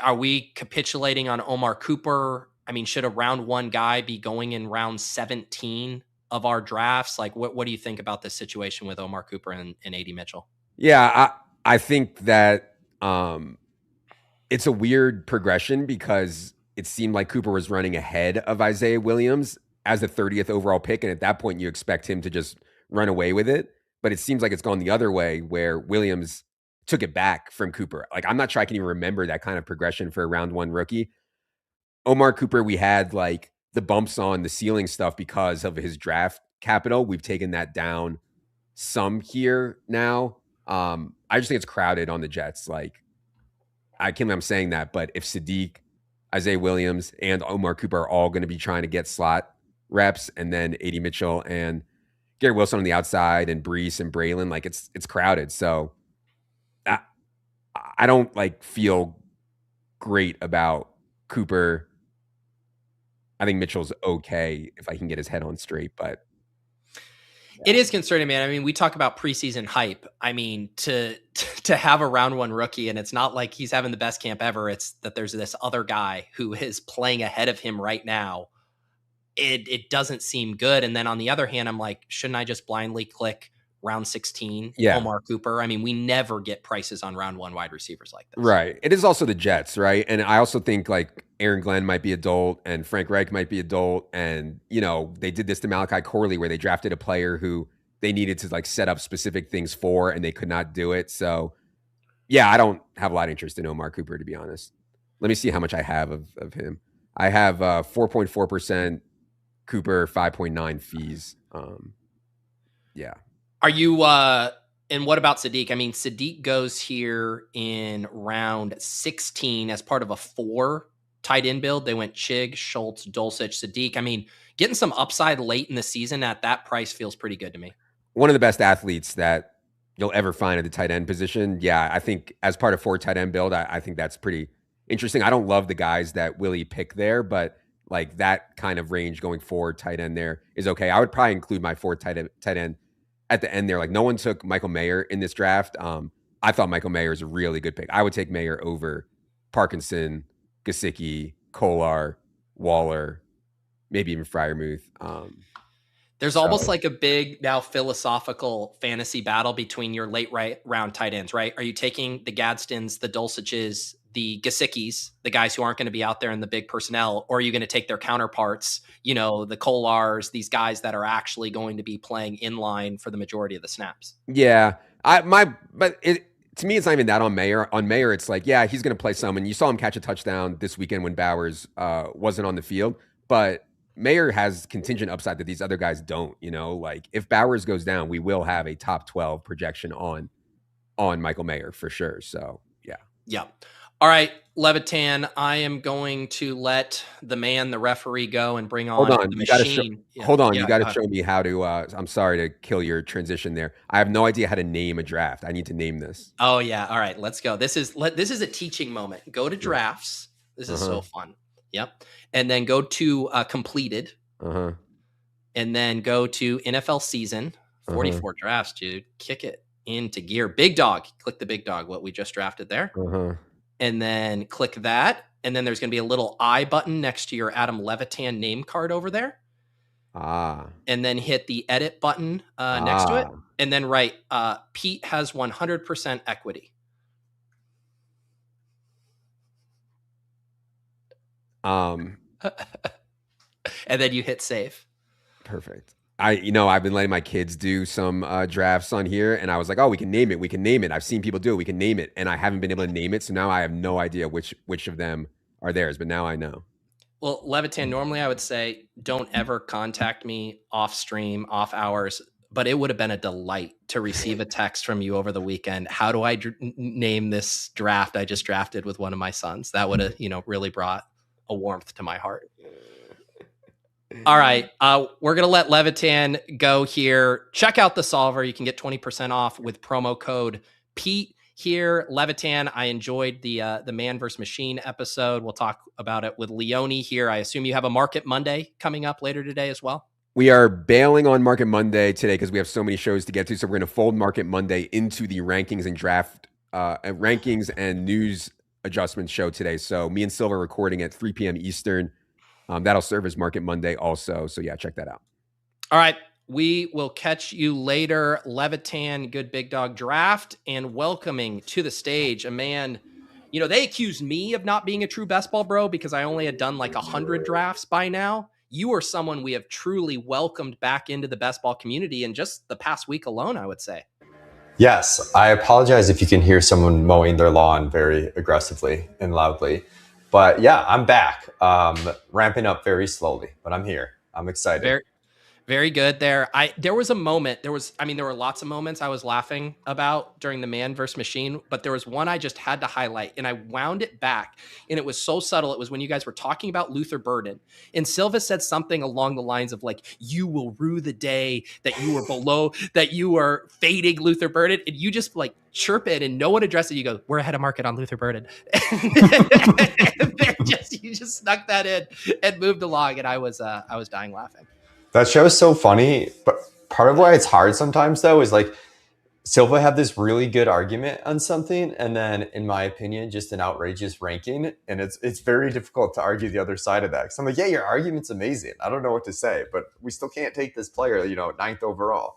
Are we capitulating on Omar Cooper? I mean, should a round 1 guy be going in round 17 of our drafts? Like, what do you think about this situation with Omar Cooper and AD Mitchell? Yeah, I think that it's a weird progression because it seemed like Cooper was running ahead of Isaiah Williams as the 30th overall pick. And at that point, you expect him to just run away with it. But it seems like it's gone the other way where Williams took it back from Cooper. Like, I'm not sure I can even remember that kind of progression for a round 1 rookie. Omar Cooper, we had like the bumps on the ceiling stuff because of his draft capital. We've taken that down some here now. I just think it's crowded on the Jets. Like, I can't believe I'm saying that, but if Sadiq, Isaiah Williams, and Omar Cooper are all going to be trying to get slot reps, and then AD Mitchell and Garrett Wilson on the outside and Breece and Braelon, like it's crowded. So I don't like feel great about Cooper. I think Mitchell's okay if I can get his head on straight, but it is concerning, man. I mean, we talk about preseason hype. I mean, to have a round 1 rookie, and it's not like he's having the best camp ever. It's that there's this other guy who is playing ahead of him right now. It doesn't seem good. And then on the other hand, I'm like, shouldn't I just blindly click round 16, Omar Cooper? I mean, we never get prices on round 1 wide receivers like this. Right. It is also the Jets, right? And I also think like Aaron Glenn might be adult and Frank Reich might be adult. And, you know, they did this to Malachi Corley where they drafted a player who they needed to like set up specific things for and they could not do it. So, yeah, I don't have a lot of interest in Omar Cooper, to be honest. Let me see how much I have of him. I have 4.4% Cooper, 5.9 fees. Yeah. Are you and what about Sadiq? I mean, Sadiq goes here in round 16 as part of a 4 tight end build. They went Chig, Schultz, Dulcich, Sadiq. I mean, getting some upside late in the season at that price feels pretty good to me. One of the best athletes that you'll ever find at the tight end position. Yeah, I think as part of 4 tight end build, I think that's pretty interesting. I don't love the guys that Willie picked there, but like that kind of range going forward, tight end there is okay. I would probably include my 4 tight end at the end there. Like no one took Michael Mayer in this draft. I thought Michael Mayer is a really good pick. I would take Mayer over Parkinson, Gesicki, Kolar, Waller, maybe even Freiermuth. There's almost like a big now philosophical fantasy battle between your late round tight ends, right? Are you taking the Gadstons, the Dulciches, the Gesickis, the guys who aren't going to be out there in the big personnel, or are you going to take their counterparts, you know, the Kolars, these guys that are actually going to be playing in line for the majority of the snaps? Yeah. To me, it's not even that on Mayer. On Mayer, it's like, yeah, he's going to play some. And you saw him catch a touchdown this weekend when Bowers wasn't on the field. But Mayer has contingent upside that these other guys don't, you know, like if Bowers goes down, we will have a top 12 projection on Michael Mayer for sure. So, yeah. Yeah. All right, Levitan, I am going to let the referee go and bring on the machine. Hold on. You got to show me how to, I'm sorry to kill your transition there. I have no idea how to name a draft. I need to name this. Oh yeah. All right, let's go. This is a teaching moment. Go to drafts. This is so fun. Yep. And then go to completed. And then go to NFL season. 44 drafts, dude. Kick it into gear. Big dog. Click the big dog, what we just drafted there. And then click that. And then there's going to be a little I button next to your Adam Levitan name card over there. And then hit the edit button next to it. And then write, Pete has 100% equity. And then you hit save. Perfect. I've been letting my kids do some drafts on here, and I was like, oh, we can name it. I've seen people do it. We can name it. And I haven't been able to name it. So now I have no idea which of them are theirs, but now I know. Well, Levitan, normally I would say, don't ever contact me off stream, off hours but it would have been a delight to receive a text from you over the weekend. How do I name this draft I just drafted with one of my sons? That would have, really brought a warmth to my heart. All right. We're going to let Levitan go here. Check out the solver. You can get 20% off with promo code Pete here. Levitan, I enjoyed the Man vs. Machine episode. We'll talk about it with Leone here. I assume you have a Market Monday coming up later today as well. We are bailing on Market Monday today because we have so many shows to get to. So we're going to fold Market Monday into the rankings and draft rankings and news adjustment show today. So me and Silva are recording at 3 p.m. Eastern. That'll serve as Market Monday also. So yeah, check that out. All right. We will catch you later. Levitan, good big dog draft, and welcoming to the stage a man. They accused me of not being a true best ball bro because I only had done like 100 drafts by now. You are someone we have truly welcomed back into the best ball community in just the past week alone, I would say. Yes, I apologize if you can hear someone mowing their lawn very aggressively and loudly. But yeah, I'm back, ramping up very slowly, but I'm here. I'm excited. Very good there. There was a moment, there were lots of moments I was laughing about during the Man vs. Machine, but there was one I just had to highlight, and I wound it back, and it was so subtle. It was when you guys were talking about Luther Burden, and Silva said something along the lines of like, you will rue the day that you were below, that you were fading Luther Burden, and you just like chirp it, and no one addressed it. You go, we're ahead of market on Luther Burden. You just snuck that in and moved along, and I was dying laughing. That show is so funny, but part of why it's hard sometimes though is like Silva had this really good argument on something, and then in my opinion, just an outrageous ranking, and it's very difficult to argue the other side of that. Because I'm like, yeah, your argument's amazing. I don't know what to say, but we still can't take this player, 9th overall.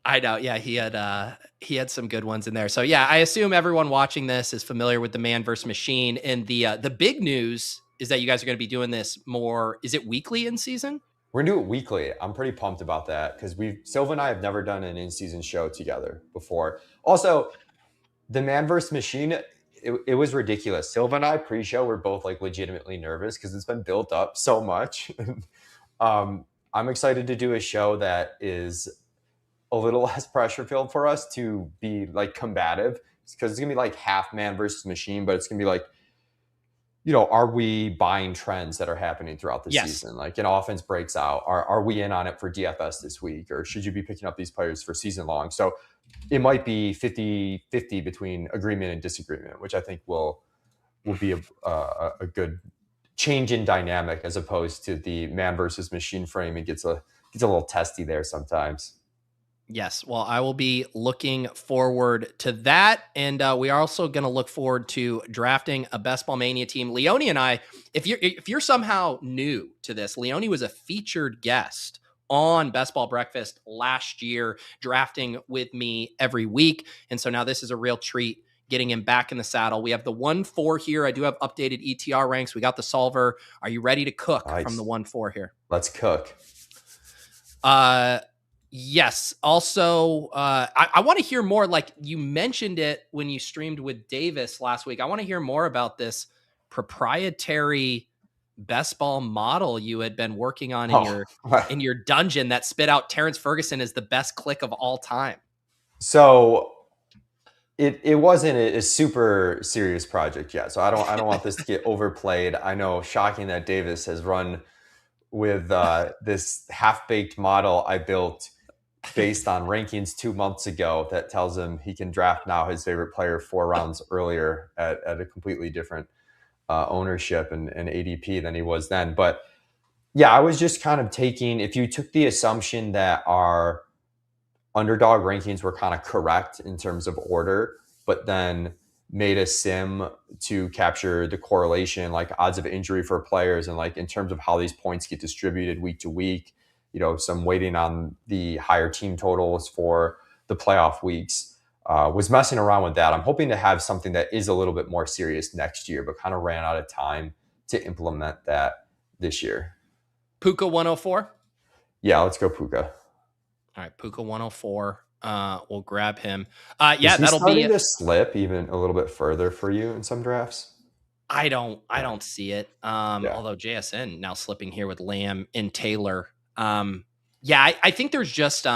I know, yeah, he had some good ones in there. So yeah, I assume everyone watching this is familiar with the Man vs. Machine, and the big news is that you guys are going to be doing this more. Is it weekly in season? We're going to do it weekly. I'm pretty pumped about that because Silva and I have never done an in-season show together before. Also, the Man vs. Machine, it was ridiculous. Silva and I pre-show were both like legitimately nervous because it's been built up so much. I'm excited to do a show that is a little less pressure filled for us to be like combative, because it's going to be like half Man vs. Machine, but it's going to be like, are we buying trends that are happening throughout the season? Like an offense breaks out. Are we in on it for DFS this week? Or should you be picking up these players for season long? So it might be 50-50 between agreement and disagreement, which I think will be a good change in dynamic as opposed to the Man vs. Machine frame. It gets a little testy there sometimes. Yes. Well, I will be looking forward to that. And we are also going to look forward to drafting a Best Ball Mania team. Leone and I, if you're somehow new to this, Leone was a featured guest on Best Ball Breakfast last year, drafting with me every week. And so now this is a real treat getting him back in the saddle. We have the 1-4 here. I do have updated ETR ranks. We got the solver. Are you ready to cook from the 1-4 here? Let's cook. Yes. Also, I want to hear more. Like you mentioned it when you streamed with Davis last week. I want to hear more about this proprietary best ball model you had been working on in your dungeon that spit out Terrence Ferguson as the best click of all time. So it wasn't a super serious project yet. So I don't want this to get overplayed. I know, shocking that Davis has run with this half-baked model I built based on rankings 2 months ago that tells him he can draft now his favorite player 4 rounds earlier at a completely different ownership and ADP than he was then. But yeah, I was just kind of if you took the assumption that our underdog rankings were kind of correct in terms of order, but then made a sim to capture the correlation, like odds of injury for players and like in terms of how these points get distributed week to week, some weighting on the higher team totals for the playoff weeks, was messing around with that. I'm hoping to have something that is a little bit more serious next year, but kind of ran out of time to implement that this year. Puka 104? Yeah, let's go Puka. All right, Puka 104. We'll grab him. Is he that'll be to slip even a little bit further for you in some drafts. I don't see it. Although JSN now slipping here with Lamb and Taylor. I think there's just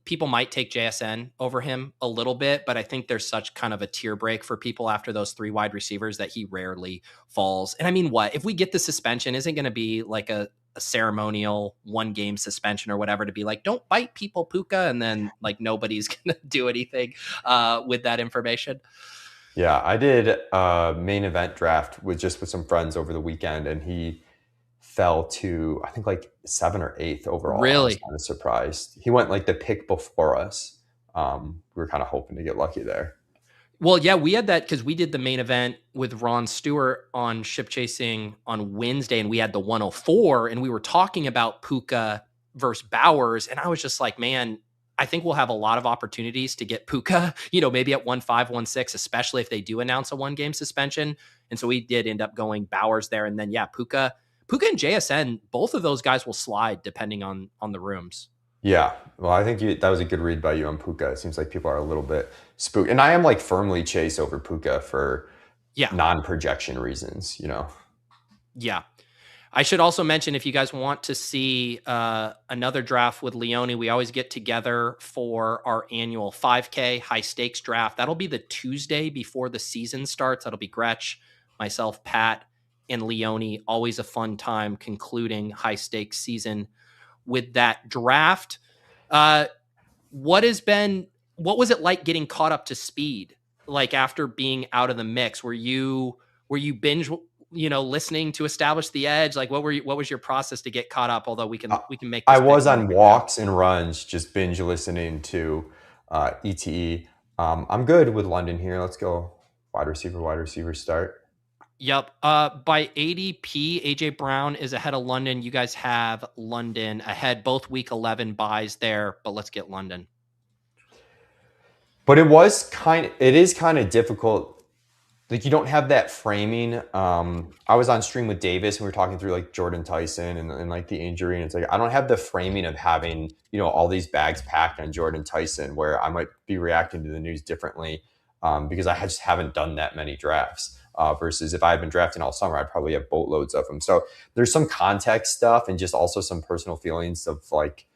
people might take JSN over him a little bit, but I think there's such kind of a tier break for people after those 3 wide receivers that he rarely falls. And I mean, if we get the suspension, isn't going to be like a ceremonial 1-game suspension or whatever to be like, don't bite people, Puka. And then like nobody's going to do anything with that information. Yeah, I did a main event draft with some friends over the weekend, and he fell to, I think, like 7th or 8th overall. Really? I was kind of surprised. He went like the pick before us. We were kind of hoping to get lucky there. Well, yeah, we had that because we did the main event with Ron Stewart on Ship Chasing on Wednesday, and we had the 104, and we were talking about Puka versus Bowers, and I was just like, man, I think we'll have a lot of opportunities to get Puka, maybe at 1-5, 1-6, especially if they do announce a 1-game suspension. And so we did end up going Bowers there, and then Puka and JSN, both of those guys will slide depending on the rooms. Yeah. Well, I think that was a good read by you on Puka. It seems like people are a little bit spooked. And I am like firmly Chase over Puka for non-projection reasons, Yeah. I should also mention, if you guys want to see another draft with Leone, we always get together for our annual 5K high stakes draft. That'll be the Tuesday before the season starts. That'll be Gretch, myself, Pat, and Leone. Always a fun time concluding high stakes season with that draft. What was it like getting caught up to speed? Like after being out of the mix, were you binge, listening to establish the edge? Like what was your process to get caught up? Although we can make this I was on walks and runs, just binge listening to ETE. I'm good with London here. Let's go wide receiver start. Yep. By ADP, AJ Brown is ahead of London. You guys have London ahead, both week 11 buys there, but let's get London. But it is kind of difficult. Like you don't have that framing. I was on stream with Davis and we were talking through like Jordan Tyson and like the injury. And it's like, I don't have the framing of having, all these bags packed on Jordan Tyson where I might be reacting to the news differently because I just haven't done that many drafts. Versus if I had been drafting all summer, I'd probably have boatloads of them. So there's some context stuff and just also some personal feelings of like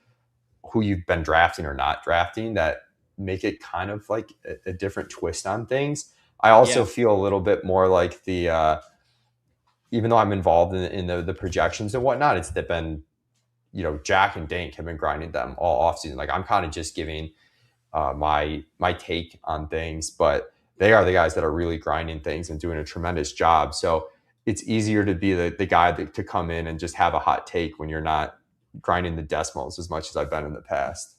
who you've been drafting or not drafting that make it kind of like a different twist on things. I also feel a little bit more like the, even though I'm involved in the projections and whatnot, it's been, Jack and Dank have been grinding them all offseason. Like I'm kind of just giving my take on things, but they are the guys that are really grinding things and doing a tremendous job. So it's easier to be the guy to come in and just have a hot take when you're not grinding the decimals as much as I've been in the past.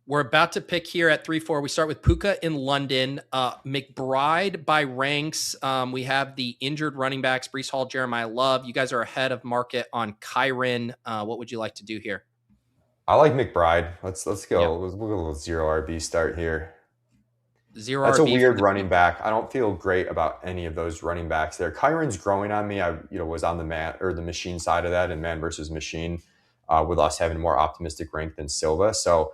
We're about to pick here at 3-4. We start with Puka in London. McBride by ranks. We have the injured running backs, Breece Hall, Jeremiah Love. You guys are ahead of market on Kerrane. What would you like to do here? I like McBride. Let's go. Yep. We'll go a little 0 RB start here. That's RB a weird running back. I don't feel great about any of those running backs there. Kyron's growing on me. I was on the man or the machine side of that in man versus machine with us having more optimistic rank than Silva. So,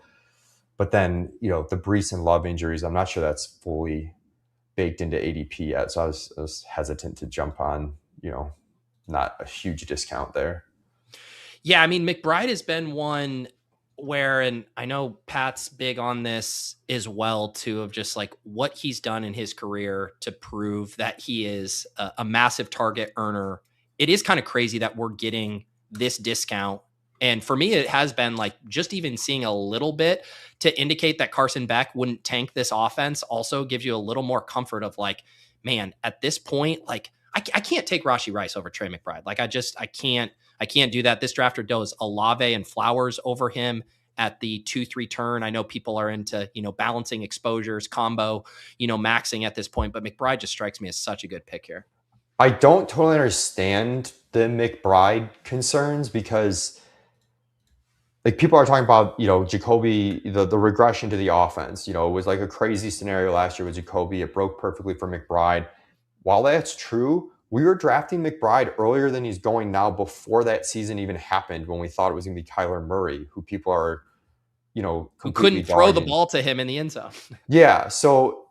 but then, the Breece and Love injuries, I'm not sure that's fully baked into ADP yet. So I was hesitant to jump on, not a huge discount there. Yeah. I mean, McBride has been one where, and I know Pat's big on this as well too, of just like what he's done in his career to prove that he is a massive target earner. It is kind of crazy that we're getting this discount. And for me, it has been like just even seeing a little bit to indicate that Carson Beck wouldn't tank this offense also gives you a little more comfort of like, man, at this point, like I can't take Rashee Rice over Trey McBride. Like I can't do that. This drafter does Olave and Flowers over him at the 2-3 turn. I know people are into, balancing exposures, combo, maxing at this point, but McBride just strikes me as such a good pick here. I don't totally understand the McBride concerns because like people are talking about, Jacoby, the regression to the offense, it was like a crazy scenario last year with Jacoby. It broke perfectly for McBride. While that's true, we were drafting McBride earlier than he's going now before that season even happened when we thought it was going to be Kyler Murray, who people are, who couldn't throw the ball to him in the end zone. Yeah. So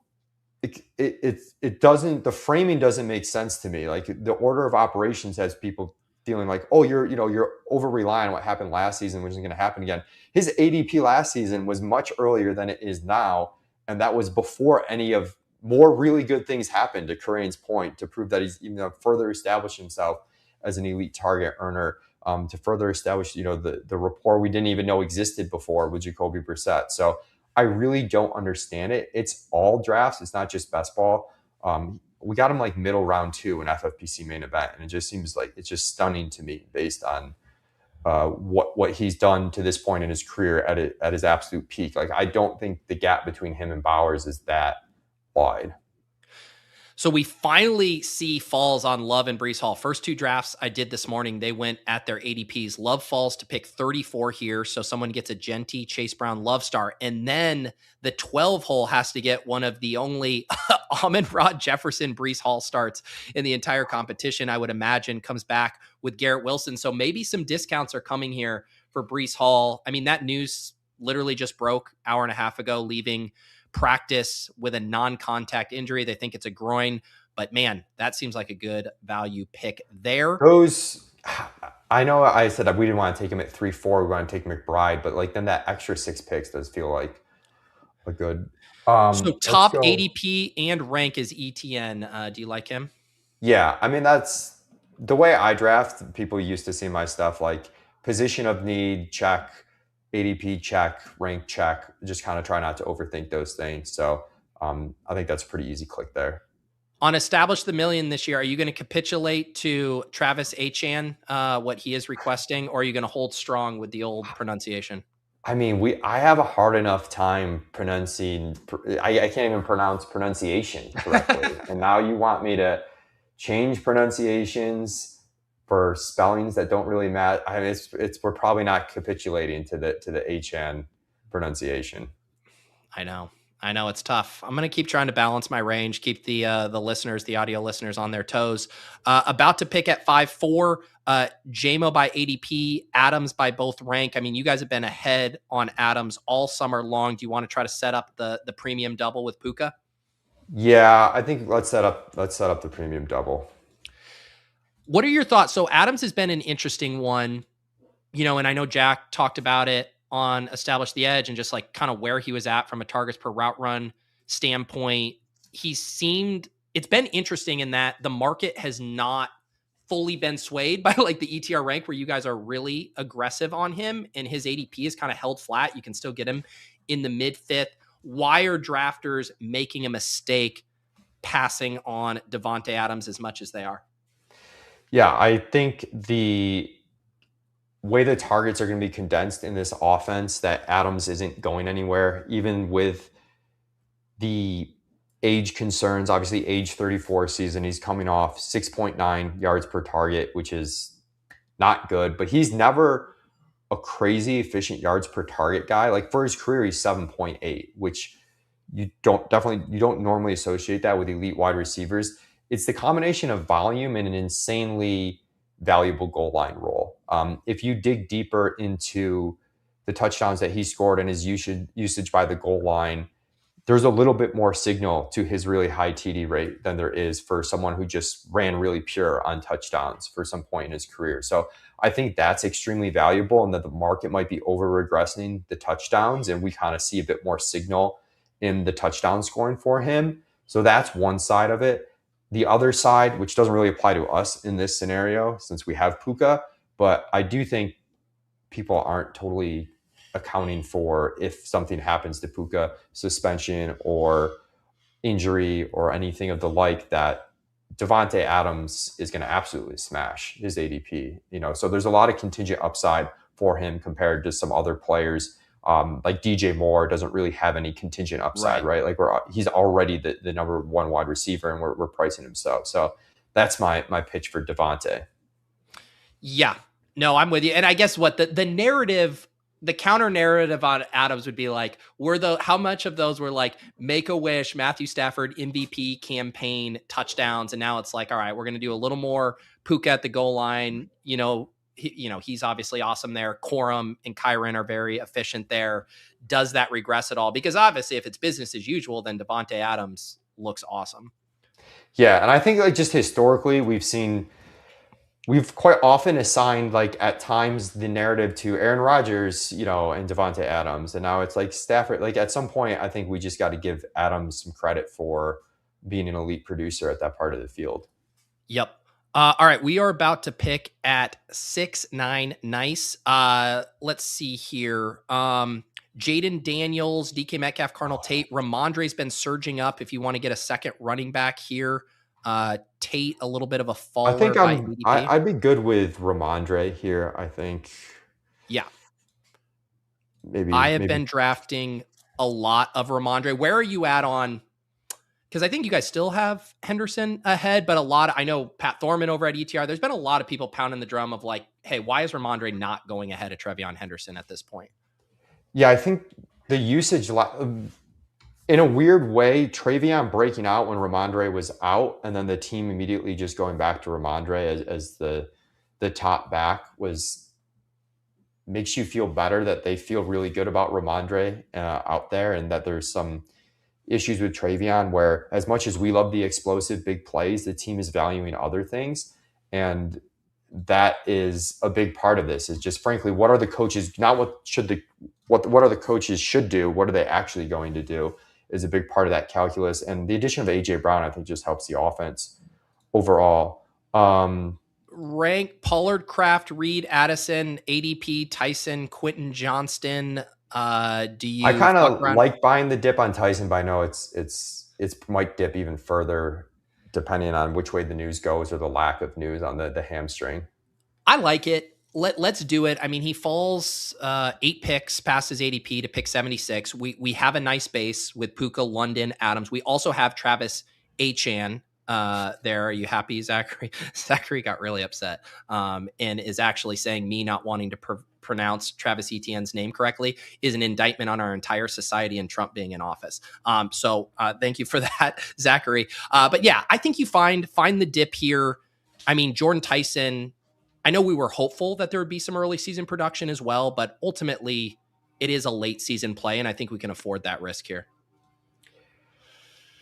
it doesn't, the framing doesn't make sense to me. Like the order of operations has people feeling like, oh, you're over relying on what happened last season, which is going to happen again. His ADP last season was much earlier than it is now. And that was before any of more really good things happened, to Kerrane's point, to prove that he's further established himself as an elite target earner, to further establish, the rapport we didn't even know existed before with Jacoby Brissett. So I really don't understand it. It's all drafts. It's not just best ball. We got him like middle round 2 in FFPC main event. And it just seems like it's just stunning to me based on what he's done to this point in his career at his absolute peak. Like, I don't think the gap between him and Bowers is that wide. So we finally see falls on Love and Breece Hall. First 2 drafts I did this morning, they went at their ADPs. Love falls to pick 34 here, so someone gets a Genty, Chase Brown, Love star. And then the 12 hole has to get one of the only Amon-Ra Jefferson, Breece Hall starts in the entire competition, I would imagine, comes back with Garrett Wilson. So maybe some discounts are coming here for Breece Hall. I mean, that news literally just broke hour and a half ago, leaving practice with a non-contact injury. They think it's a groin, but man, that seems like a good value pick there. I know I said that we didn't want to take him at 3-4. We want to take McBride, but like then that extra 6 picks does feel like a good. So top ADP and rank is ETN. Do you like him? Yeah, I mean, that's the way I draft. People used to see my stuff like position of need, check. ADP check, rank check, just kind of try not to overthink those things. So I think that's a pretty easy click there. On Establish the Million this year, are you going to capitulate to Travis Achane, what he is requesting, or are you going to hold strong with the old pronunciation? I mean, I have a hard enough time pronouncing. I can't even pronounce pronunciation correctly. And now you want me to change pronunciations for spellings that don't really matter. I mean, we're probably not capitulating to the Achane pronunciation. I know it's tough. I'm going to keep trying to balance my range, keep the listeners, the audio listeners on their toes. About to pick at 5-4, JMO by ADP, Adams by both rank. I mean, you guys have been ahead on Adams all summer long. Do you want to try to set up the premium double with Puka? Yeah, I think let's set up the premium double. What are your thoughts? So Adams has been an interesting one, and I know Jack talked about it on Establish the Edge and just like kind of where he was at from a targets per route run standpoint. It's been interesting in that the market has not fully been swayed by like the ETR rank where you guys are really aggressive on him, and his ADP is kind of held flat. You can still get him in the mid-5th. Why are drafters making a mistake passing on Davante Adams as much as they are? Yeah, I think the way the targets are going to be condensed in this offense, that Adams isn't going anywhere, even with the age concerns. Obviously, age 34 season, he's coming off 6.9 yards per target, which is not good, but he's never a crazy efficient yards per target guy. Like for his career, he's 7.8, which you don't normally associate that with elite wide receivers. It's the combination of volume and an insanely valuable goal line role. If you dig deeper into the touchdowns that he scored and his usage by the goal line, there's a little bit more signal to his really high TD rate than there is for someone who just ran really pure on touchdowns for some point in his career. So I think that's extremely valuable, and that the market might be over-regressing the touchdowns, and we kind of see a bit more signal in the touchdown scoring for him. So that's one side of it. The other side, which doesn't really apply to us in this scenario since we have Puka, but I do think people aren't totally accounting for if something happens to Puka, suspension or injury or anything of the like, that Davante Adams is going to absolutely smash his ADP. So there's a lot of contingent upside for him compared to some other players. Like DJ Moore doesn't really have any contingent upside, right? Like he's already the number one wide receiver, and we're pricing him so that's my pitch for Davante. Yeah, no, I'm with you. And I guess what the narrative, the counter narrative on Adams would be like, how much of those were like Make-A-Wish, Matthew Stafford MVP campaign touchdowns, and now it's like, all right, we're going to do a little more Puka at the goal line. He's obviously awesome there. Corum and Kerrane are very efficient there. Does that regress at all? Because obviously if it's business as usual, then Davante Adams looks awesome. Yeah. And I think like just historically, we've seen we've quite often assigned, like, at times the narrative to Aaron Rodgers, and Davante Adams. And now it's like Stafford. Like, at some point, I think we just got to give Adams some credit for being an elite producer at that part of the field. Yep. All right. We are about to pick at 6-9. Nice. Let's see here. Jaydon Daniels, DK Metcalf, Cardinal Tate. Rhamondre's been surging up if you want to get a second running back here. Tate, a little bit of a faller. I think by ADP. I'd be good with Rhamondre here, I think. Yeah. Maybe I have been drafting a lot of Rhamondre. Where are you at on? Because I think you guys still have Henderson ahead, but I know Pat Thorman over at ETR, there's been a lot of people pounding the drum of like, hey, why is Rhamondre not going ahead of TreVeyon Henderson at this point? Yeah, I think the usage, in a weird way, TreVeyon breaking out when Rhamondre was out, and then the team immediately just going back to Rhamondre as the top back makes you feel better that they feel really good about Rhamondre out there, and that there's some issues with TreVeyon where, as much as we love the explosive big plays, the team is valuing other things. And that is a big part of this, is just, frankly, what are the coaches, not what are the coaches should do, what are they actually going to do, is a big part of that calculus. And the addition of AJ Brown, I think, just helps the offense overall. Rank Pollard, Kraft, Reed, Addison, ADP, Tyson, Quentin Johnston. Do you? I kind of like buying the dip on Tyson, but I know it's might dip even further depending on which way the news goes or the lack of news on the hamstring. I like it. Let's do it. I mean, he falls 8 picks past his ADP to pick 76. We have a nice base with Puka, London, Adams. We also have Travis Achane there. Are you happy, Zachary? Zachary got really upset and is actually saying me not wanting to pronounce Travis Etienne's name correctly is an indictment on our entire society and Trump being in office. So thank you for that, Zachary. But yeah, I think you find the dip here. I mean, Jordan Tyson, I know we were hopeful that there would be some early season production as well, but ultimately it is a late season play, and I think we can afford that risk here.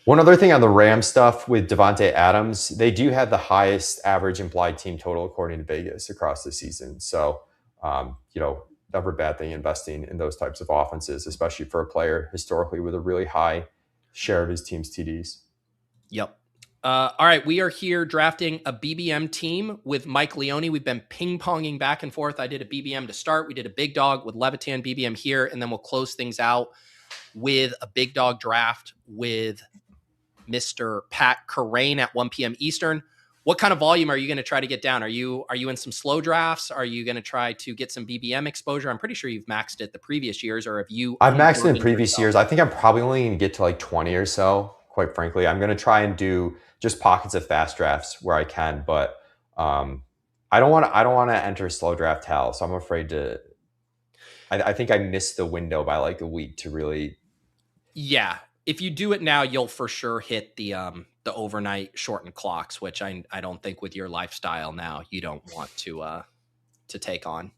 One other thing on the Rams stuff with Davante Adams, they do have the highest average implied team total according to Vegas across the season. So, never a bad thing investing in those types of offenses, especially for a player historically with a really high share of his team's TDs. Yep. All right, we are here drafting a BBM team with Mike Leone. We've been ping-ponging back and forth. I did a BBM to start. We did a big dog with Levitan BBM here, and then we'll close things out with a big dog draft with Mr. Pat Kerrane at 1 p.m. Eastern. What kind of volume are you going to try to get down? Are you in some slow drafts? Are you going to try to get some BBM exposure? I'm pretty sure you've maxed it the previous years, or have you? I've maxed it in previous years. I think I'm probably only going to get to like 20 or so, quite frankly. I'm going to try and do just pockets of fast drafts where I can, but I don't want to enter slow draft hell. So I'm afraid to. I think I missed the window by like a week to really. Yeah. If you do it now, you'll for sure hit the overnight shortened clocks, which I don't think with your lifestyle now you don't want to take on.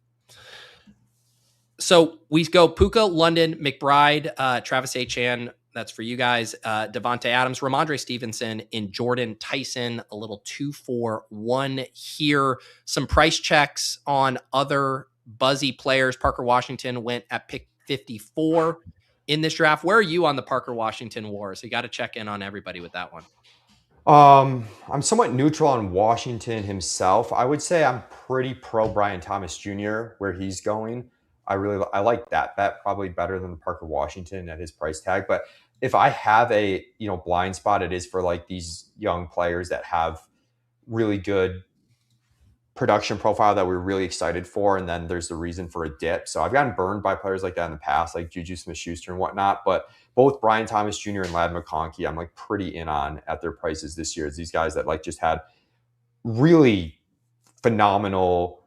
So we go Puka, London, McBride, Travis Achane. That's for you guys. Davante Adams, Rhamondre Stevenson, and Jordan Tyson. A little 2-4-1 here. Some price checks on other buzzy players. Parker Washington went at pick 54. In this draft. Where are you on the Parker Washington wars? You got to check in on everybody with that one. I'm somewhat neutral on Washington himself. I would say I'm pretty pro Brian Thomas Jr. where he's going. I like that bet probably better than the Parker Washington at his price tag. But if I have a blind spot, it is for like these young players that have really good production profile that we're really excited for, and then there's the reason for a dip. So I've gotten burned by players like that in the past, like Juju Smith-Schuster and whatnot, but both Brian Thomas Jr. and Ladd McConkey, I'm like pretty in on at their prices this year. It's these guys that like just had really phenomenal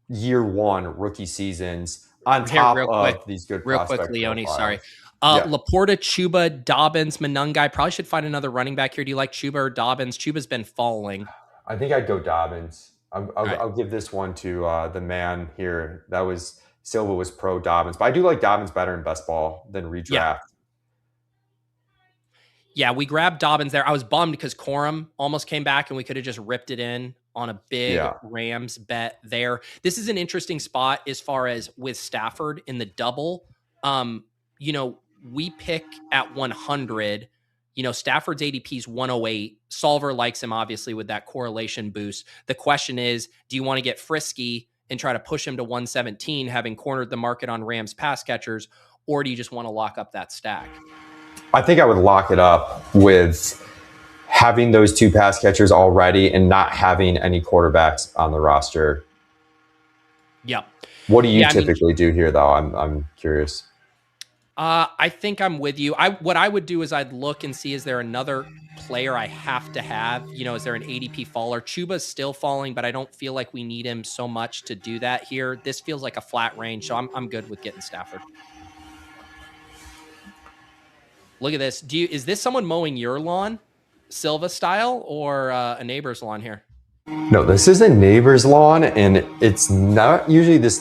year one rookie seasons on top of these good real prospect quick, Leone, profiles. sorry. Laporta, Chuba, Dobbins, Monungai. Probably should find another running back here. Do you like Chuba or Dobbins? Chuba's been falling. I think I'd go Dobbins. I'll give this one to the man here. That was Silva was pro Dobbins, but I do like Dobbins better in best ball than redraft. Yeah, we grabbed Dobbins there. I was bummed because Corum almost came back and we could have just ripped it in on a big Rams bet there. This is an interesting spot as far as with Stafford in the double. You know, we pick at 100. You know, Stafford's ADP is 108. Solver likes him, obviously, with that correlation boost. The question is, do you want to get frisky and try to push him to 117, having cornered the market on Rams pass catchers, or do you just want to lock up that stack? I think I would lock it up with having those 2 pass catchers already and not having any quarterbacks on the roster. Yep. What do you typically do here, though? I'm curious. I think I'm with you. What I would do is I'd look and see, is there another player I have to have? You know, is there an ADP faller? Chuba's still falling, but I don't feel like we need him so much to do that here. This feels like a flat range, so I'm good with getting Stafford. Look at this. Is this someone mowing your lawn, Silva style, or a neighbor's lawn here? No, this is a neighbor's lawn, and it's not usually this.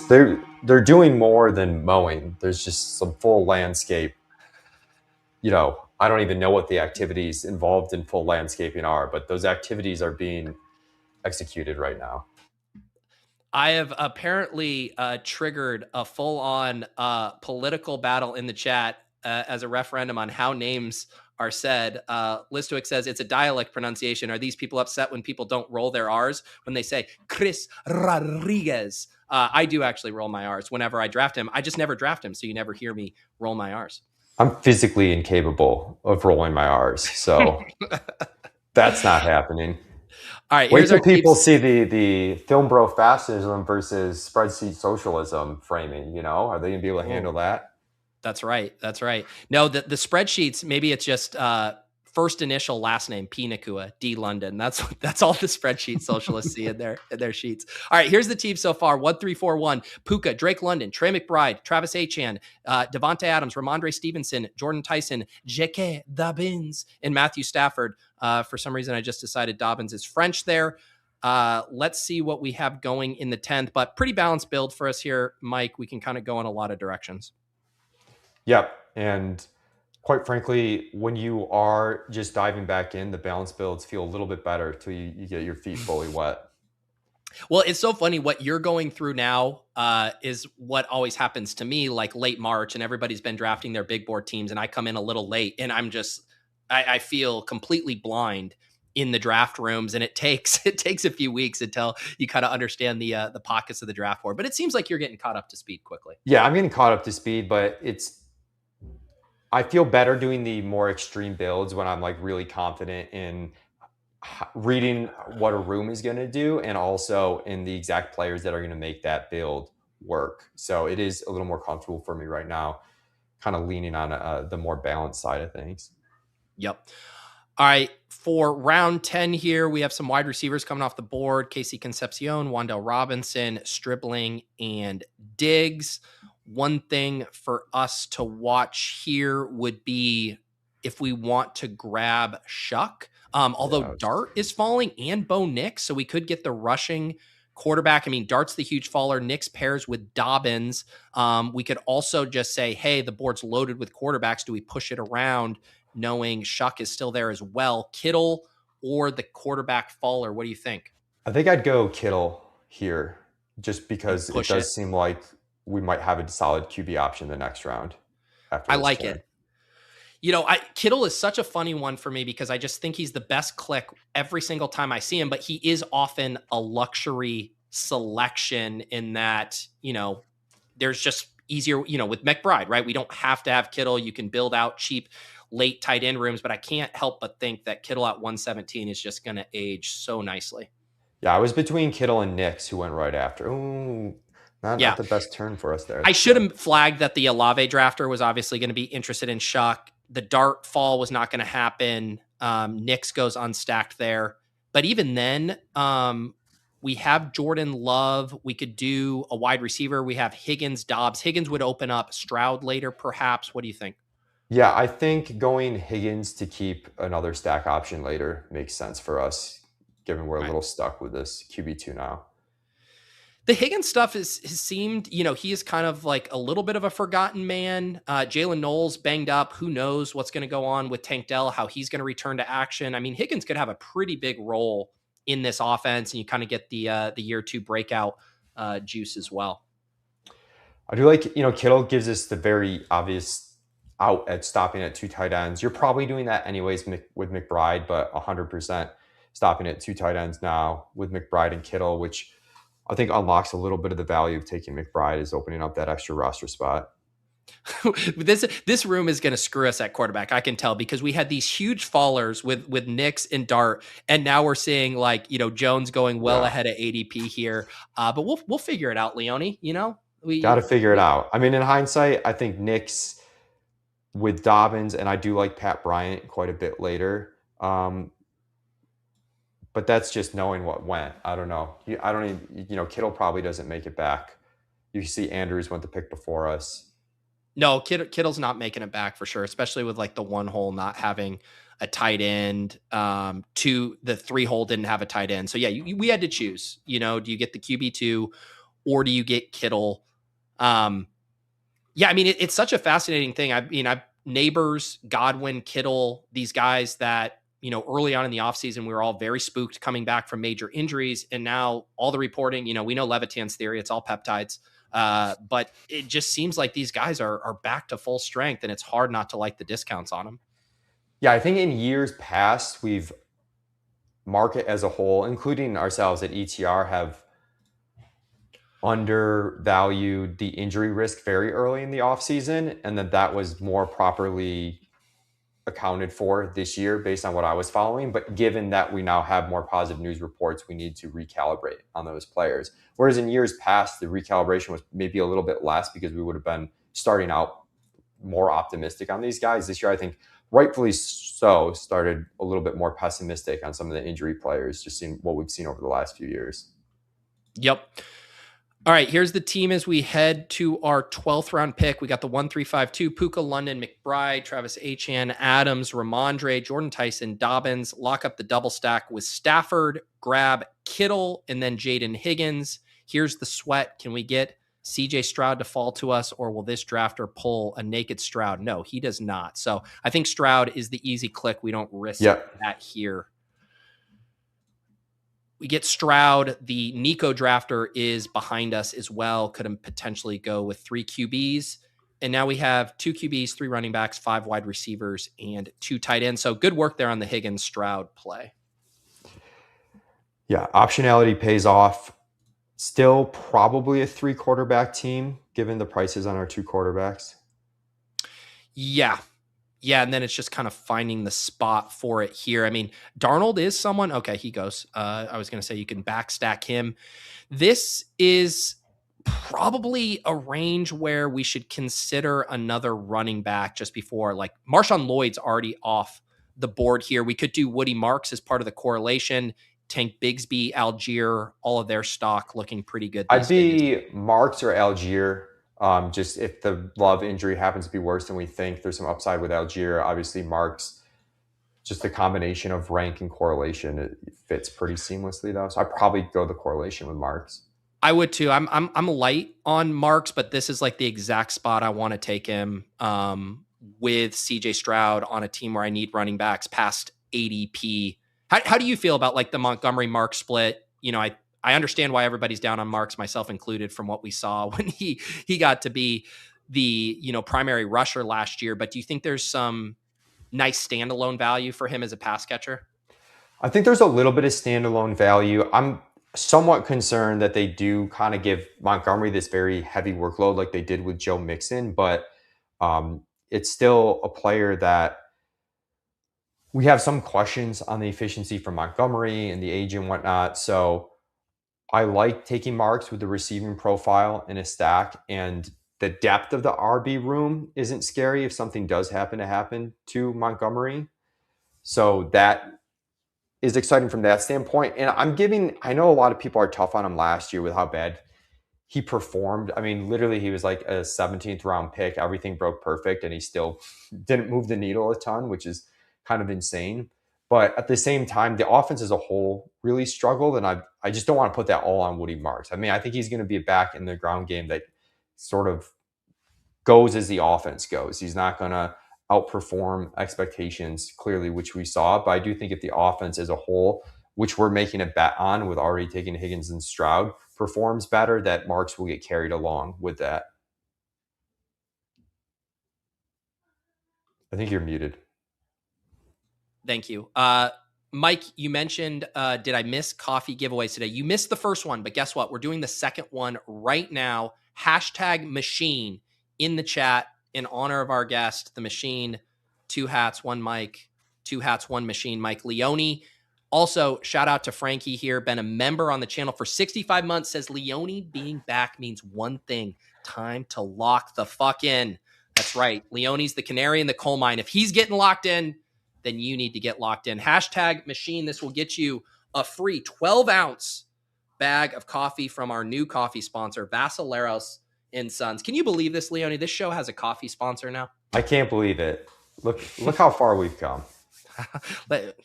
They're doing more than mowing. There's just some full landscape. You know, I don't even know what the activities involved in full landscaping are, but those activities are being executed right now. I have apparently triggered a full-on political battle in the chat as a referendum on how names are said. Listoic says it's a dialect pronunciation. Are these people upset when people don't roll their R's when they say Chris Rodriguez? I do actually roll my R's whenever I draft him. I just never draft him, so you never hear me roll my R's. I'm physically incapable of rolling my R's, so that's not happening. All right, wait till people see the film bro fascism versus spreadsheet socialism framing. You know, are they gonna be able to handle that? That's right. That's right. No, the spreadsheets, maybe it's just first initial, last name, P. Nakua, D. London. That's all the spreadsheet socialists see in their sheets. All right, here's the team so far. 1-3-4-1. Puka, Drake London, Trey McBride, Travis Achane, Devontae Adams, Rhamondre Stevenson, Jordan Tyson, J.K. Dobbins, and Matthew Stafford. For some reason, I just decided Dobbins is French there. Let's see what we have going in the 10th, but pretty balanced build for us here, Mike. We can kind of go in a lot of directions. Yep. And quite frankly, when you are just diving back in, the balance builds feel a little bit better until you get your feet fully wet. Well, it's so funny. What you're going through now is what always happens to me, like late March, and everybody's been drafting their big board teams, and I come in a little late, and I feel completely blind in the draft rooms, and it takes a few weeks until you kind of understand the pockets of the draft board. But it seems like you're getting caught up to speed quickly. Yeah, I'm getting caught up to speed, but I feel better doing the more extreme builds when I'm like really confident in reading what a room is going to do and also in the exact players that are going to make that build work. So it is a little more comfortable for me right now, kind of leaning on the more balanced side of things. Yep. All right. For round 10 here, we have some wide receivers coming off the board. Casey Concepcion, Wan'Dale Robinson, Stribling, and Diggs. One thing for us to watch here would be if we want to grab Shuck. Although Dart is falling and Bo Nix, so we could get the rushing quarterback. I mean, Dart's the huge faller. Nix pairs with Dobbins. We could also just say, hey, the board's loaded with quarterbacks. Do we push it around knowing Shuck is still there as well? Kittle or the quarterback faller? What do you think? I think I'd go Kittle here just because it does seem like we might have a solid QB option the next round. I like it. You know, Kittle is such a funny one for me because I just think he's the best click every single time I see him, but he is often a luxury selection in that, you know, there's just easier, you know, with McBride, right? We don't have to have Kittle. You can build out cheap late tight end rooms, but I can't help but think that Kittle at 117 is just going to age so nicely. Yeah, I was between Kittle and Nix, who went right after. Ooh. Not the best turn for us there. I should have flagged that the Olave drafter was obviously going to be interested in Shuck. The Dart fall was not going to happen. Nix goes unstacked there. But even then, we have Jordan Love. We could do a wide receiver. We have Higgins, Dobbs. Higgins would open up. Stroud later, perhaps. What do you think? Yeah, I think going Higgins to keep another stack option later makes sense for us, given we're a little stuck with this QB2 now. The Higgins stuff has seemed, you know, he is kind of like a little bit of a forgotten man. Jalen Knowles banged up. Who knows what's going to go on with Tank Dell, how he's going to return to action. I mean, Higgins could have a pretty big role in this offense, and you kind of get the year 2 breakout juice as well. I do like, Kittle gives us the very obvious out at stopping at 2 tight ends. You're probably doing that anyways with McBride, but 100% stopping at 2 tight ends now with McBride and Kittle, which I think unlocks a little bit of the value of taking McBride, is opening up that extra roster spot. This room is going to screw us at quarterback. I can tell, because we had these huge fallers with Nix and Dart, and now we're seeing Jones going well ahead of ADP here. But we'll figure it out, Leone. We got to figure it out. I mean, in hindsight, I think Nix with Dobbins, and I do like Pat Bryant quite a bit later. But that's just knowing what went. I don't know. I don't even, Kittle probably doesn't make it back. You see Andrews went the pick before us. No, Kittle's not making it back for sure, especially with the 1 hole not having a tight end. The 3 hole didn't have a tight end. So yeah, we had to choose. Do you get the QB2 or do you get Kittle? I mean, it's such a fascinating thing. I've Neighbors, Godwin, Kittle, these guys that, early on in the offseason, we were all very spooked coming back from major injuries. And now all the reporting, we know Levitan's theory, it's all peptides. But it just seems like these guys are back to full strength, and it's hard not to like the discounts on them. Yeah, I think in years past, market as a whole, including ourselves at ETR, have undervalued the injury risk very early in the offseason, and that was more properly accounted for this year based on what I was following. But given that we now have more positive news reports, we need to recalibrate on those players. Whereas in years past, the recalibration was maybe a little bit less because we would have been starting out more optimistic on these guys. This year, I think rightfully so, started a little bit more pessimistic on some of the injury players, just seeing what we've seen over the last few years. Yep. All right, here's the team as we head to our 12th round pick. We got the 1-3-5-2, Puka, London, McBride, Travis Achane, Adams, Rhamondre, Jordan Tyson, Dobbins. Lock up the double stack with Stafford, grab Kittle, and then Jaydon Higgins. Here's the sweat. Can we get CJ Stroud to fall to us, or will this drafter pull a naked Stroud? No, he does not. So I think Stroud is the easy click. We don't risk that here. We get Stroud. The Nico drafter is behind us as well. Could potentially go with 3 QBs. And now we have 2 QBs, 3 running backs, 5 wide receivers, and 2 tight ends. So good work there on the Higgins Stroud play. Yeah, optionality pays off. Still probably a 3 quarterback team, given the prices on our 2 quarterbacks. Yeah, and then it's just kind of finding the spot for it here. I mean, Darnold is someone. Okay, he goes. I was going to say you can backstack him. This is probably a range where we should consider another running back just before. Marshawn Lloyd's already off the board here. We could do Woody Marks as part of the correlation. Tank Bigsby, Algier, all of their stock looking pretty good. I'd be Marks or Algier. Just if the Love injury happens to be worse than we think, there's some upside with Algier. Obviously, Marks, just the combination of rank and correlation, it fits pretty seamlessly though. So I'd probably go the correlation with Marks. I would too. I'm light on Marks, but this is the exact spot I want to take him with CJ Stroud on a team where I need running backs past ADP. How do you feel about the Montgomery Marks split? I understand why everybody's down on Marks, myself included, from what we saw when he got to be the primary rusher last year. But do you think there's some nice standalone value for him as a pass catcher? I think there's a little bit of standalone value. I'm somewhat concerned that they do kind of give Montgomery this very heavy workload like they did with Joe Mixon, but it's still a player that we have some questions on the efficiency from Montgomery and the age and whatnot. So I like taking Marks with the receiving profile in a stack, and the depth of the RB room isn't scary if something does happen to Montgomery. So that is exciting from that standpoint. And I know a lot of people are tough on him last year with how bad he performed. I mean, literally he was like a 17th round pick. Everything broke perfect and he still didn't move the needle a ton, which is kind of insane. But at the same time, the offense as a whole really struggled. And I just don't want to put that all on Woody Marks. I mean, I think he's going to be back in the ground game that sort of goes as the offense goes. He's not going to outperform expectations clearly, which we saw. But I do think if the offense as a whole which we're making a bet on with already taking Higgins and Stroud, performs better, that Marks will get carried along with that. I think you're muted. Thank you. Mike, you mentioned, did I miss coffee giveaways today? You missed the first one, but guess what? We're doing the second one right now. Hashtag machine in the chat in honor of our guest, the machine. 2 hats, 1 mic, 2 hats, 1 machine, Mike Leone. Also, shout out to Frankie here, been a member on the channel for 65 months, says Leone being back means one thing, time to lock the fuck in. That's right. Leone's the canary in the coal mine. If he's getting locked in, then you need to get locked in. Hashtag machine. This will get you a free 12-ounce bag of coffee from our new coffee sponsor, Vassaleros and Sons. Can you believe this, Leone? This show has a coffee sponsor now. I can't believe it. Look how far we've come.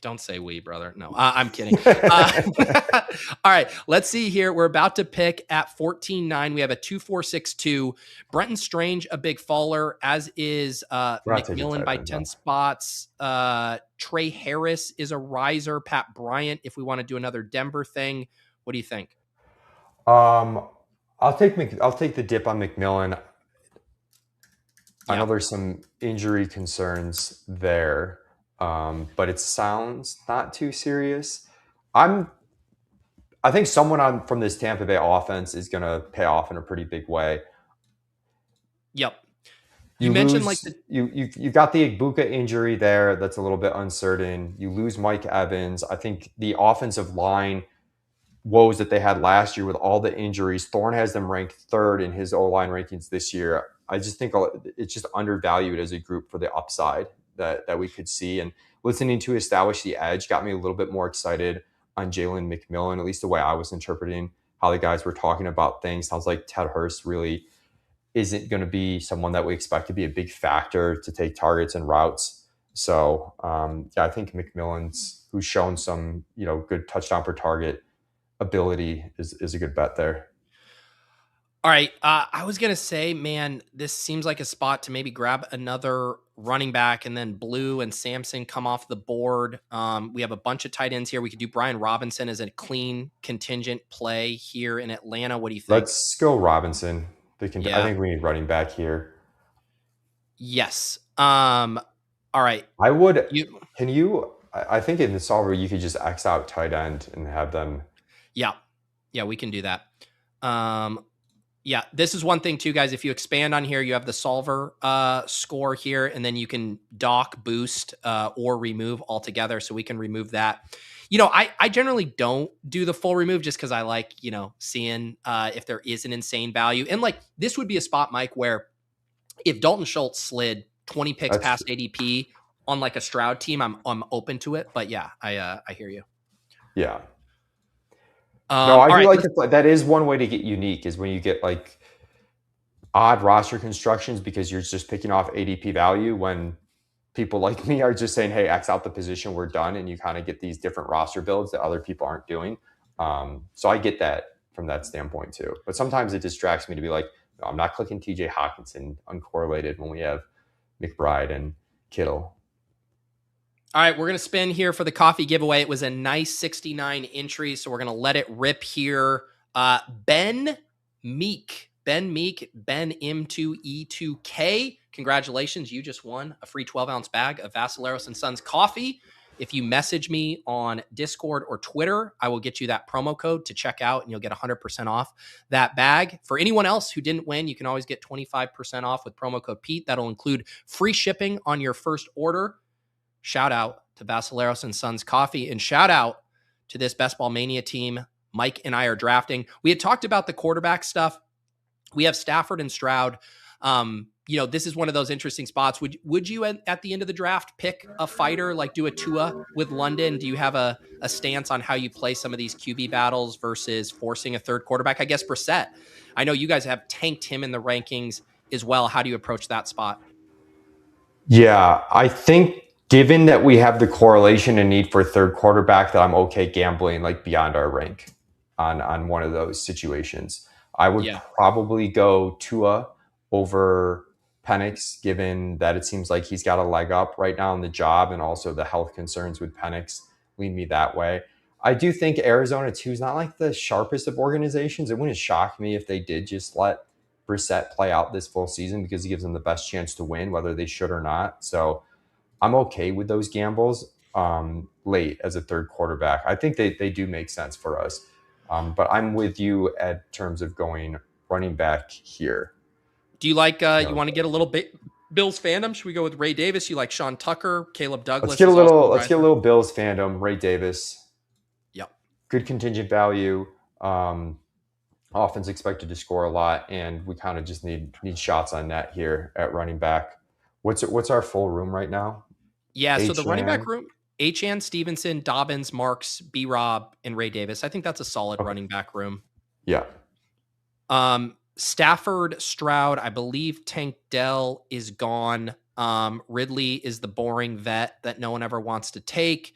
Don't say we, brother. No, I'm kidding. All right, let's see here. We're about to pick at 14-9. We have a 2-4-6-2. Brenton Strange, a big faller, as is McMillan by 10 spots. Trey Harris is a riser. Pat Bryant, if we want to do another Denver thing. What do you think? I'll take the dip on McMillan. I know there's some injury concerns there. But it sounds not too serious. I think someone from this Tampa Bay offense is going to pay off in a pretty big way. Yep. You mentioned you got the Igbuka injury there. That's a little bit uncertain. You lose Mike Evans. I think the offensive line woes that they had last year with all the injuries, Thorne has them ranked 3rd in his O-line rankings this year. I just think it's just undervalued as a group for the upside that we could see. And listening to Establish the Edge got me a little bit more excited on Jalen McMillan, at least the way I was interpreting how the guys were talking about things. Sounds like Ted Hurst really isn't going to be someone that we expect to be a big factor to take targets and routes. So I think McMillan's, who's shown some good touchdown per target ability, is a good bet there. All right. I was going to say, man, this seems like a spot to maybe grab another running back, and then Blue and Sampson come off the board. We have a bunch of tight ends here. We could do Brian Robinson as a clean contingent play here in Atlanta. What do you think? Let's go Robinson. I think we need running back here. Yes. All right. I would. I think in the solver, you could just X out tight end and have them. Yeah. Yeah, we can do that. Yeah, this is one thing too, guys. If you expand on here, you have the solver score here, and then you can dock, boost, or remove altogether. So we can remove that. I generally don't do the full remove just because I like, seeing if there is an insane value. And this would be a spot, Mike, where if Dalton Schultz slid 20 picks past ADP on a Stroud team, I'm open to it. But yeah, I hear you. Yeah. No, I feel like that is one way to get unique, is when you get odd roster constructions because you're just picking off ADP value, when people like me are just saying, hey, X out the position, we're done. And you kind of get these different roster builds that other people aren't doing. So I get that from that standpoint too. But sometimes it distracts me to be like, no, I'm not clicking TJ Hawkinson uncorrelated when we have McBride and Kittle. All right, we're going to spin here for the coffee giveaway. It was a nice 69 entry, so we're going to let it rip here. Ben Meek, Ben M2E2K. Congratulations, you just won a free 12-ounce bag of Vassaleros and Sons coffee. If you message me on Discord or Twitter, I will get you that promo code to check out, and you'll get 100% off that bag. For anyone else who didn't win, you can always get 25% off with promo code Pete. That'll include free shipping on your first order. Shout out to Vassaleros and Sons Coffee, and shout out to this Best Ball Mania team. Mike and I are drafting. We had talked about the quarterback stuff. We have Stafford and Stroud. This is one of those interesting spots. Would you at the end of the draft pick a fighter, do a Tua with London? Do you have a stance on how you play some of these QB battles versus forcing a third quarterback? I guess Brissett. I know you guys have tanked him in the rankings as well. How do you approach that spot? Yeah, I think given that we have the correlation and need for a third quarterback, that I'm okay gambling beyond our rank on one of those situations. I would probably go Tua over Penix, given that it seems like he's got a leg up right now in the job, and also the health concerns with Penix lead me that way. I do think Arizona too is not like the sharpest of organizations. It wouldn't shock me if they did just let Brissett play out this full season because he gives them the best chance to win, whether they should or not. So I'm okay with those gambles late as a third quarterback. I think they do make sense for us. But I'm with you at terms of going running back here. Do you like, you want to get a little bit Bills fandom? Should we go with Ray Davis? You like Sean Tucker, Caleb Douglas? Let's get a little Bills fandom. Ray Davis. Yep. Good contingent value. Offense expected to score a lot, and we kind of just need shots on net here at running back. What's our full room right now? Yeah, so the running back room, Achane, Stevenson, Dobbins, Marks, B-Rob, and Ray Davis. I think that's a solid running back room. Yeah. Stafford, Stroud, I believe Tank Dell is gone. Ridley is the boring vet that no one ever wants to take.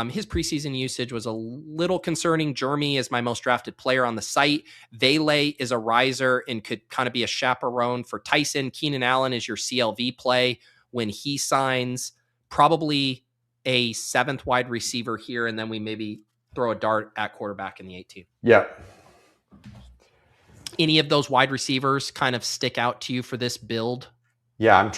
His preseason usage was a little concerning. Jeremy is my most drafted player on the site. Vele is a riser and could kind of be a chaperone for Tyson. Keenan Allen is your CLV play when he signs. Probably a 7th wide receiver here, and then we maybe throw a dart at quarterback in the 18th. Yeah. Any of those wide receivers kind of stick out to you for this build? Yeah,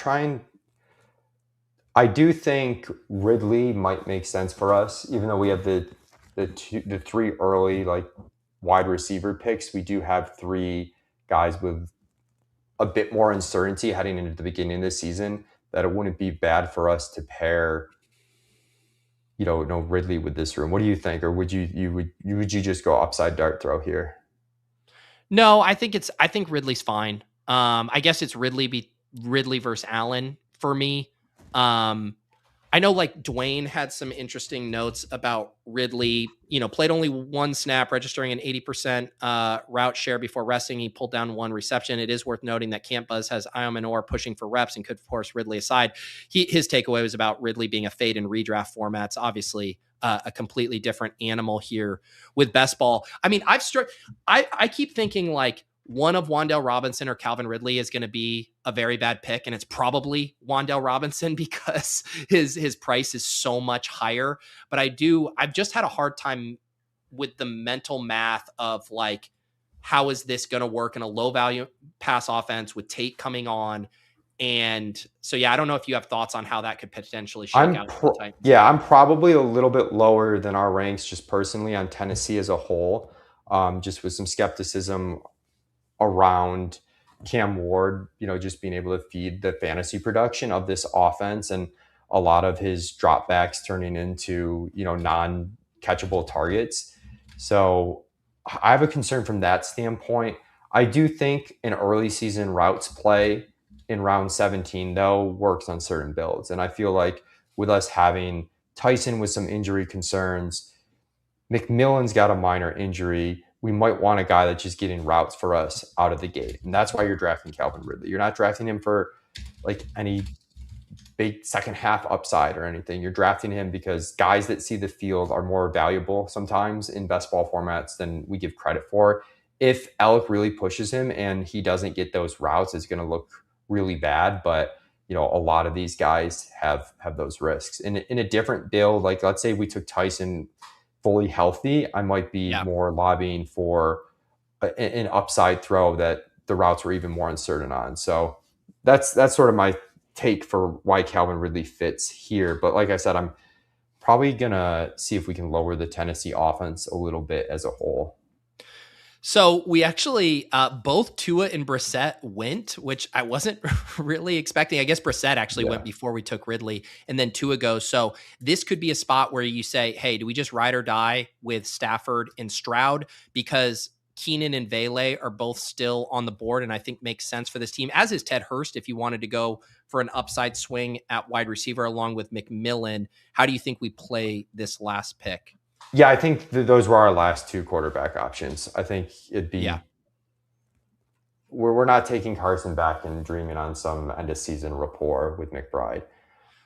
I do think Ridley might make sense for us, even though we have the 3 early like wide receiver picks. We do have 3 guys with a bit more uncertainty heading into the beginning of the season, that it wouldn't be bad for us to pair, Ridley with this room. What do you think? Or would you just go upside dart throw here? No, I think Ridley's fine. I guess it's Ridley versus Allen for me. I know like Dwayne had some interesting notes about Ridley, played only 1 snap, registering an 80% route share before resting. He pulled down 1 reception. It is worth noting that Camp Buzz has Iomanor pushing for reps and could force Ridley aside. His takeaway was about Ridley being a fade in redraft formats. Obviously, a completely different animal here with best ball. I mean, I keep thinking like one of Wan'Dale Robinson or Calvin Ridley is going to be a very bad pick, and it's probably Wan'Dale Robinson because his price is so much higher. But I've just had a hard time with the mental math of like, how is this going to work in a low value pass offense with Tate coming on? And so, yeah, I don't know if you have thoughts on how that could potentially shake out. I'm probably a little bit lower than our ranks just personally on Tennessee as a whole, just with some skepticism around Cam Ward, just being able to feed the fantasy production of this offense and a lot of his dropbacks turning into, non-catchable targets. So I have a concern from that standpoint. I do think an early season routes play in round 17, though, works on certain builds. And I feel like with us having Tyson with some injury concerns, McMillan's got a minor injury, we might want a guy that's just getting routes for us out of the gate. And that's why you're drafting Calvin Ridley. You're not drafting him for like any big second half upside or anything. You're drafting him because guys that see the field are more valuable sometimes in best ball formats than we give credit for. If Alec really pushes him and he doesn't get those routes, it's going to look really bad. But a lot of these guys have those risks. In a different build, like let's say we took Tyson fully healthy, I might be more lobbying for an upside throw that the routes were even more uncertain on. So that's sort of my take for why Calvin Ridley fits here. But like I said, I'm probably going to see if we can lower the Tennessee offense a little bit as a whole. So we actually, both Tua and Brissett went, which I wasn't really expecting. I guess Brissett actually went before we took Ridley, and then Tua goes. So this could be a spot where you say, hey, do we just ride or die with Stafford and Stroud? Because Keenan and Vele are both still on the board, and I think makes sense for this team, as is Ted Hurst if you wanted to go for an upside swing at wide receiver along with McMillan. How do you think we play this last pick? Yeah, I think those were our last 2 quarterback options. I think it'd be we're not taking Carson back and dreaming on some end of season rapport with McBride.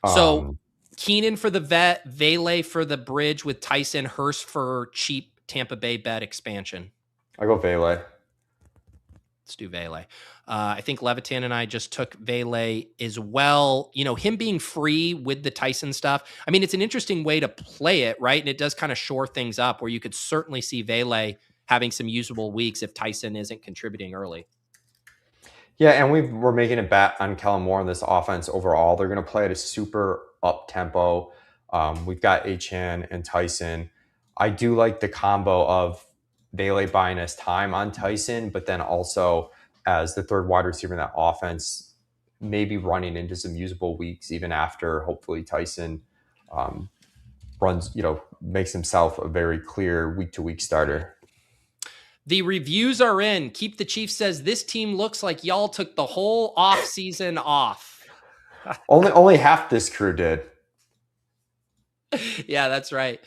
So Keenan for the vet, Vele for the bridge with Tyson, Hurst for cheap Tampa Bay bet expansion. I go Vele. Let's do Vele. I think Levitan and I just took Vele as well. You know, him being free with the Tyson stuff. I mean, it's an interesting way to play it, right? And it does kind of shore things up where you could certainly see Vele having some usable weeks if Tyson isn't contributing early. Yeah, and we're making a bet on Kellen Moore in this offense overall. They're going to play at a super up tempo. We've got Achane and Tyson. I do like the combo of Vele buying us time on Tyson, but then also as the third wide receiver in that offense, maybe running into some usable weeks even after hopefully Tyson runs, makes himself a very clear week-to-week starter. The reviews are in. Keep the Chiefs says this team looks like y'all took the whole off season off. Only half this crew did. Yeah, that's right.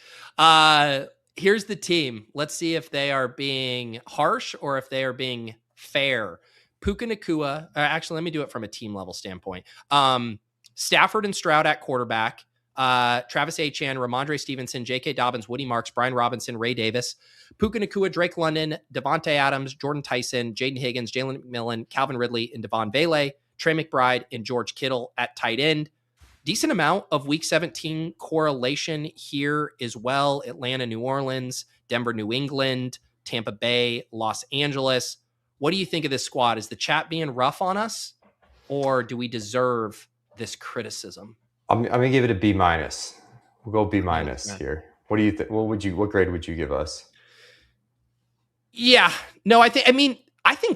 Here's the team. Let's see if they are being harsh or if they are being fair. Puka Nacua. Actually, let me do it from a team level standpoint. Stafford and Stroud at quarterback. Travis Achane, Rhamondre Stevenson, J.K. Dobbins, Woody Marks, Brian Robinson, Ray Davis, Puka Nacua, Drake London, Devontae Adams, Jordan Tyson, Jaden Higgins, Jalen McMillan, Calvin Ridley, and Devon Vele, Trey McBride, and George Kittle at tight end. Decent amount of week 17 correlation here as well. Atlanta, New Orleans, Denver, New England, Tampa Bay, Los Angeles. What do you think of this squad? Is the chat being rough on us, or do we deserve this criticism? I'm gonna give it a B-. We'll go B- here. What do you think? What grade would you give us? Yeah, no, I think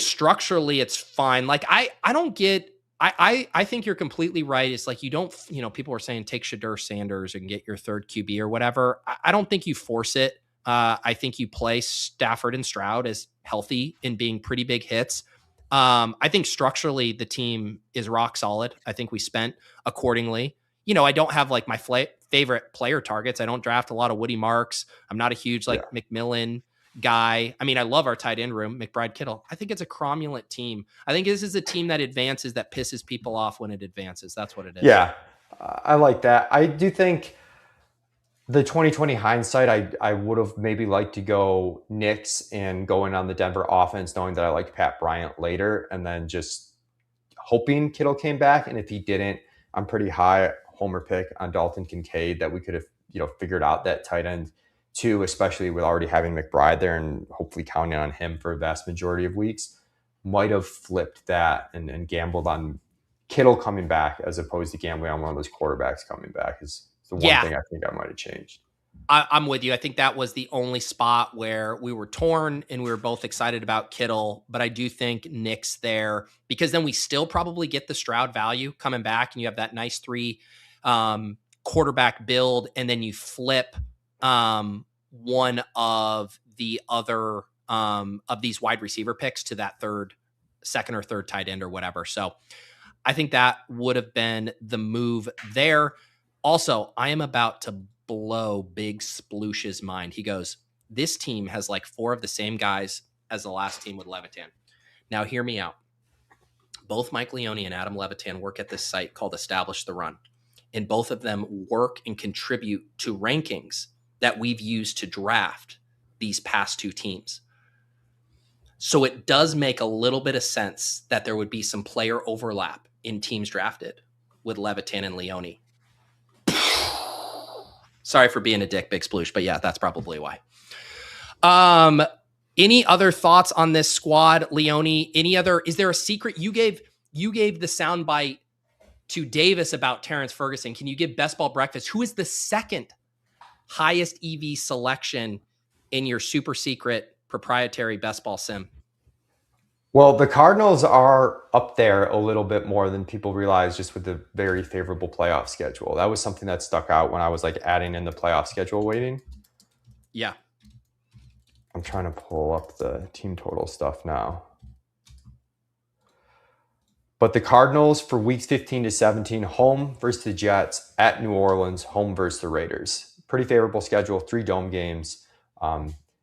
structurally it's fine. Like I don't get. I think you're completely right. It's like you don't, people were saying take Shadur Sanders and get your third QB or whatever. I don't think you force it. I think you play Stafford and Stroud as healthy and being pretty big hits. I think structurally the team is rock solid. I think we spent accordingly. I don't have like my favorite player targets. I don't draft a lot of Woody Marks. I'm not a huge McMillan guy. I mean, I love our tight end room, McBride, Kittle. I think it's a cromulent team. I think this is a team that advances, that pisses people off when it advances. That's what it is. Yeah, I like that. I do think the 2020 hindsight, I would have maybe liked to go Knicks and going on the Denver offense, knowing that I liked Pat Bryant later, and then just hoping Kittle came back. And if he didn't, I'm pretty high homer pick on Dalton Kincaid that we could have, figured out that tight end too, especially with already having McBride there and hopefully counting on him for a vast majority of weeks. Might have flipped that and gambled on Kittle coming back as opposed to gambling on one of those quarterbacks coming back is the one thing I think I might have changed. I'm with you. I think that was the only spot where we were torn and we were both excited about Kittle, but I do think Knicks there, because then we still probably get the Stroud value coming back and you have that nice 3 quarterback build, and then you flip one of the other of these wide receiver picks to that second or third tight end or whatever. So I think that would have been the move there. Also, I am about to blow Big Sploosh's mind. He goes, this team has like 4 of the same guys as the last team with Levitan. Now, hear me out. Both Mike Leone and Adam Levitan work at this site called Establish the Run. And both of them work and contribute to rankings that we've used to draft these past 2 teams. So it does make a little bit of sense that there would be some player overlap in teams drafted with Levitan and Leone. Sorry for being a dick, Big Sploosh, but yeah, that's probably why. Any other thoughts on this squad, Leone? Is there a secret? You gave the soundbite to Davis about Terrence Ferguson. Can you give Best Ball Breakfast, who is the second highest EV selection in your super secret proprietary Best Ball sim? Well, the Cardinals are up there a little bit more than people realize just with the very favorable playoff schedule. That was something that stuck out when I was like adding in the playoff schedule weighting. Yeah. I'm trying to pull up the team total stuff now. But the Cardinals for weeks 15 to 17, home versus the Jets, at New Orleans, home versus the Raiders. Pretty favorable schedule, 3 dome games.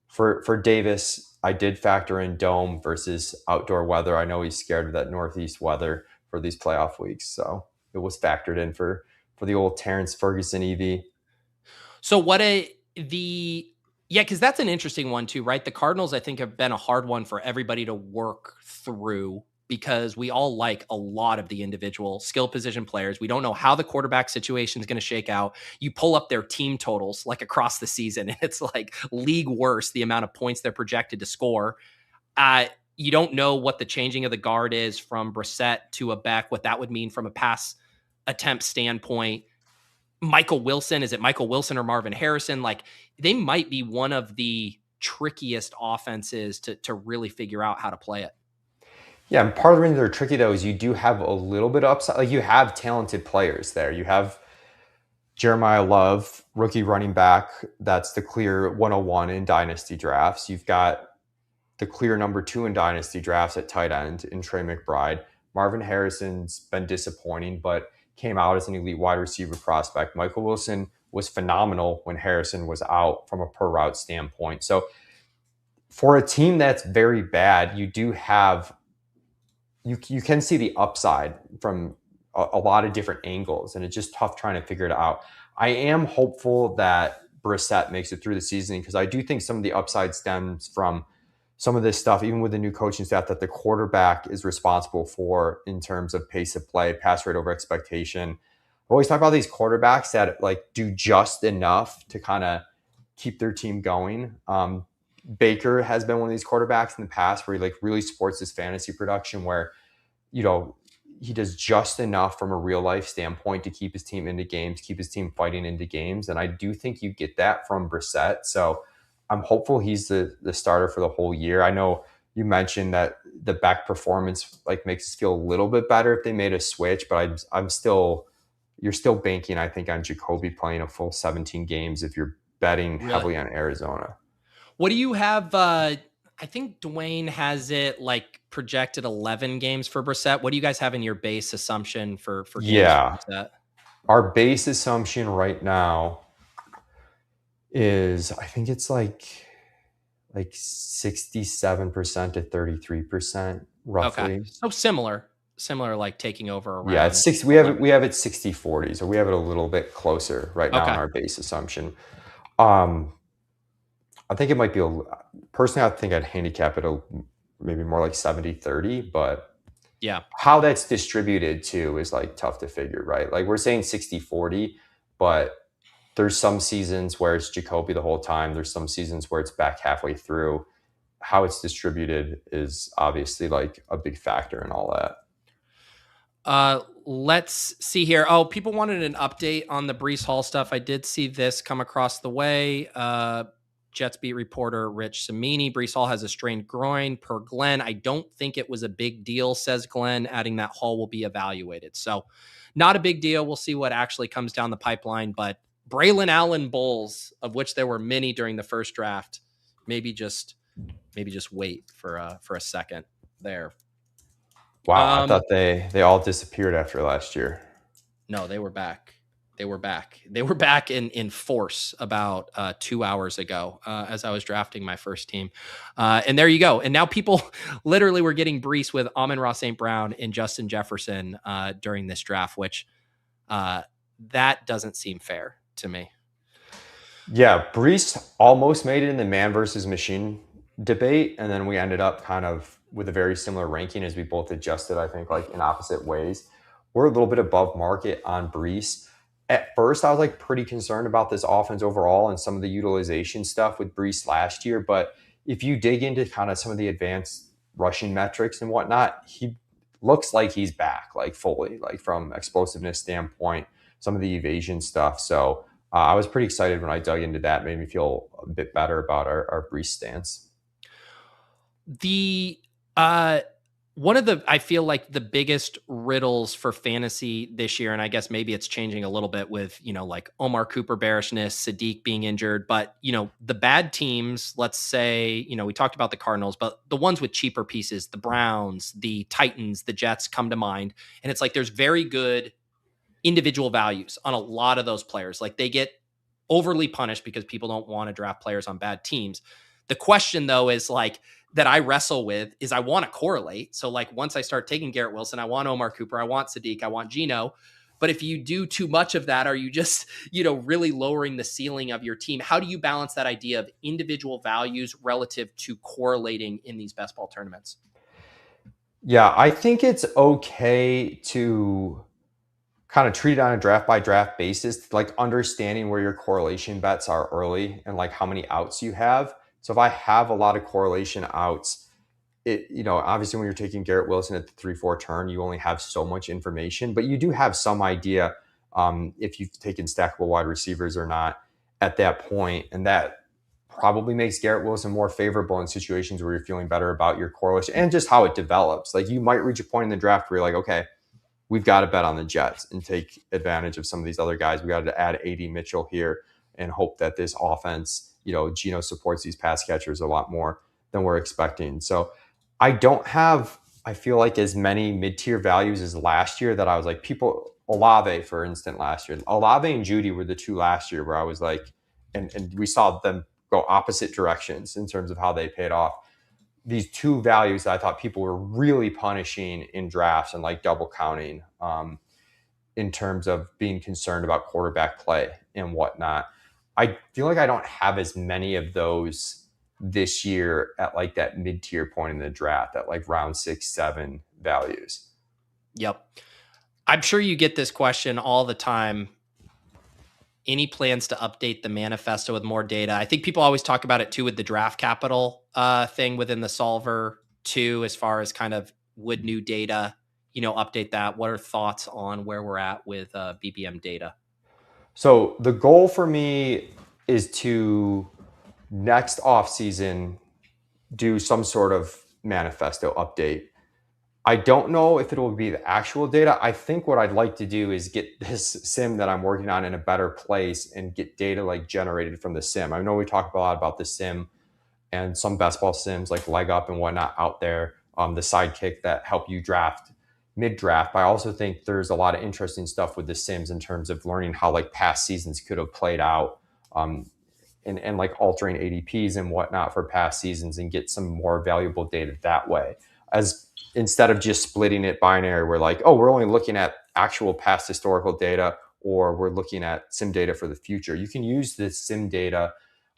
For Davis, I did factor in dome versus outdoor weather. I know he's scared of that northeast weather for these playoff weeks. So it was factored in for the old Terrence Ferguson EV. So Yeah, because that's an interesting one too, right? The Cardinals, I think, have been a hard one for everybody to work through because we all like a lot of the individual skill position players. We don't know how the quarterback situation is going to shake out. You pull up their team totals like across the season, and it's like league worse the amount of points they're projected to score. You don't know what the changing of the guard is from Brissett to a Beck, what that would mean from a pass attempt standpoint. Michael Wilson, is it Michael Wilson or Marvin Harrison? Like, they might be one of the trickiest offenses to really figure out how to play it. Yeah, and part of the reason they're tricky, though, is you do have a little bit of upside. Like, you have talented players there. You have Jeremiah Love, rookie running back. That's the clear 101 in dynasty drafts. You've got the clear number 2 in dynasty drafts at tight end in Trey McBride. Marvin Harrison's been disappointing, but came out as an elite wide receiver prospect. Michael Wilson was phenomenal when Harrison was out from a per route standpoint. So for a team that's very bad, you do have, you can see the upside from a lot of different angles, and it's just tough trying to figure it out. I am hopeful that Brissett makes it through the season because I do think some of the upside stems from some of this stuff, even with the new coaching staff, that the quarterback is responsible for in terms of pace of play, pass rate over expectation. I always talk about these quarterbacks that like do just enough to kind of keep their team going. Baker has been one of these quarterbacks in the past where he like really supports his fantasy production where, you know, he does just enough from a real life standpoint to keep his team into games, keep his team fighting into games. And I do think you get that from Brissett. So I'm hopeful he's the starter for the whole year. I know you mentioned that the back performance like makes us feel a little bit better if they made a switch, but you're still banking, I think, on Jacoby playing a full 17 games if you're betting heavily on Arizona. What do you have? I think Dwayne has it like projected 11 games for Brissett. What do you guys have in your base assumption for games? Yeah. For Brissett? Our base assumption right now is I think it's like 67% to 33% roughly. Okay. So similar like taking over around. Yeah, it's 6. We have it 60-40, so we have it a little bit closer right now in our base assumption. I think it might be personally, I think I'd handicap it maybe more like 70-30, but yeah, how that's distributed too is like tough to figure, right? Like we're saying 60-40, but there's some seasons where it's Jacoby the whole time. There's some seasons where it's back halfway through. How it's distributed is obviously like a big factor in all that. Let's see here. Oh, people wanted an update on the Breece Hall stuff. I did see this come across the way. Jets beat reporter Rich Cimini. Breece Hall has a strained groin per Glenn. I don't think it was a big deal, says Glenn, adding that Hall will be evaluated. So not a big deal. We'll see what actually comes down the pipeline, but Braelon Allen Bulls, of which there were many during the first draft, maybe just wait for a second there. Wow, I thought they all disappeared after last year. No, they were back. They were back in force about 2 hours ago as I was drafting my first team. And there you go. And now people literally were getting Breece with Amon-Ra St. Brown and Justin Jefferson during this draft, which that doesn't seem fair to me. Yeah, Breece almost made it in the man versus machine debate. And then we ended up kind of with a very similar ranking as we both adjusted, I think, like in opposite ways. We're a little bit above market on Breece. At first, I was like pretty concerned about this offense overall and some of the utilization stuff with Breece last year. But if you dig into kind of some of the advanced rushing metrics and whatnot, he looks like he's back, like fully, like from explosiveness standpoint, some of the evasion stuff. So I was pretty excited when I dug into that. Made me feel a bit better about our Breece stance. One of the, I feel like the biggest riddles for fantasy this year, and I guess maybe it's changing a little bit with, like Omar Cooper bearishness, Sadiq being injured, but, the bad teams, let's say, we talked about the Cardinals, but the ones with cheaper pieces, the Browns, the Titans, the Jets come to mind. And it's like, there's very good individual values on a lot of those players. Like they get overly punished because people don't want to draft players on bad teams. The question though is like, that I wrestle with is I want to correlate. So like once I start taking Garrett Wilson, I want Omar Cooper, I want Sadiq, I want Geno. But if you do too much of that, are you just, really lowering the ceiling of your team? How do you balance that idea of individual values relative to correlating in these best ball tournaments? Yeah, I think it's okay to kind of treat it on a draft by draft basis, like understanding where your correlation bets are early and like how many outs you have. So if I have a lot of correlation outs, obviously when you're taking Garrett Wilson at the 3-4 turn, you only have so much information, but you do have some idea if you've taken stackable wide receivers or not at that point. And that probably makes Garrett Wilson more favorable in situations where you're feeling better about your correlation and just how it develops. Like you might reach a point in the draft where you're like, okay, we've got to bet on the Jets and take advantage of some of these other guys. We got to add A.D. Mitchell here and hope that this offense, Geno supports these pass catchers a lot more than we're expecting. So I don't have, I feel like, as many mid-tier values as last year that I was like, Olave, for instance, last year. Olave and Judy were the two last year where I was like, and we saw them go opposite directions in terms of how they paid off. These two values that I thought people were really punishing in drafts and like double counting in terms of being concerned about quarterback play and whatnot. I feel like I don't have as many of those this year at like that mid-tier point in the draft at like round 6, 7 values. Yep. I'm sure you get this question all the time. Any plans to update the manifesto with more data? I think people always talk about it too with the draft capital thing within the solver too, as far as kind of would new data, update that. What are thoughts on where we're at with BBM data? So the goal for me is to next offseason do some sort of manifesto update. I don't know if it will be the actual data. I think what I'd like to do is get this sim that I'm working on in a better place and get data like generated from the sim. I know we talk a lot about the sim and some best ball sims like Leg Up and whatnot out there, the sidekick that help you draft mid-draft. But I also think there's a lot of interesting stuff with the sims in terms of learning how like past seasons could have played out and like altering ADPs and whatnot for past seasons and get some more valuable data that way. As instead of just splitting it binary, we're like, oh, we're only looking at actual past historical data or we're looking at sim data for the future. You can use this sim data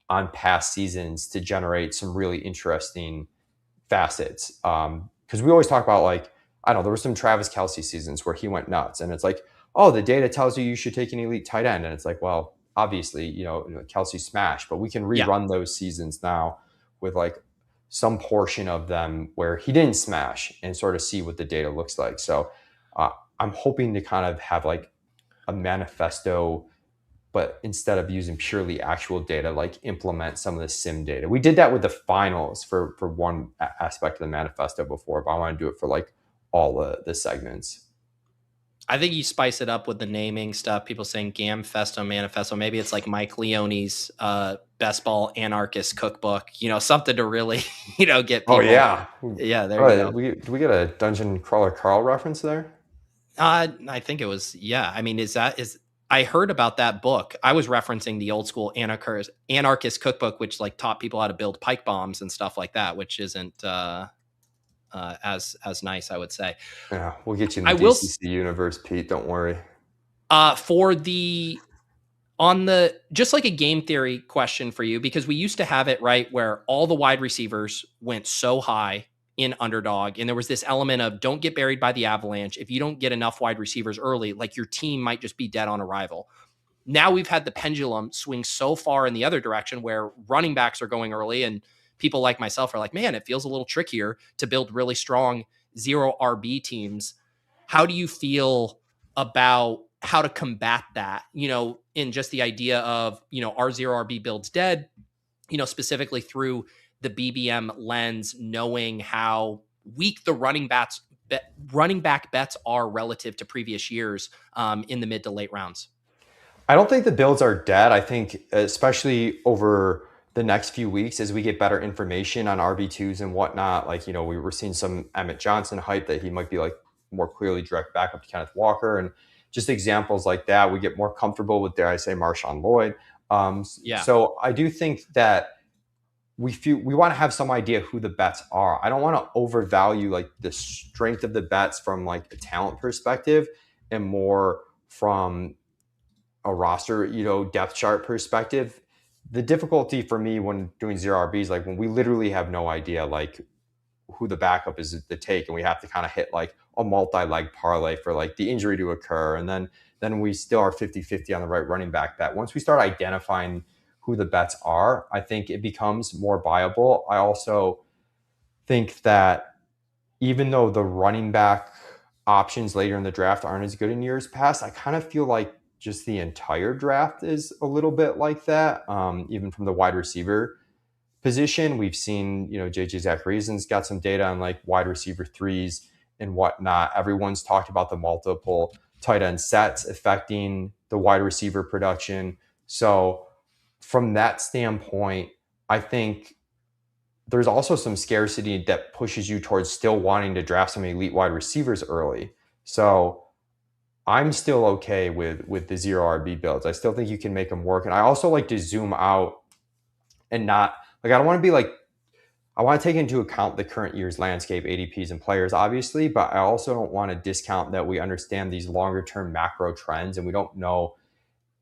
on past seasons to generate some really interesting facets. Because we always talk about like, I don't know, there were some Travis Kelce seasons where he went nuts and it's like, oh, the data tells you should take an elite tight end. And it's like, well, obviously, Kelce smashed, but we can rerun those seasons now with like some portion of them where he didn't smash and sort of see what the data looks like. So I'm hoping to kind of have like a manifesto, but instead of using purely actual data, like implement some of the sim data. We did that with the finals for one aspect of the manifesto before, but I want to do it for like all the segments. I think you spice it up with the naming stuff. People saying Gamfesto, Manifesto. Maybe it's like Mike Leone's Best Ball Anarchist Cookbook. Something to really, get people. Oh yeah, yeah. There you go. Do we get a Dungeon Crawler Carl reference there? I think it was. Yeah. I mean, I heard about that book. I was referencing the old school Anarchist Cookbook, which like taught people how to build pike bombs and stuff like that, which isn't as nice, I would say. Yeah, we'll get you in the DCC universe, Pete. Don't worry. Just like a game theory question for you, because we used to have it right where all the wide receivers went so high in Underdog, and there was this element of don't get buried by the avalanche. If you don't get enough wide receivers early, like your team might just be dead on arrival. Now we've had the pendulum swing so far in the other direction where running backs are going early and people like myself are like, man, it feels a little trickier to build really strong 0 RB teams. How do you feel about how to combat that, in just the idea of, our 0 RB builds dead, specifically through the BBM lens, knowing how weak the running back bets are relative to previous years in the mid to late rounds? I don't think the builds are dead. I think especially over the next few weeks as we get better information on RB2s and whatnot, like, we were seeing some Emmett Johnson hype that he might be like more clearly direct backup to Kenneth Walker and just examples like that. We get more comfortable with, dare I say, Marshawn Lloyd. So I do think that we want to have some idea who the bets are. I don't want to overvalue like the strength of the bets from like a talent perspective and more from a roster, depth chart perspective. The difficulty for me when doing zero RBs, like when we literally have no idea like who the backup is to take, and we have to kind of hit like a multi-leg parlay for like the injury to occur, and then we still are 50-50 on the right running back bet. Once we start identifying who the bets are, I think it becomes more viable. I also think that even though the running back options later in the draft aren't as good in years past, I kind of feel like just the entire draft is a little bit like that. Even from the wide receiver position, we've seen, JJ Zachary's got some data on like wide receiver threes and whatnot. Everyone's talked about the multiple tight end sets affecting the wide receiver production. So from that standpoint, I think there's also some scarcity that pushes you towards still wanting to draft some elite wide receivers early. So I'm still okay with the zero RB builds. I still think you can make them work. And I also like to zoom out and not like, I don't want to be like, I want to take into account the current year's landscape, ADPs and players, obviously, but I also don't want to discount that we understand these longer term macro trends, and we don't want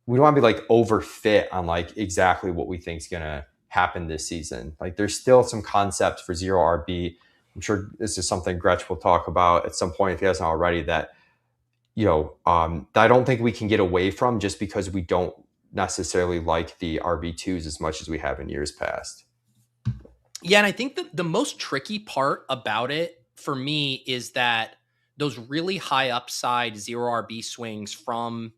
to be like overfit on like exactly what we think is going to happen this season. Like there's still some concepts for zero RB. I'm sure this is something Gretch will talk about at some point if he hasn't already, that that I don't think we can get away from just because we don't necessarily like the RB2s as much as we have in years past. Yeah, and I think the most tricky part about it for me is that those really high upside zero RB swings from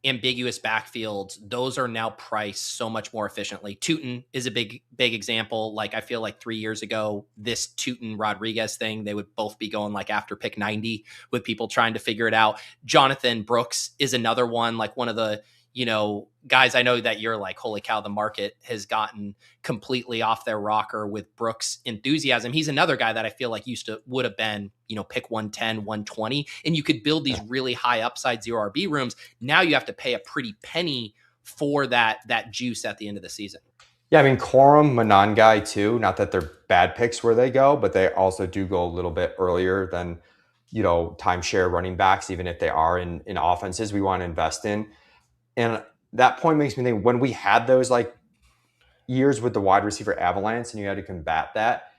ambiguous backfields, those are now priced so much more efficiently. Tootin is a big example. Like I feel like 3 years ago, this Tootin Rodriguez thing, they would both be going like after pick 90 with people trying to figure it out. Jonathan Brooks is another one, like one of the, guys I know that you're like, holy cow, the market has gotten completely off their rocker with Brooks' enthusiasm. He's another guy that I feel like would have been, pick 110, 120, and you could build these really high upside zero RB rooms. Now you have to pay a pretty penny for that juice at the end of the season. Yeah, I mean, Corum, Monangai too, not that they're bad picks where they go, but they also do go a little bit earlier than, timeshare running backs, even if they are in offenses we want to invest in. And that point makes me think, when we had those like years with the wide receiver avalanche and you had to combat that,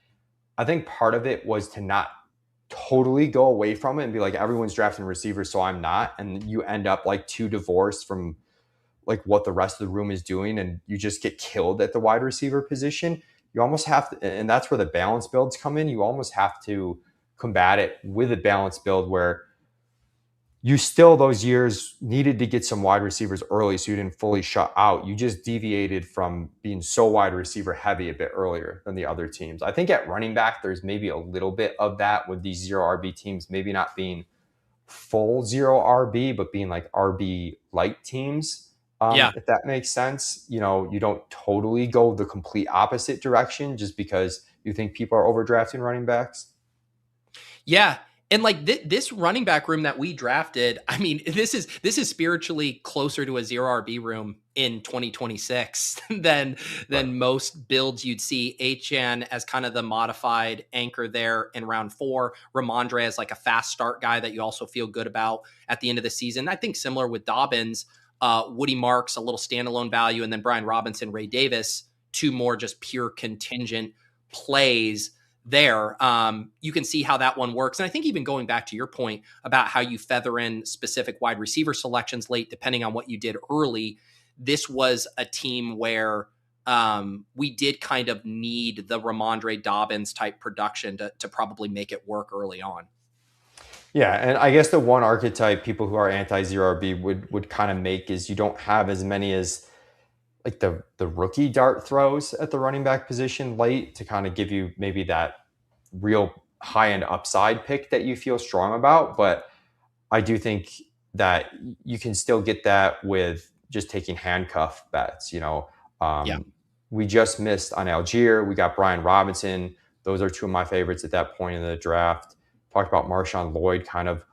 I think part of it was to not totally go away from it and be like, everyone's drafting receivers, so I'm not. And you end up like too divorced from like what the rest of the room is doing, and you just get killed at the wide receiver position. You almost have to, and that's where the balance builds come in. You almost have to combat it with a balance build where you still, those years, needed to get some wide receivers early so you didn't fully shut out. You just deviated from being so wide receiver heavy a bit earlier than the other teams. I think at running back, there's maybe a little bit of that with these zero RB teams, maybe not being full zero RB, but being like RB light teams. If that makes sense. You don't totally go the complete opposite direction just because you think people are overdrafting running backs. Yeah. And like this running back room that we drafted, I mean, this is spiritually closer to a zero RB room in 2026 than most builds you'd see. Achane as kind of the modified anchor there in round 4. Rhamondre as like a fast start guy that you also feel good about at the end of the season. I think similar with Dobbins, Woody Marks, a little standalone value, and then Brian Robinson, Ray Davis, 2 more just pure contingent plays there. You can see how that one works. And I think even going back to your point about how you feather in specific wide receiver selections late, depending on what you did early, this was a team where we did kind of need the Rhamondre Dobbins type production to probably make it work early on. Yeah, and I guess the one archetype people who are anti-zero RB would kind of make is you don't have as many as like the rookie dart throws at the running back position late to kind of give you maybe that real high-end upside pick that you feel strong about. But I do think that you can still get that with just taking handcuff bets. We just missed on Algier. We got Brian Robinson. Those are 2 of my favorites at that point in the draft. Talked about Marshawn Lloyd kind of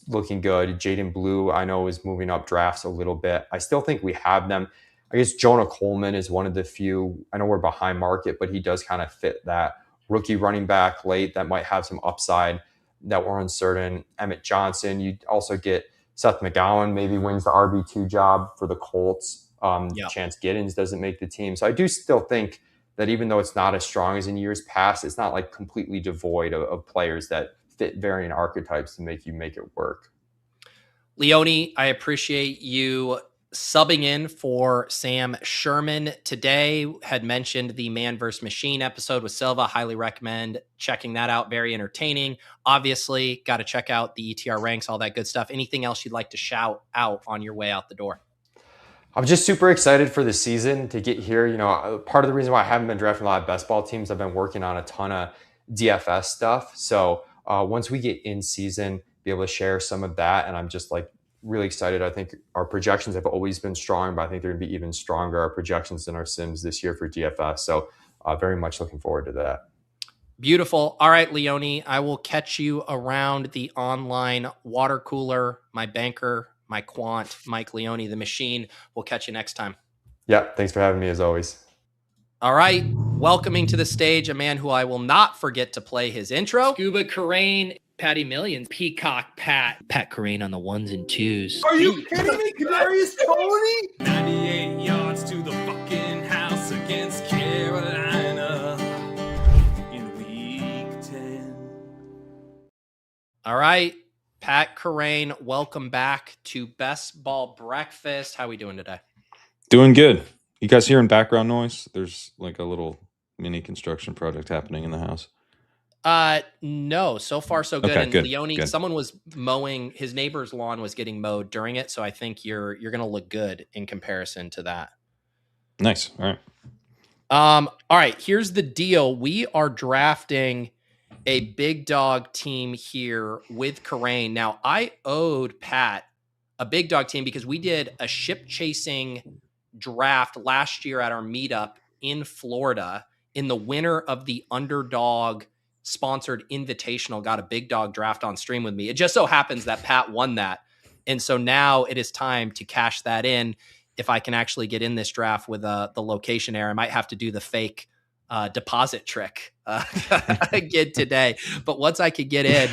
looking good. Jaydon Blue, I know, is moving up drafts a little bit. I still think we have them. I guess Jonah Coleman is one of the few. I know we're behind market, but he does kind of fit that rookie running back late that might have some upside that we're uncertain. Emmett Johnson. You also get Seth McGowan maybe wins the RB2 job for the Colts. Yeah. Chance Giddens doesn't make the team. So I do still think that even though it's not as strong as in years past, it's not like completely devoid of players that fit varying archetypes to make it work. Leone, I appreciate you subbing in for Sam Sherman today. Had mentioned the Man vs. Machine episode with Silva. Highly recommend checking that out. Very entertaining. Obviously, got to check out the ETR ranks, all that good stuff. Anything else you'd like to shout out on your way out the door? I'm just super excited for the season to get here. You know, part of the reason why I haven't been drafting a lot of best ball teams, I've been working on a ton of DFS stuff. So once we get in season, be able to share some of that. And I'm just like really excited. I think our projections have always been strong, but I think they're going to be even stronger, our projections in our sims this year for DFS. So very much looking forward to that. Beautiful. All right, Leone, I will catch you around the online water cooler, my banker, my quant, Mike Leone, the machine. We'll catch you next time. Yeah, thanks for having me as always. All right, welcoming to the stage a man who I will not forget to play his intro. Scuba Kerrane, Patty Millions, Peacock Pat Kerrane on the ones and twos. Are you kidding me? Kadarius Toney? 98 yards to the fucking house against Carolina in week 10. All right, Pat Kerrane, welcome back to Best Ball Breakfast. How are we doing today? Doing good. You guys hearing background noise? There's like a little mini construction project happening in the house. No, so far so good. Okay, And good, Leone, good. someone was mowing, his neighbor's lawn was getting mowed during it, so I think you're going to look good in comparison to that. Nice. All right. All right, here's the deal. We are drafting a big dog team here with Kerrane. Now, I owed Pat a big dog team because we did a ship chasing draft last year at our meetup in Florida. In the winner of the Underdog sponsored invitational, got a big dog draft on stream with me. It just so happens that Pat won that. And so now it is time to cash that in. If I can actually get in this draft with the location error, I might have to do the fake deposit trick again today. But once I could get in,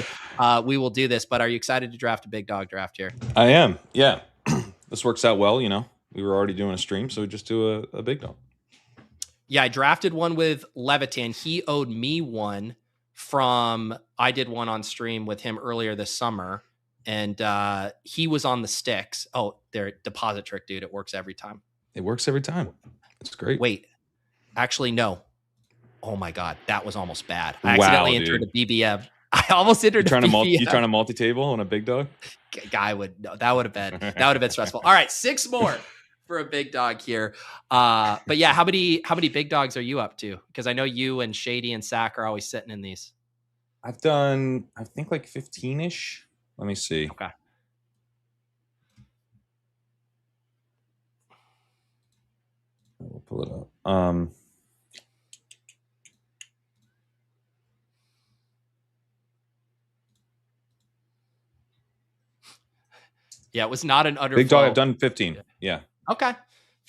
we will do this. But are you excited to draft a big dog draft here? I am. Yeah. This works out well. You know, we were already doing a stream, so we just do a big dog. Yeah, I drafted one with Levitan. He owed me one I did one on stream with him earlier this summer. And he was on the sticks. Oh, their deposit trick, dude. It works every time. It works every time. It's great. Wait, actually, no. Oh my God, that was almost bad. I accidentally entered a BBM. I almost entered a BBM. You trying to multi-table on a big dog? That would have been stressful. All right, 6 more for a big dog here. But yeah, how many big dogs are you up to? Because I know you and Shady and Sack are always sitting in these. I've done, I think like 15-ish. Let me see. Okay. We'll pull it up. Yeah, it was not an utter big dog. I've done 15. Yeah. Okay.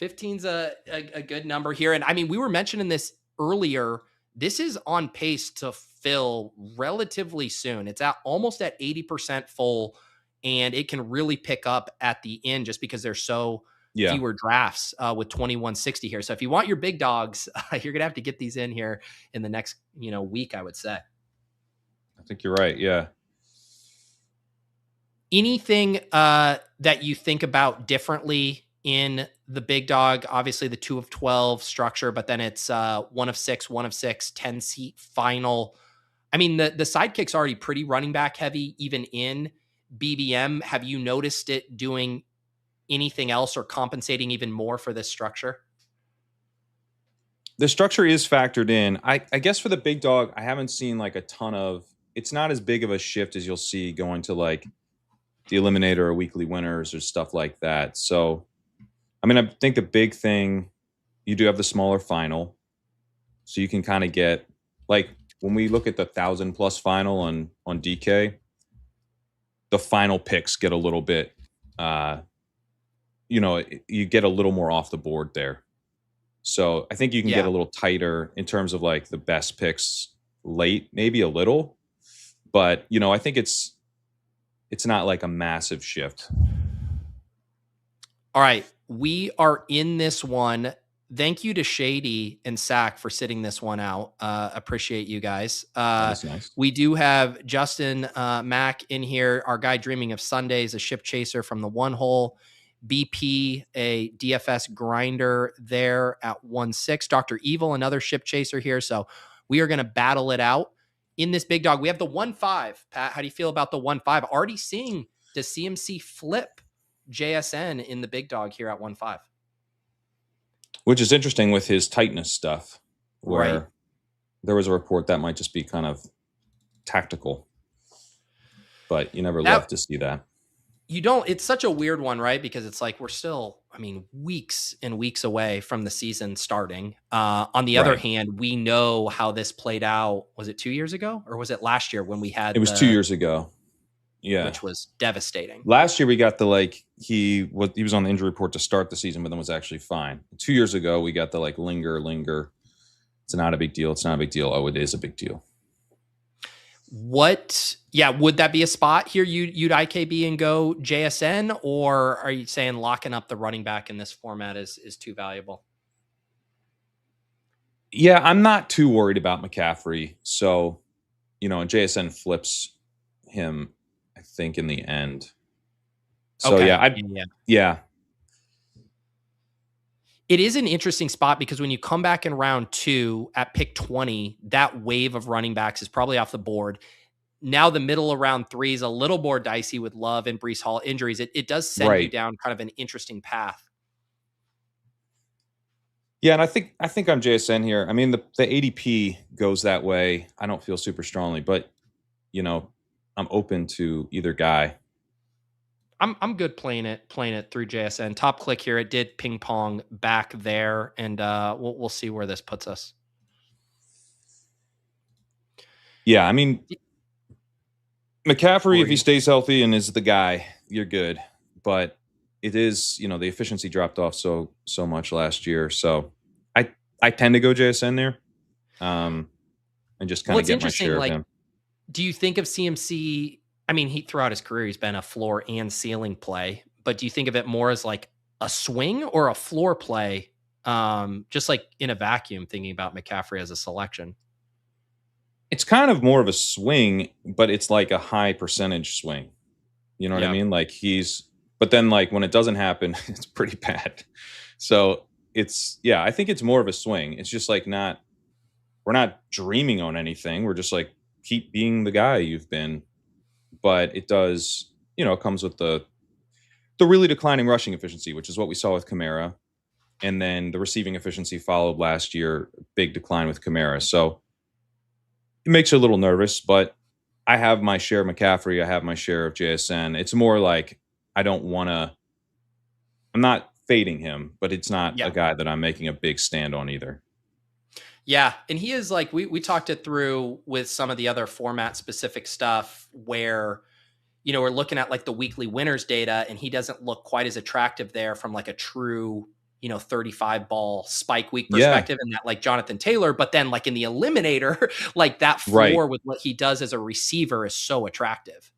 15's a good number here. And I mean, we were mentioning this earlier. This is on pace to fill relatively soon. It's almost at 80% full, and it can really pick up at the end just because there's so fewer drafts with 2160 here. So if you want your big dogs, you're going to have to get these in here in the next, week, I would say. I think you're right. Yeah. Anything that you think about differently in the big dog? Obviously the 2 of 12 structure, but then it's 1 of 6, 10-seat final. I mean, the sidekick's already pretty running back heavy, even in BBM. Have you noticed it doing anything else or compensating even more for this structure? The structure is factored in. I guess for the big dog, I haven't seen like a ton of, it's not as big of a shift as you'll see going to like the eliminator or weekly winners or stuff like that. So, I mean, I think the big thing, you do have the smaller final. So you can kind of get, like, when we look at the 1,000+ final on DK, the final picks get a little bit, you get a little more off the board there. So I think you can get a little tighter in terms of like the best picks late, maybe a little. But, I think it's it's not like a massive shift. All right. We are in this one. Thank you to Shady and Sack for sitting this one out. Appreciate you guys. That's nice. We do have Justin Mack in here, our guy dreaming of Sundays, a ship chaser from the one hole. BP, a DFS grinder there at 1-6. Dr. Evil, another ship chaser here. So we are going to battle it out in this big dog. We have the 1-5. Pat, how do you feel about the 1-5? Already seeing, does CMC flip JSN in the big dog here at 1-5? Which is interesting with his tightness stuff, where Right. there was a report that might just be kind of tactical, but you never love to see that. You don't, it's such a weird one, right? Because it's like, we're still, I mean, weeks and weeks away from the season starting. On the other Right. hand, we know how this played out. Was it 2 years ago or was it last year when we had It was 2 years ago. Yeah. which was devastating. Last year we got the he was on the injury report to start the season, but then was actually fine. 2 years ago we got the linger. It's not a big deal. It's not a big deal. Oh, it is a big deal. Would that be a spot here you'd IKB and go JSN, or are you saying locking up the running back in this format is too valuable? Yeah, I'm not too worried about McCaffrey. So, and JSN flips him, I think, in the end. So Okay. yeah. It is an interesting spot because when you come back in round 2 at pick 20, that wave of running backs is probably off the board. Now the middle of round 3 is a little more dicey with Love and Breece Hall injuries. It does send you down kind of an interesting path. Yeah, and I think I'm JSN here. I mean, the ADP goes that way. I don't feel super strongly, but I'm open to either guy. I'm good playing it through JSN. Top click here. It did ping pong back there, and we'll see where this puts us. Yeah, I mean, McCaffrey, if he stays healthy and is the guy, you're good. But it is, the efficiency dropped off so much last year. So I tend to go JSN there, and just kind of get my share of him. Do you think of CMC? I mean, throughout his career, he's been a floor and ceiling play, but do you think of it more as like a swing or a floor play? Just like in a vacuum, thinking about McCaffrey as a selection. It's kind of more of a swing, but it's like a high percentage swing. You know what I mean? But then when it doesn't happen, it's pretty bad. So I think it's more of a swing. It's just we're not dreaming on anything. We're just keep being the guy you've been. But it does, it comes with the really declining rushing efficiency, which is what we saw with Kamara. And then the receiving efficiency followed last year, big decline with Kamara. So it makes you a little nervous, but I have my share of McCaffrey. I have my share of JSN. It's more I'm not fading him, but it's not a guy that I'm making a big stand on either. Yeah. And he is we talked it through with some of the other format specific stuff where, we're looking at the weekly winners data and he doesn't look quite as attractive there from a true, 35 ball spike week perspective and that Jonathan Taylor, but then in the eliminator, that floor with what he does as a receiver is so attractive.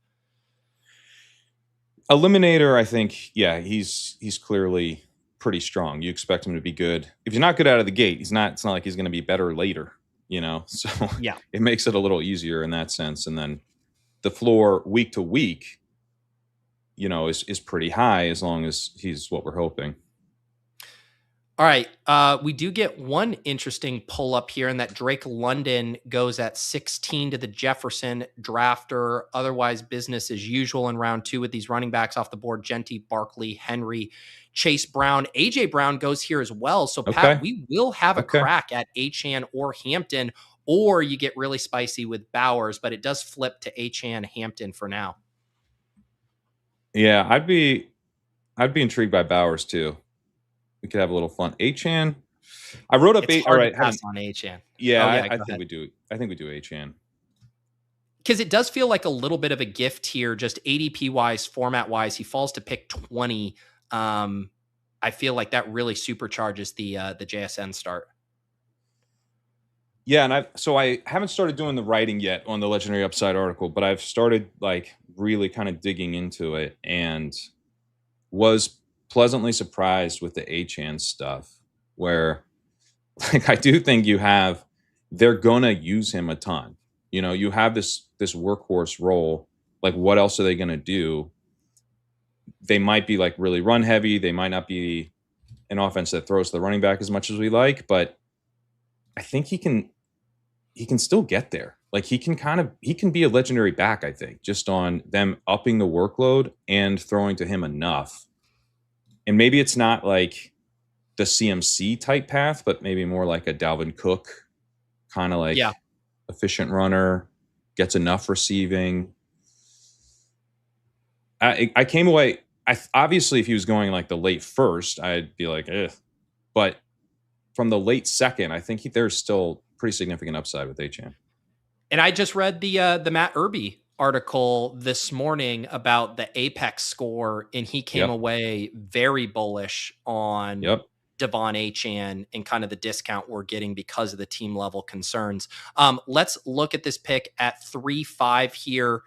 Eliminator, I think, he's clearly pretty strong. You expect him to be good. If he's not good out of the gate, it's not like he's going to be better later, So it makes it a little easier in that sense. And then the floor week to week, is pretty high as long as he's what we're hoping. All right. We do get one interesting pull up here, and that Drake London goes at 16 to the Jefferson drafter. Otherwise, business as usual in round 2 with these running backs off the board. Genty, Barkley, Henry, Chase Brown. AJ Brown goes here as well. So, Pat, we will have a crack at Achane or Hampton, or you get really spicy with Bowers, but it does flip to Achane, Hampton for now. Yeah, I'd be intrigued by Bowers too. We could have a little fun. Achane. I wrote up all right. Pass on Achane. Yeah, I think we do. I think we do Achane. Because it does feel like a little bit of a gift here, just ADP wise, format wise. He falls to pick 20. I feel like that really supercharges the JSN start. Yeah, and I haven't started doing the writing yet on the Legendary Upside article, but I've started really kind of digging into it and was pleasantly surprised with the Achane stuff, where like I do think they're gonna use him a ton. You know, you have this workhorse role. Like, what else are they gonna do? They might be like really run heavy. They might not be an offense that throws the running back as much as we like, but I think he can still get there. Like he can be a legendary back, I think, just on them upping the workload and throwing to him enough. And maybe it's not like the CMC type path, but maybe more like a Dalvin Cook kind of like efficient runner, gets enough receiving. I came away. Obviously, if he was going like the late first, I'd be like, ugh. But from the late second, I think there's still pretty significant upside with Achane. And I just read the Matt Irby article this morning about the Apex score, and he came away very bullish on DeVon Achane and kind of the discount we're getting because of the team level concerns. Let's look at this pick at 3-5 here.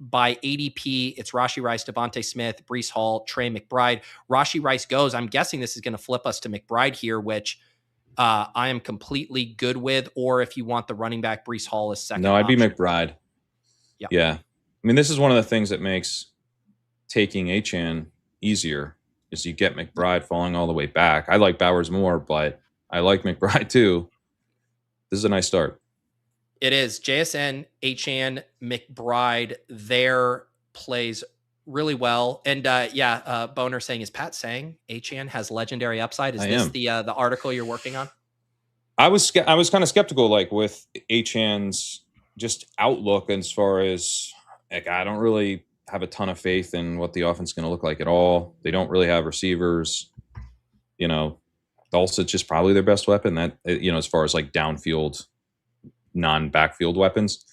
By ADP, it's Rashee Rice, Devontae Smith, Breece Hall, Trey McBride. Rashee Rice goes. I'm guessing this is going to flip us to McBride here, which I am completely good with. Or if you want the running back, Breece Hall is second. No, I'd option. be McBride. Yeah. I mean, this is one of the things that makes taking Achane easier is you get McBride falling all the way back. I like Bowers more, but I like McBride too. This is a nice start. It is. JSN, Achane, McBride there plays really well. And Boner saying, is Pat saying Achane has legendary upside? Is this the article you're working on? I was kind of skeptical, like with Achane's just outlook as far as like I don't really have a ton of faith in what the offense is going to look like at all. They don't really have receivers. You know, Dulcet's just probably their best weapon. That as far as like downfield, non-backfield weapons.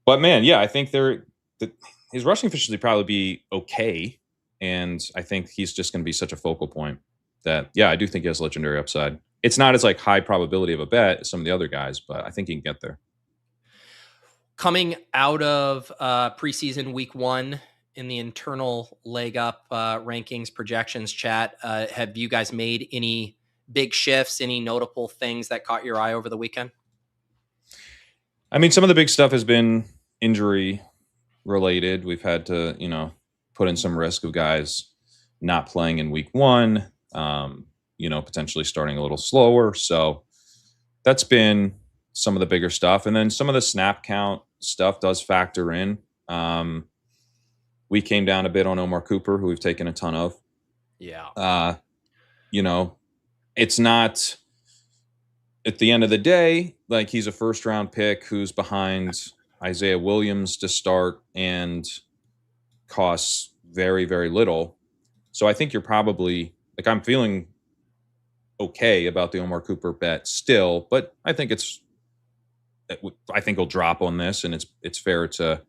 But man, I think his rushing efficiency probably be okay, and I think he's just going to be such a focal point that I do think he has legendary upside. It's not as like high probability of a bet as some of the other guys, but I think he can get there. Coming out of preseason week 1 in the internal leg up rankings projections chat, have you guys made any big shifts, any notable things that caught your eye over the weekend? I mean, some of the big stuff has been injury related. We've had to, put in some risk of guys not playing in week 1, potentially starting a little slower. So that's been some of the bigger stuff. And then some of the snap count stuff does factor in. We came down a bit on Omar Cooper, who we've taken a ton of. Yeah. It's not at the end of the day, like he's a first round pick who's behind Isaiah Williams to start and costs very, very little. So I think you're probably like, I'm feeling okay about the Omar Cooper bet still, but I think he'll drop on this, and it's fair to,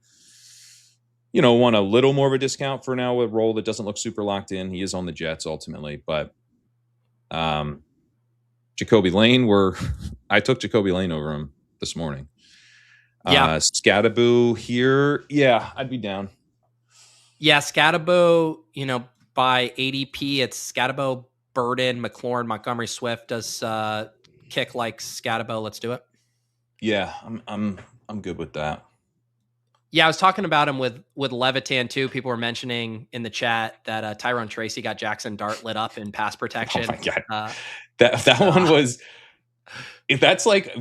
want a little more of a discount for now, a role that doesn't look super locked in. He is on the Jets ultimately, but Jacoby Lane, I took Jacoby Lane over him this morning. Scattaboo here. Yeah, I'd be down. Yeah, Scattaboo, by ADP, it's Scattaboo, Burden, McLaurin, Montgomery Swift. Does kick like Scattaboo? Let's do it. Yeah, I'm good with that. Yeah, I was talking about him with Levitan too. People were mentioning in the chat that Tyrone Tracy got Jackson Dart lit up in pass protection. Oh my God. That one was, if that's like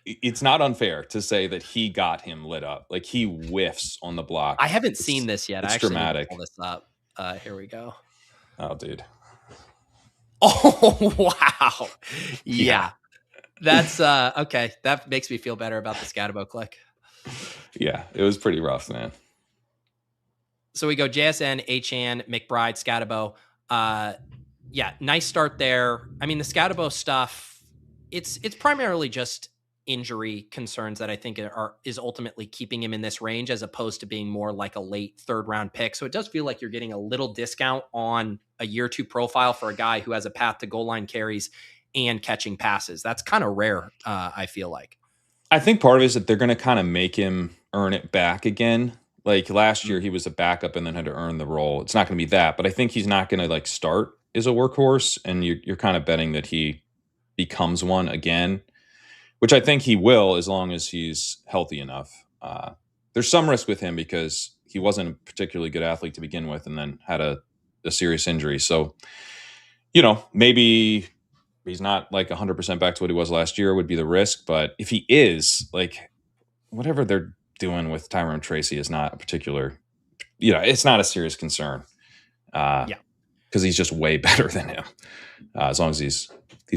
it's not unfair to say that he got him lit up. Like he whiffs on the block. I haven't seen this yet. It's I actually dramatic. Need to pull this up. Here we go. Oh, dude. Oh, wow. Yeah. That's okay. That makes me feel better about the Scattaboo click. Yeah, it was pretty rough, man. So we go JSN, Achane, McBride, Scattaboo. Nice start there. I mean, the Scattaboo stuff, it's primarily just injury concerns that I think is ultimately keeping him in this range, as opposed to being more like a late 3rd round pick. So it does feel like you're getting a little discount on a year 2 profile for a guy who has a path to goal line carries and catching passes. That's kind of rare, I feel like. I think part of it is that they're going to kind of make him earn it back again. Like last year, he was a backup and then had to earn the role. It's not going to be that, but I think he's not going to like start as a workhorse, and you're kind of betting that he becomes one again, which I think he will as long as he's healthy enough. There's some risk with him because he wasn't a particularly good athlete to begin with and then had a serious injury. So, maybe he's not like 100% back to what he was last year would be the risk. But if he is, like, whatever they're doing with Tyrone Tracy is not a particular, it's not a serious concern. Because he's just way better than him. As long as he's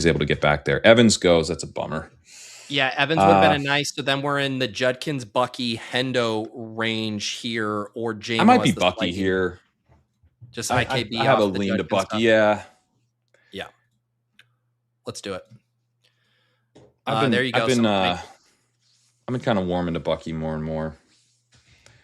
able to get back there. Evans goes, that's a bummer. Yeah, Evans would have been a nice. So then we're in the Judkins, Bucky, Hendo range here, or James. I might be Bucky here. Just IKB. I have a lean to Bucky. Yeah. Let's do it. There you go. I've been kind of warming to Bucky more and more.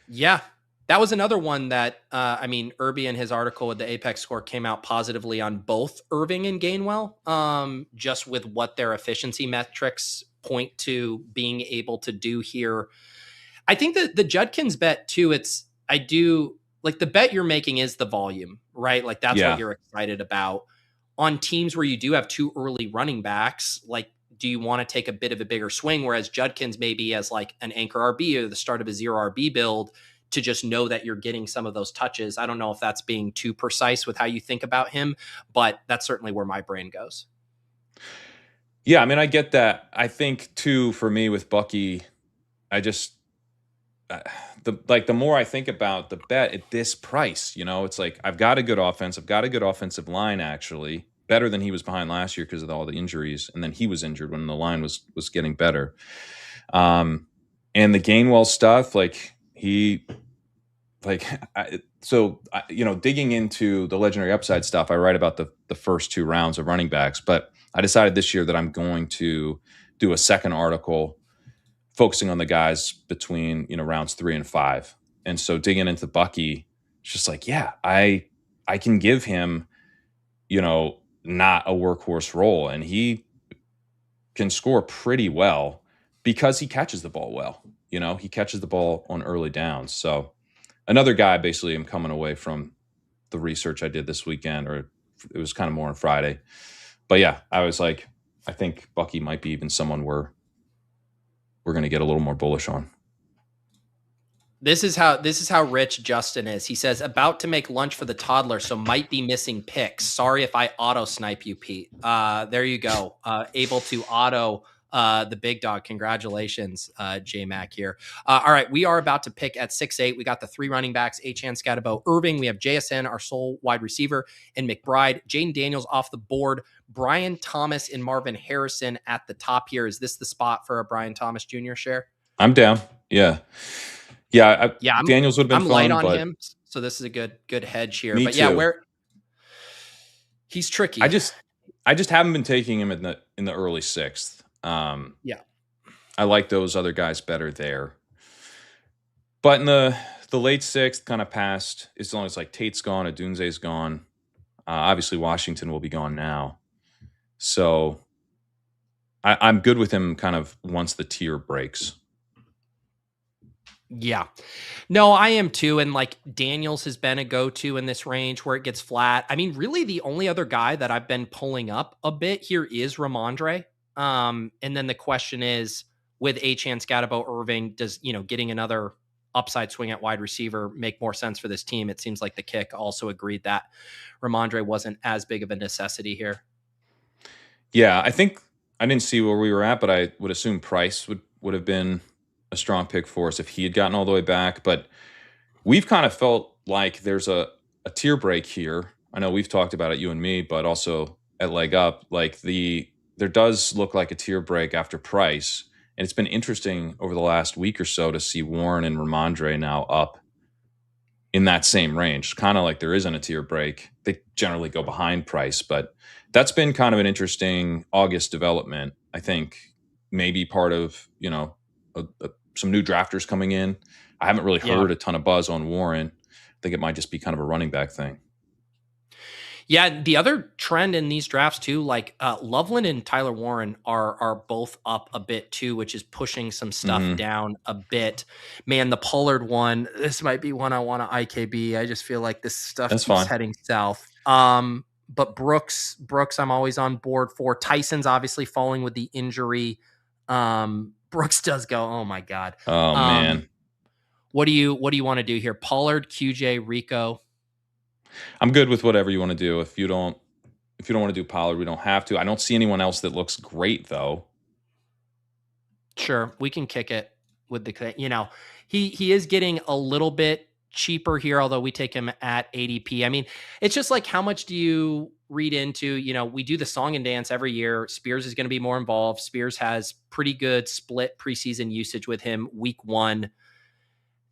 Yeah. That was another one that, Irby in his article with the Apex score came out positively on both Irving and Gainwell, just with what their efficiency metrics point to being able to do here. I think that the Judkins bet too, the bet you're making is the volume, right? Like that's what you're excited about. On teams where you do have two early running backs, like, do you want to take a bit of a bigger swing? Whereas Judkins maybe as like an anchor RB or the start of a zero RB build to just know that you're getting some of those touches. I don't know if that's being too precise with how you think about him, but that's certainly where my brain goes. Yeah, I get that. I think too, for me with Bucky, I just the more I think about the bet at this price, it's like I've got a good offense. I've got a good offensive line, actually better than he was behind last year because of all the injuries. And then he was injured when the line was getting better. And the Gainwell stuff, digging into the legendary upside stuff, I write about the first two rounds of running backs, but I decided this year that I'm going to do a second article focusing on the guys between, rounds 3 and 5. And so digging into Bucky, it's just like, yeah, I can give him, not a workhorse role, and he can score pretty well because he catches the ball well. He catches the ball on early downs. So another guy, basically, I'm coming away from the research I did this weekend, or it was kind of more on Friday. But yeah, I was like, I think Bucky might be even someone we're going to get a little more bullish on. This is how rich Justin is. He says, about to make lunch for the toddler, so might be missing picks. Sorry if I auto snipe you, Pete. There you go. Able to auto the big dog. Congratulations, J-Mac here. All right, we are about to pick at 6'8". We got the 3 running backs, Achane, Scatterbo, Irving. We have JSN, our sole wide receiver, and McBride. Jaden Daniels off the board. Brian Thomas and Marvin Harrison at the top here. Is this the spot for a Brian Thomas Jr. share? I'm down. Yeah. Daniels would have been I'm fun, light on but him, so this is a good hedge here. Me but too. Yeah, where he's tricky. I just haven't been taking him in the early 6th. I like those other guys better there. But in the late 6th, kind of past, as long as like Tate's gone, Adunze's gone. Obviously, Washington will be gone now. So I'm good with him kind of once the tier breaks. Yeah. No, I am too. And like Daniels has been a go-to in this range where it gets flat. Really the only other guy that I've been pulling up a bit here is Rhamondre. And then the question is with Achane, Scatterbo, Irving, does, getting another upside swing at wide receiver make more sense for this team? It seems like the kick also agreed that Rhamondre wasn't as big of a necessity here. Yeah, I think I didn't see where we were at, but I would assume Price would have been a strong pick for us if he had gotten all the way back. But we've kind of felt like there's a tier break here. I know we've talked about it, you and me, but also at Leg Up, there does look like a tier break after Price. And it's been interesting over the last week or so to see Warren and Rhamondre now up in that same range. Kind of like there isn't a tier break. They generally go behind Price, but that's been kind of an interesting August development. I think maybe part of, some new drafters coming in. I haven't really heard a ton of buzz on Warren. I think it might just be kind of a running back thing. Yeah, the other trend in these drafts too, like Loveland and Tyler Warren are both up a bit too, which is pushing some stuff down a bit. Man, the Pollard one, this might be one I want to IKB. I just feel like this stuff That's keeps fine. heading south. But Brooks, I'm always on board for. Tyson's obviously falling with the injury. Brooks does go, oh my God. Oh man. What do you want to do here? Pollard, QJ, Rico. I'm good with whatever you want to do. If you don't want to do Pollard, we don't have to. I don't see anyone else that looks great though. Sure, we can kick it with the, he is getting a little bit cheaper here, although we take him at ADP. I mean, it's just like, how much do you read into, we do the song and dance every year. Spears is going to be more involved. Spears has pretty good split preseason usage with him week 1.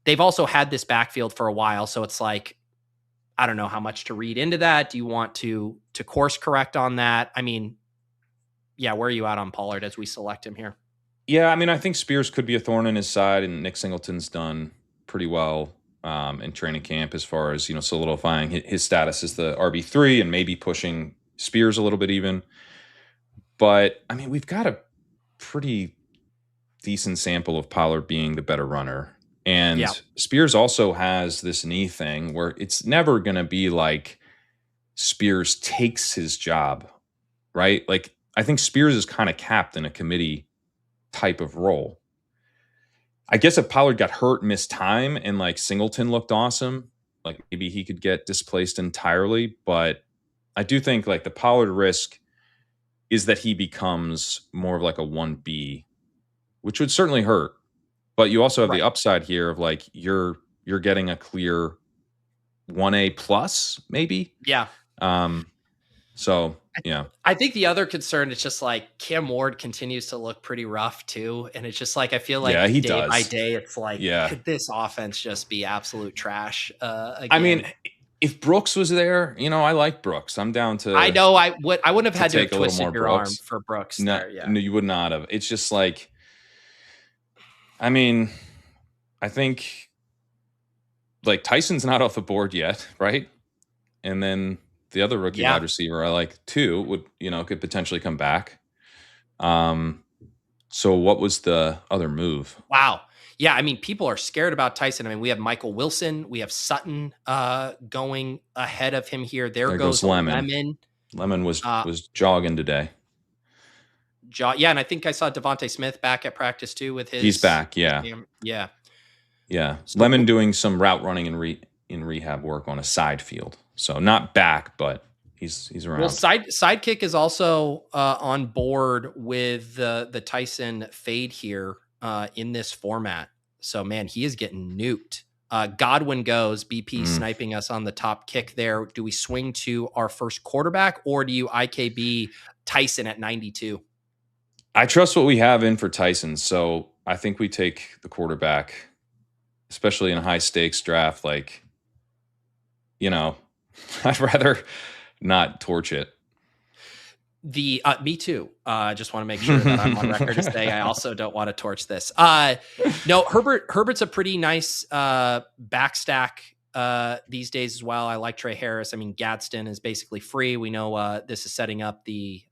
They've also had this backfield for a while. So it's like, I don't know how much to read into that. Do you want to course correct on that? I mean, yeah, where are you at on Pollard as we select him here? Yeah, I mean, I think Spears could be a thorn in his side, and Nick Singleton's done pretty well in training camp as far as, solidifying his status as the RB3 and maybe pushing Spears a little bit even. But, I mean, we've got a pretty decent sample of Pollard being the better runner. And Spears also has this knee thing where it's never going to be like Spears takes his job, right? Like, I think Spears is kind of capped in a committee type of role. I guess if Pollard got hurt, missed time, and like Singleton looked awesome, like maybe he could get displaced entirely. But I do think like the Pollard risk is that he becomes more of like a 1B, which would certainly hurt. But you also have the upside here of like you're getting a clear 1A plus, maybe. Yeah. So yeah. I think the other concern is just like Cam Ward continues to look pretty rough too. And it's just like, I feel like he day does. by day, it's like, could this offense just be absolute trash? Again? I mean, if Brooks was there, I like Brooks. I'm down to. I know I wouldn't have had to have take a little twisted more your Brooks. arm for Brooks. No, you would not have. It's just like, I mean, I think like Tyson's not off the board yet, right? And then the other rookie wide receiver I like too would, could potentially come back. So what was the other move? Wow. Yeah, I mean, people are scared about Tyson. I mean, we have Michael Wilson, we have Sutton going ahead of him here. There goes Lemon. Lemon was jogging today. Yeah, and I think I saw Devontae Smith back at practice too with his. He's back, yeah. Yeah. So, Lemon doing some route running in rehab work on a side field. So not back, but he's around. Well, Sidekick is also on board with the Tyson fade here in this format. So man, he is getting nuked. Godwin goes, BP sniping us on the top kick there. Do we swing to our first quarterback or do you IKB Tyson at 92? I trust what we have in for Tyson. So I think we take the quarterback, especially in a high stakes draft. Like, I'd rather not torch it. Me too. Just want to make sure that I'm on record to say I also don't want to torch this. No, Herbert's a pretty nice backstack these days as well. I like Trey Harris. I mean, Gadsden is basically free. We know this is setting up the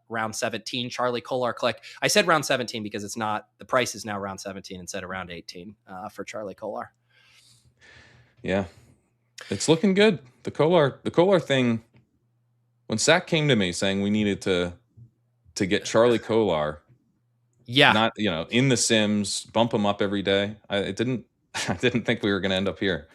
round 17 Charlie Kolar click. I said round 17 because it's not, the price is now round 17 instead of round 18 for Charlie Kolar. Yeah, it's looking good. The Kolar thing. When Zach came to me saying we needed to get Charlie Kolar, not in the Sims, bump him up every day. I didn't think we were going to end up here.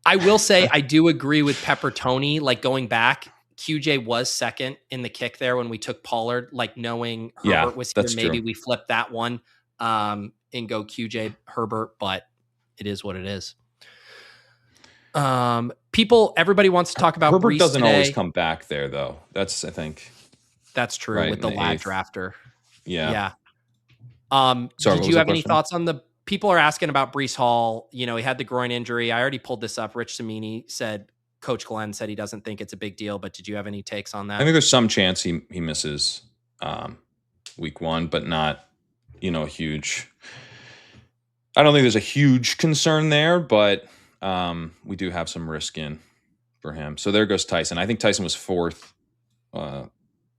I will say I do agree with Pepper Tony. Like going back, QJ was second in the kick there when we took Pollard. Like knowing Herbert was here, maybe we flip that one and go QJ Herbert. But it is what it is. Everybody wants to talk about Herbert Breece doesn't today. always come back there though. I think that's true right with the lag drafter. Yeah. Sorry, did you have any thoughts on the people are asking about Breece Hall? He had the groin injury. I already pulled this up. Rich Samini said, Coach Glenn said he doesn't think it's a big deal, but did you have any takes on that? I think there's some chance he misses week 1, but not, a huge, I don't think there's a huge concern there, but we do have some risk in for him. So there goes Tyson. I think Tyson was 4th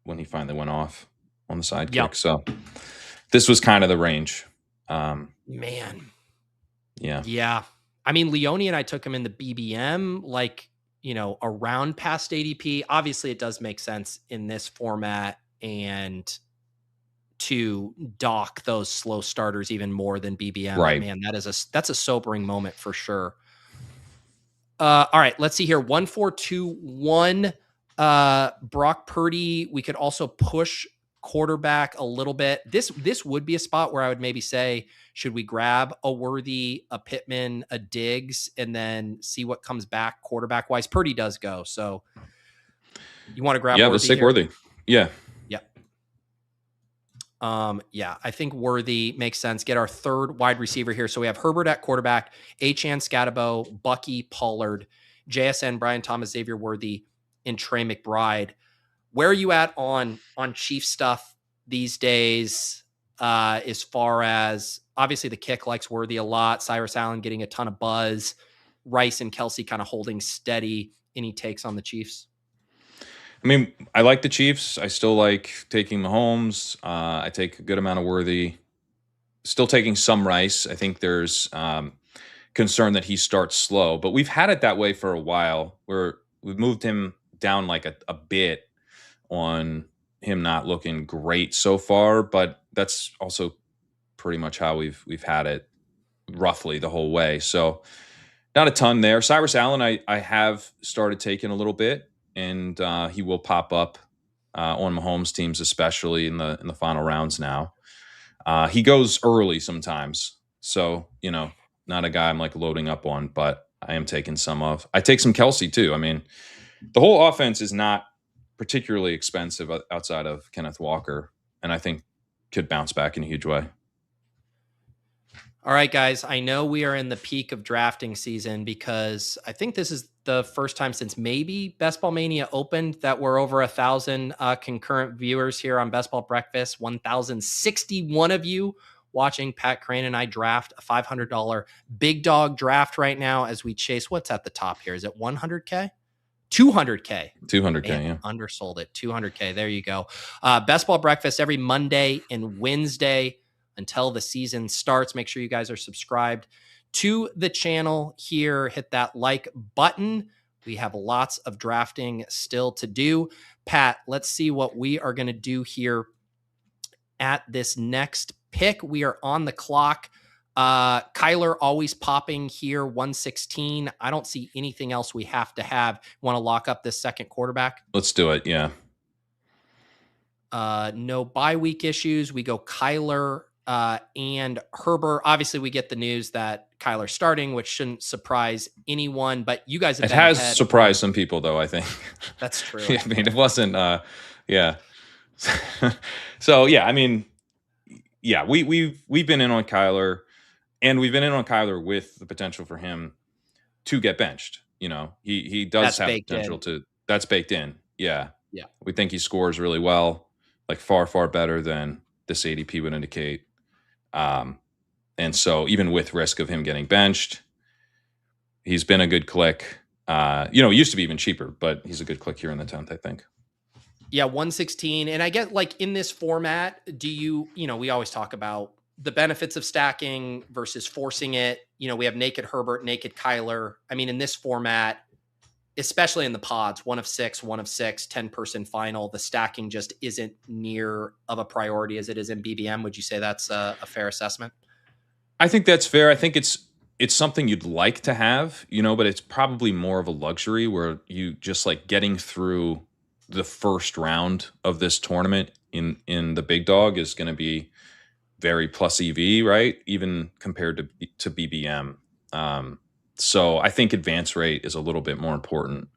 when he finally went off on the side kick. So this was kind of the range. Man. Yeah. Yeah. I mean, Leone and I took him in the BBM, like, around past ADP. Obviously, it does make sense in this format and to dock those slow starters even more than BBM. Right. Man, that's a sobering moment for sure. All right, let's see here. 1, 4, 2, 1. Brock Purdy. We could also push quarterback a little bit. This would be a spot where I would maybe say, should we grab a Worthy, a Pittman, a Diggs, and then see what comes back quarterback wise? Purdy does go. So you want to grab Worthy? Let's take here? Worthy. Yeah. Yeah, I think Worthy makes sense. Get our third wide receiver here. So we have Herbert at quarterback, Achane, Scatabo, Bucky, Pollard, JSN, Brian Thomas, Xavier Worthy, and Trey McBride. Where are you at on Chief stuff these days? As far as obviously the kick likes Worthy a lot. Cyrus Allen getting a ton of buzz. Rice and Kelsey kind of holding steady. Any takes on the Chiefs? I mean, I like the Chiefs. I still like taking Mahomes. I take a good amount of Worthy. Still taking some Rice. I think there's concern that he starts slow, but we've had it that way for a while where we've moved him down like a bit on him not looking great so far, but that's also pretty much how we've had it roughly the whole way. So not a ton there. Cyrus Allen, I have started taking a little bit. And he will pop up on Mahomes teams, especially in the final rounds now. He goes early sometimes. So, not a guy I'm like loading up on, but I am taking some of. I take some Kelsey too. I mean, the whole offense is not particularly expensive outside of Kenneth Walker, and I think could bounce back in a huge way. All right, guys, I know we are in the peak of drafting season because I think this is the first time since maybe Best Ball Mania opened that we're over 1,000 concurrent viewers here on Best Ball Breakfast. 1,061 of you watching Pat Kerrane and I draft a $500 big dog draft right now as we chase. What's at the top here? Is it 100K? 200K. 200K, yeah. Undersold it. 200K. There you go. Best Ball Breakfast every Monday and Wednesday until the season starts. Make sure you guys are subscribed to the channel here. Hit that like button. We have lots of drafting still to do. Pat, let's see what we are going to do here at this next pick. We are on the clock. Kyler always popping here, 116. I don't see anything else we have to have. Want to lock up this second quarterback? Let's do it. Yeah. No bye week issues. We go Kyler and Herbert. Obviously, we get the news that Kyler's starting, which shouldn't surprise anyone. But you guys have it has surprised some people, though. I think that's true. I mean, it wasn't. Yeah. So yeah, I mean, yeah, we've been in on Kyler, and we've been in on Kyler with the potential for him to get benched. He does have potential to. That's baked in. Yeah. Yeah. We think he scores really well, like far better than this ADP would indicate. And so even with risk of him getting benched, he's been a good click. He used to be even cheaper, but he's a good click here in the 10th, I think. Yeah, 116. And I get like in this format, we always talk about the benefits of stacking versus forcing it. We have naked Herbert, naked Kyler. I mean, in this format, especially in the pods, 1 of 6, 10-person final, the stacking just isn't near of a priority as it is in BBM. Would you say that's a fair assessment? I think that's fair. I think it's something you'd like to have, but it's probably more of a luxury where you just like getting through the first round of this tournament in the big dog is going to be very plus EV, right? Even compared to BBM. So I think advance rate is a little bit more important.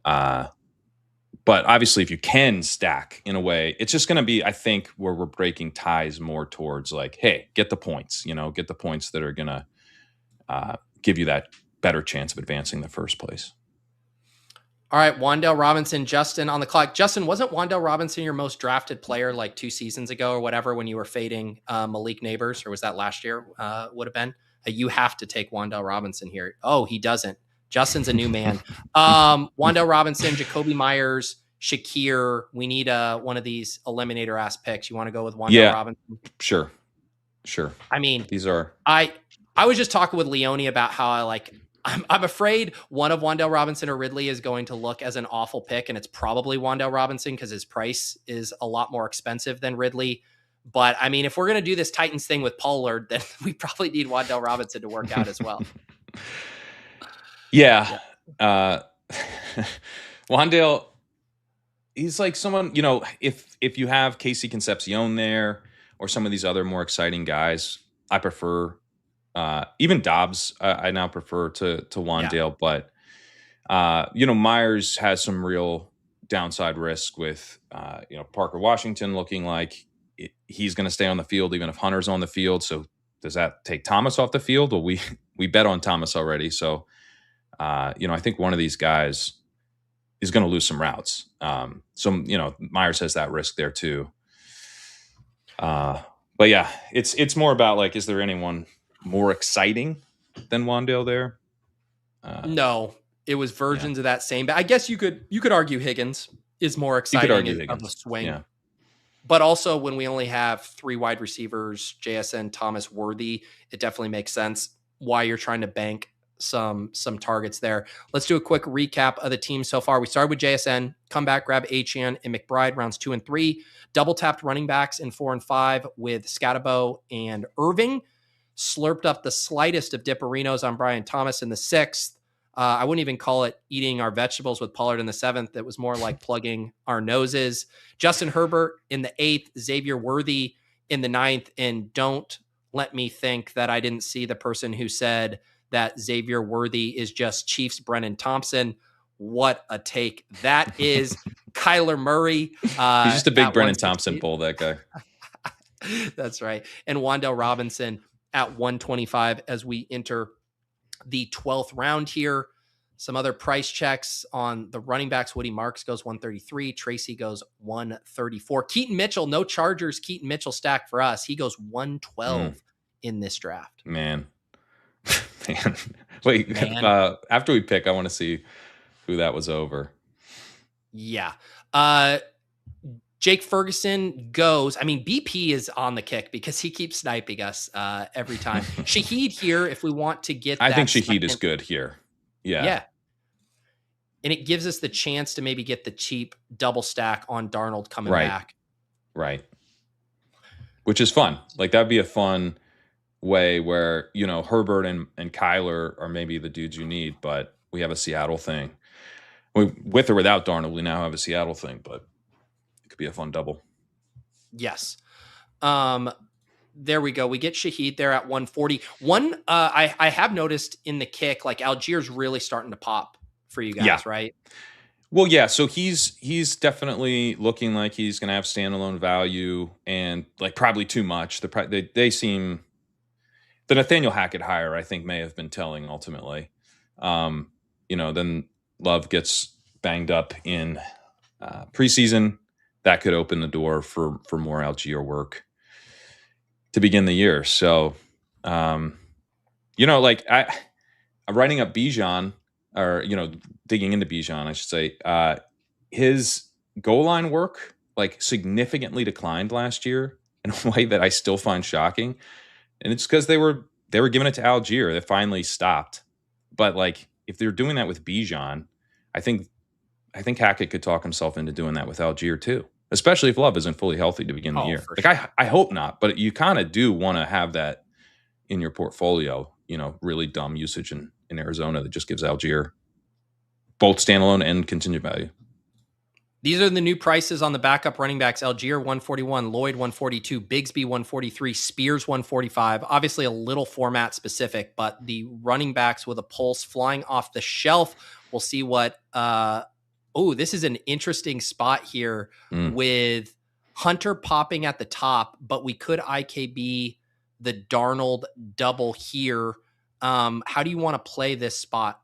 But obviously if you can stack in a way, it's just going to be, I think, where we're breaking ties more towards like, hey, get the points, get the points that are going to give you that better chance of advancing the first place. All right, Wan'Dale Robinson, Justin on the clock. Justin, wasn't Wan'Dale Robinson your most drafted player like 2 seasons ago or whatever when you were fading Malik Neighbors, or was that last year would have been? You have to take Wan'Dale Robinson here. Oh, he doesn't. Justin's a new man. Wan'Dale Robinson, Jacoby Myers, Shakir. We need one of these eliminator ass picks. You want to go with Wan'Dale Robinson? Sure. I mean, these are. I was just talking with Leone about how I'm afraid one of Wan'Dale Robinson or Ridley is going to look as an awful pick, and it's probably Wan'Dale Robinson because his price is a lot more expensive than Ridley. But I mean, if we're going to do this Titans thing with Pollard, then we probably need Wan'Dale Robinson to work out as well. Yeah. Wan'Dale, he's like someone, if you have Casey Concepcion there or some of these other more exciting guys, I prefer even Dobbs. I now prefer to Wan'Dale, but Myers has some real downside risk with Parker Washington looking like he's going to stay on the field even if Hunter's on the field. So does that take Thomas off the field? Well, we bet on Thomas already, so I think one of these guys is going to lose some routes. So Myers has that risk there too. But yeah, it's more about is there anyone more exciting than Wan'Dale there? No, it was versions of that same. But I guess you could argue Higgins is more exciting of a swing. Yeah. But also when we only have 3 wide receivers, JSN, Thomas, Worthy, it definitely makes sense why you're trying to bank some targets there. Let's do a quick recap of the team so far. We started with JSN, come back, grab Achane and McBride rounds 2 and 3, double tapped running backs in 4 and 5 with Scatabo and Irving, slurped up the slightest of Dipperinos on Brian Thomas in the 6th. I wouldn't even call it eating our vegetables with Pollard in the 7th. It was more like plugging our noses. Justin Herbert in the 8th, Xavier Worthy in the 9th. And don't let me think that I didn't see the person who said that Xavier Worthy is just Chiefs Brennan Thompson. What a take that is. Kyler Murray. He's just a big Brennan Thompson bull, that guy. That's right. And Wan'Dale Robinson at 125 as we enter the 12th round here. Some other price checks on the running backs. Woody Marks goes 133. Tracy goes 134. Keaton Mitchell, no Chargers. Keaton Mitchell stack for us. He goes 112 in this draft. Man. Wait, after we pick, I want to see who that was over. Yeah. Jake Ferguson goes. I mean, BP is on the kick because he keeps sniping us every time. Shaheed here, if we want to get I think Shaheed is good here. Yeah. And it gives us the chance to maybe get the cheap double stack on Darnold coming back. Right. Which is fun. That'd be a fun way where, Herbert and Kyler are maybe the dudes you need, but we have a Seattle thing. With or without Darnold, we now have a Seattle thing, but it could be a fun double. Yes. There we go. We get Shaheed there at 140. I have noticed in the kick, Algiers really starting to pop for you guys, right? Well, yeah. So he's definitely looking like he's going to have standalone value and probably too much. They seem the Nathaniel Hackett hire, I think, may have been telling ultimately. Then Love gets banged up in preseason. That could open the door for more Algier work to begin the year. So, I'm writing up Bijan, or digging into Bijan, I should say. His goal line work significantly declined last year in a way that I still find shocking, and it's because they were giving it to Algier. They finally stopped, but if they're doing that with Bijan, I think Hackett could talk himself into doing that with Algier too, especially if Love isn't fully healthy to begin the year. Sure. I hope not, but you kind of do want to have that in your portfolio, really dumb usage in Arizona that just gives Algier both standalone and contingent value. These are the new prices on the backup running backs. Algier 141, Lloyd 142, Bigsby 143, Spears 145. Obviously a little format specific, but the running backs with a pulse flying off the shelf. We'll see what this is an interesting spot here with Hunter popping at the top, but we could IKB the Darnold double here. How do you want to play this spot?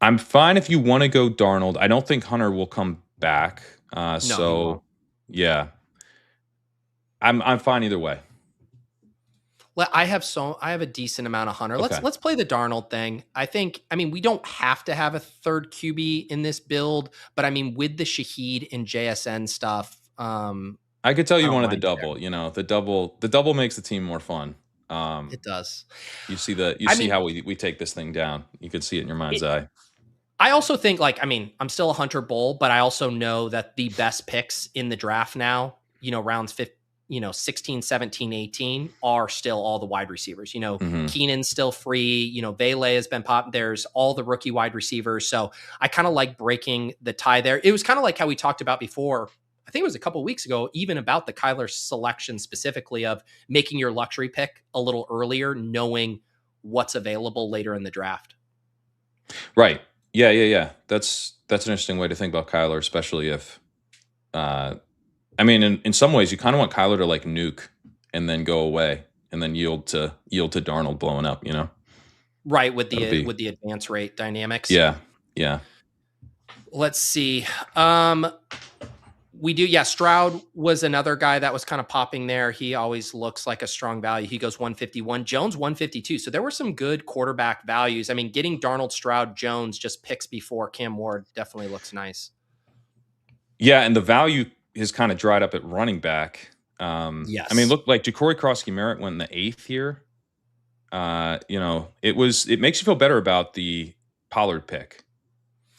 I'm fine if you want to go Darnold. I don't think Hunter will come back. No, yeah, I'm fine either way. I have a decent amount of Hunter. Okay. Let's play the Darnold thing. I mean, we don't have to have a third QB in this build, but I mean, with the Shaheed and JSN stuff, I could tell you don't wanted the mind double. You know, the double makes the team more fun. it does. You see how we take this thing down. You can see it in your mind's eye. I also think, like, I mean, I'm still a Hunter bull, but I also know that the best picks in the draft now, you know, rounds 16, 17, 18 are still all the wide receivers. You know, Keenan's still free. You know, Vele has been popped. There's all the rookie wide receivers. So I kind of like breaking the tie there. It was kind of like how we talked about before. I think it was a couple of weeks ago, even about the Kyler selection specifically, of making your luxury pick a little earlier, knowing what's available later in the draft. Right. Yeah. That's an interesting way to think about Kyler, especially if, I mean, in some ways, you kind of want Kyler to like nuke and then go away and then yield to Darnold blowing up, you know? Right, with the advance rate dynamics. Yeah. Let's see. Stroud was another guy that was kind of popping there. He always looks like a strong value. He goes 151. Jones 152. So there were some good quarterback values. I mean, getting Darnold, Stroud, Jones just picks before Cam Ward definitely looks nice. Yeah, and the value has kind of dried up at running back. Yes. I mean, look, like Ja'Cory Krosky-Merritt went in the 8th here. You know, it makes you feel better about the Pollard pick,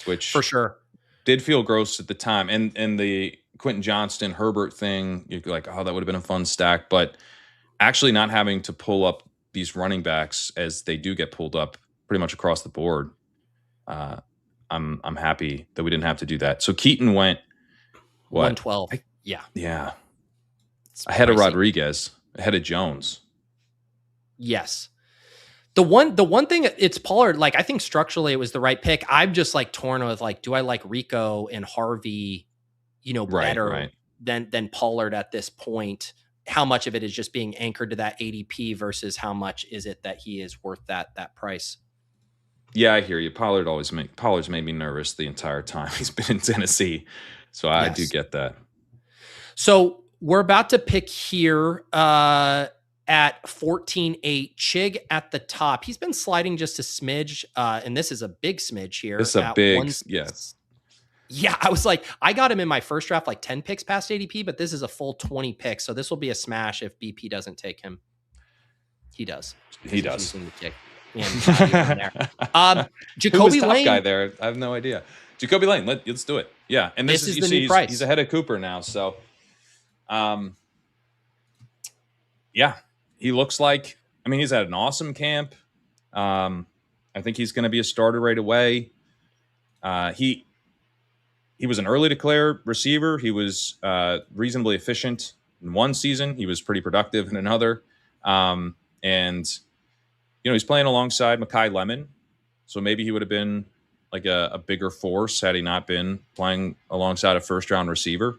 which for sure did feel gross at the time. And the Quentin Johnston Herbert thing, you're like, oh, that would have been a fun stack. But actually not having to pull up these running backs as they do get pulled up pretty much across the board, I'm happy that we didn't have to do that. So Keaton went 112. Yeah. It's Ahead of pricey. Rodriguez, ahead of Jones. Yes. The one thing, it's Pollard. Like, I think structurally it was the right pick. I'm just like torn with, like, do I like Rico and Harvey, you know, better than Pollard at this point? How much of it is just being anchored to that ADP versus how much is it that he is worth that price? Yeah, I hear you. Pollard's made me nervous the entire time he's been in Tennessee. So I do get that. So we're about to pick here at 14-8. Chig at the top. He's been sliding just a smidge, and this is a big smidge here. This is a big, yes. Yeah, I was like, I got him in my first draft like 10 picks past ADP, but this is a full 20 picks. So this will be a smash if BP doesn't take him. He does. He does. Jacoby top Lane guy there. I have no idea. Jacoby Lane. Let's do it. Yeah, and this is the new price. He's ahead of Cooper now. So, yeah, he looks like. I mean, he's had an awesome camp. I think he's going to be a starter right away. He was an early declare receiver. He was reasonably efficient in one season. He was pretty productive in another. And you know, he's playing alongside Makai Lemon, so maybe he would have been like a bigger force had he not been playing alongside a first-round receiver.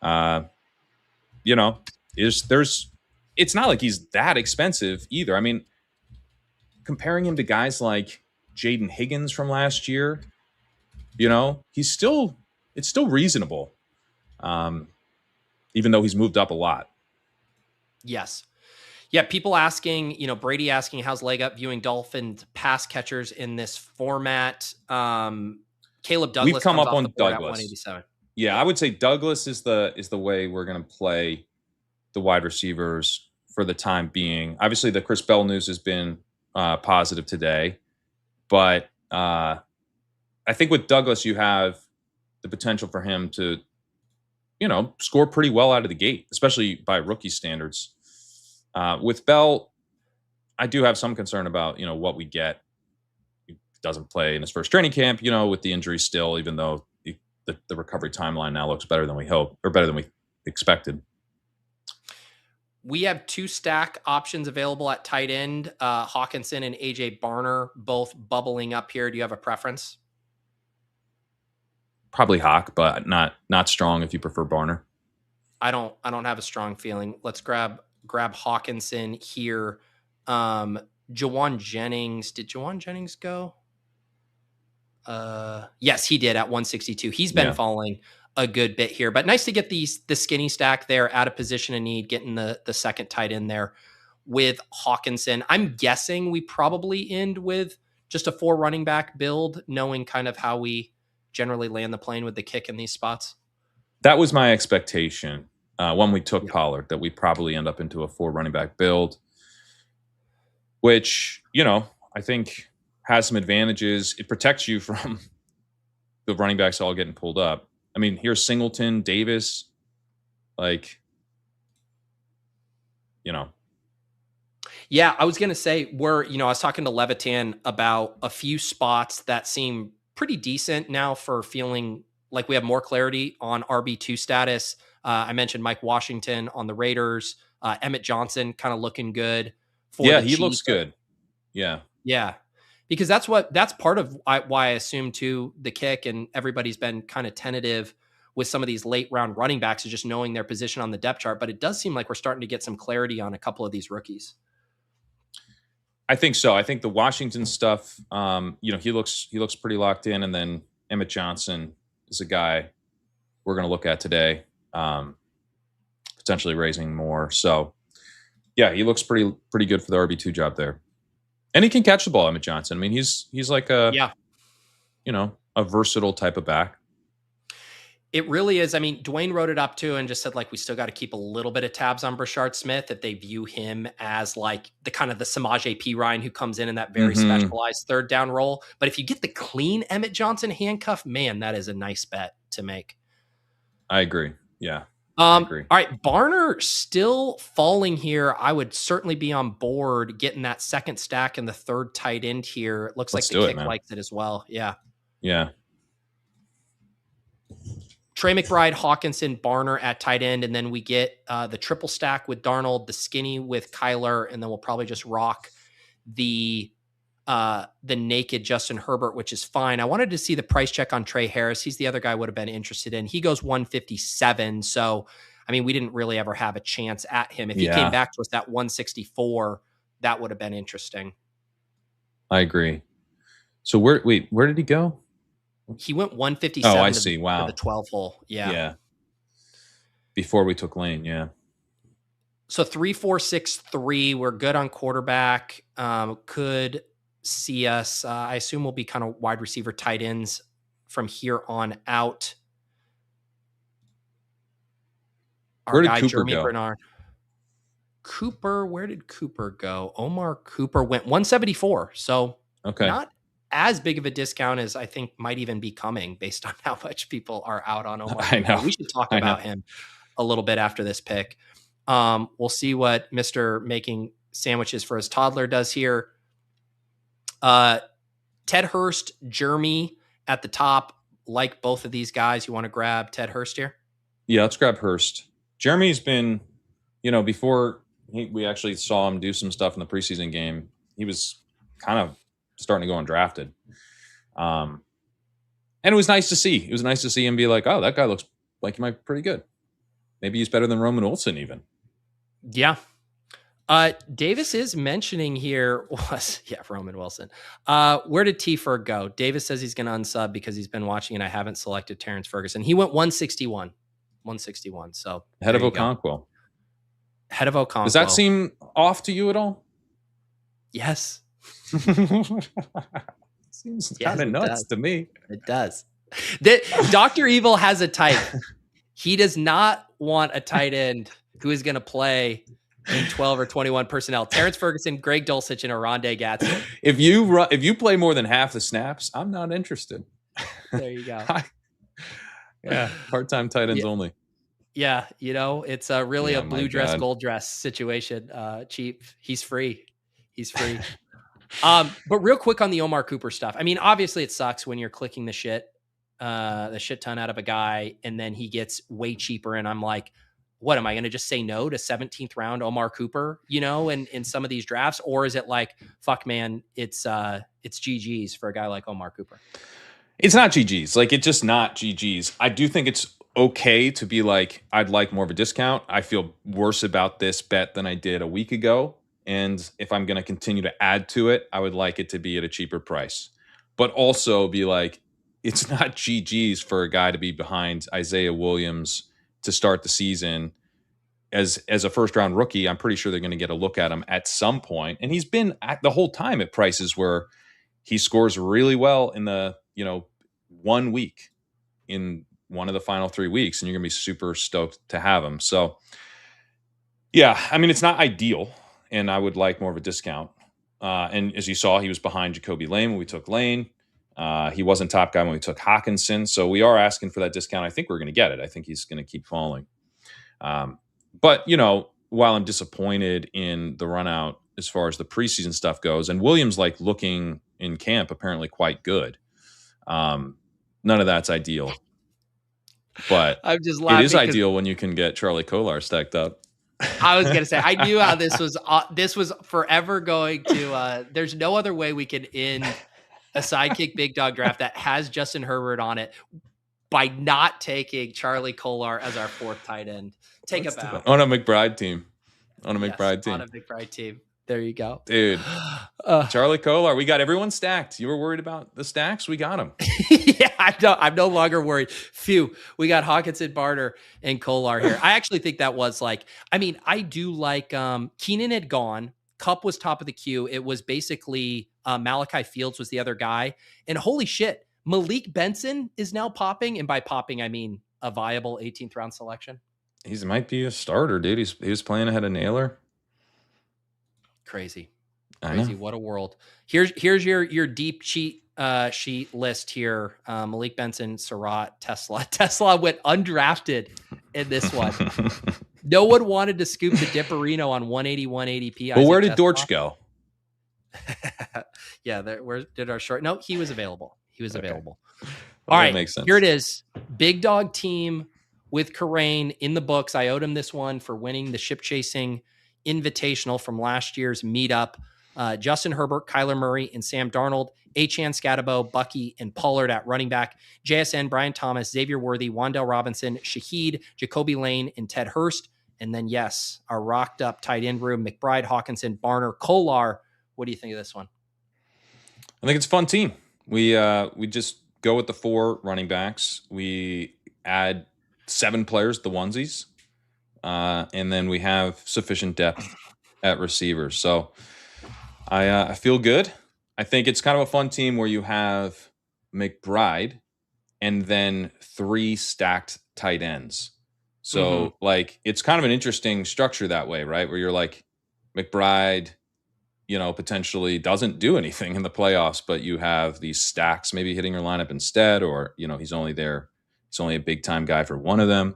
You know, it's not like he's that expensive either. I mean, comparing him to guys like Jaden Higgins from last year, you know, it's still reasonable, even though he's moved up a lot. Yes. Yeah, people asking, you know, Brady asking how's leg up viewing Dolphins pass catchers in this format. Caleb Douglas. We've come up on Douglas. At 187. Yeah, I would say Douglas is the way we're going to play the wide receivers for the time being. Obviously, the Chris Bell news has been positive today, but I think with Douglas, you have the potential for him to, you know, score pretty well out of the gate, especially by rookie standards. With Bell, I do have some concern about, you know, what we get. He doesn't play in his first training camp, you know, with the injury still, even though the recovery timeline now looks better than we hoped, or better than we expected. We have 2 stack options available at tight end. Hawkinson and AJ Barner both bubbling up here. Do you have a preference? Probably Hawk, but not strong if you prefer Barner. I don't have a strong feeling. Let's grab Hawkinson here. Jawan Jennings. Did Jawan Jennings go? Yes, he did at 162. He's been falling a good bit here, but nice to get the skinny stack there at a position of need, getting the second tight end there. with Hawkinson. I'm guessing we probably end with just a 4 running back build, knowing kind of how we generally land the plane with the kick in these spots. That was my expectation when we took Pollard, that we probably end up into a 4 running back build, which, I think has some advantages. It protects you from the running backs all getting pulled up. I mean, here's Singleton, Davis, Yeah, I was going to say I was talking to Levitan about a few spots that seem pretty decent now for feeling like we have more clarity on RB2 status. I mentioned Mike Washington on the Raiders, Emmett Johnson kind of looking good. He looks good. Yeah. Yeah. Because that's part of why I assume too, the kick, and everybody's been kind of tentative with some of these late round running backs, is just knowing their position on the depth chart. But it does seem like we're starting to get some clarity on a couple of these rookies. I think so. I think the Washington stuff, he looks pretty locked in. And then Emmett Johnson is a guy we're going to look at today, potentially raising more. So yeah, he looks pretty good for the RB2 job there. And he can catch the ball, Emmett Johnson. I mean, he's like a versatile type of back. It really is. I mean, Dwayne wrote it up too and just said, we still got to keep a little bit of tabs on Brashard Smith, if they view him as the kind of the Samaje Perine who comes in that very specialized third down role. But if you get the clean Emmett Johnson handcuff, man, that is a nice bet to make. I agree. Yeah. I agree. All right. Barner still falling here. I would certainly be on board getting that second stack and the third tight end here. It looks like the kick likes it as well. Yeah. Yeah. Trey McBride, Hawkinson, Barner at tight end, and then we get the triple stack with Darnold, the skinny with Kyler, and then we'll probably just rock the naked Justin Herbert, which is fine. I wanted to see the price check on Trey Harris. He's the other guy I would have been interested in. He goes 157. So, I mean, we didn't really ever have a chance at him. If he came back to us at 164, that would have been interesting. I agree. So where did he go? He went 157. Oh, I see. Wow. The 12 hole. Yeah. Yeah. Before we took Lane. Yeah. So 3, 4, 6, 3. We're good on quarterback. Could see us. I assume we'll be kind of wide receiver tight ends from here on out. Where did Cooper go? Bernard. Cooper, where did Cooper go? Omar Cooper went 174. So not as big of a discount as I think might even be coming based on how much people are out on Omar. I know. We should talk about him a little bit after this pick. We'll see what Mr. Making Sandwiches for his toddler does here. Ted Hurst, Jeremy at the top. Like both of these guys, you want to grab Ted Hurst here? Yeah, let's grab Hurst. Jeremy's been, before we actually saw him do some stuff in the preseason game, he was kind of starting to go undrafted. And it was nice to see. It was nice to see him be like, oh, that guy looks like he might be pretty good. Maybe he's better than Roman Olsen even. Yeah. Davis is mentioning here Roman Wilson. Where did T-Ferg go? Davis says he's going to unsub because he's been watching and I haven't selected Terrence Ferguson. He went 161. So head of Okonkwo. Head of Okonkwo. Does that seem off to you at all? Yes. Seems kind of nuts to me. It does. Dr. Evil has a type. He does not want a tight end who is going to play in 12 or 21 personnel. Terrence Ferguson, Greg Dulcich, and Oronde Gadsden. If you play more than half the snaps, I'm not interested. There you go. Part-time tight ends only. Yeah, it's really a blue dress, gold dress situation. Cheap. He's free. But real quick on the Omar Cooper stuff. I mean, obviously it sucks when you're clicking the shit ton out of a guy and then he gets way cheaper. And I'm like, what am I going to just say no to 17th round Omar Cooper, in some of these drafts? Or is it like, fuck man, it's GG's for a guy like Omar Cooper? It's not GG's. It's just not GG's. I do think it's okay to be like, I'd like more of a discount. I feel worse about this bet than I did a week ago. And if I'm going to continue to add to it, I would like it to be at a cheaper price. But also be like, it's not GG's for a guy to be behind Isaiah Williams to start the season as a first round rookie, I'm pretty sure they're going to get a look at him at some point. And he's been at the whole time at prices where he scores really well in the 1 week in one of the final 3 weeks, and you're going to be super stoked to have him. So yeah, I mean, it's not ideal, and I would like more of a discount. And as you saw, he was behind Jacoby Lane when we took Lane. He wasn't top guy when we took Hawkinson. So we are asking for that discount. I think we're going to get it. I think he's going to keep falling. But, while I'm disappointed in the run out as far as the preseason stuff goes, and Williams looking in camp apparently quite good. None of that's ideal. But I'm just laughing. It is ideal when you can get Charlie Kolar stacked up. I was gonna say, I knew how this was forever going to. There's no other way we can end a sidekick big dog draft that has Justin Herbert on it by not taking Charlie Kolar as our fourth tight end. Take a bow on a McBride team. On a McBride team. There you go, dude. Charlie Kolar, we got everyone stacked. You were worried about the stacks? We got them. Yeah, I'm no longer worried. Phew, we got Hawkinson, Barner, and Kolar here. I actually think that was I do like Keenan had gone. Kupp was top of the queue. It was basically Malachi Fields was the other guy. And holy shit, Malik Benson is now popping. And by popping, I mean a viable 18th round selection. He might be a starter, dude. He was playing ahead of Naylor. Crazy. What a world. Here's your deep sheet list here. Malik Benson, Surratt, Tesla. Tesla went undrafted in this one. No one wanted to scoop the Dipperino on 181 ADP. Well, where did Dortch go? Yeah, where did our short? No, he was available. Available. Well, all right, makes sense. Here it is. Big dog team with Kerrane in the books. I owed him this one for winning the ship chasing invitational from last year's meetup. Justin Herbert, Kyler Murray, and Sam Darnold, Achane, Scatabo, Bucky, and Pollard at running back, JSN, Brian Thomas, Xavier Worthy, Wan'Dale Robinson, Shaheed, Jacoby Lane, and Ted Hurst. And then, yes, our rocked up tight end room, McBride, Hawkinson, Barner, Kolar. What do you think of this one? I think it's a fun team. We just go with the 4 running backs. We add 7 players, the onesies. And then we have sufficient depth at receivers. So I feel good. I think it's kind of a fun team where you have McBride and then 3 stacked tight ends. So it's kind of an interesting structure that way, right? Where you're McBride, potentially doesn't do anything in the playoffs, but you have these stacks maybe hitting your lineup instead, or, he's only a big time guy for one of them.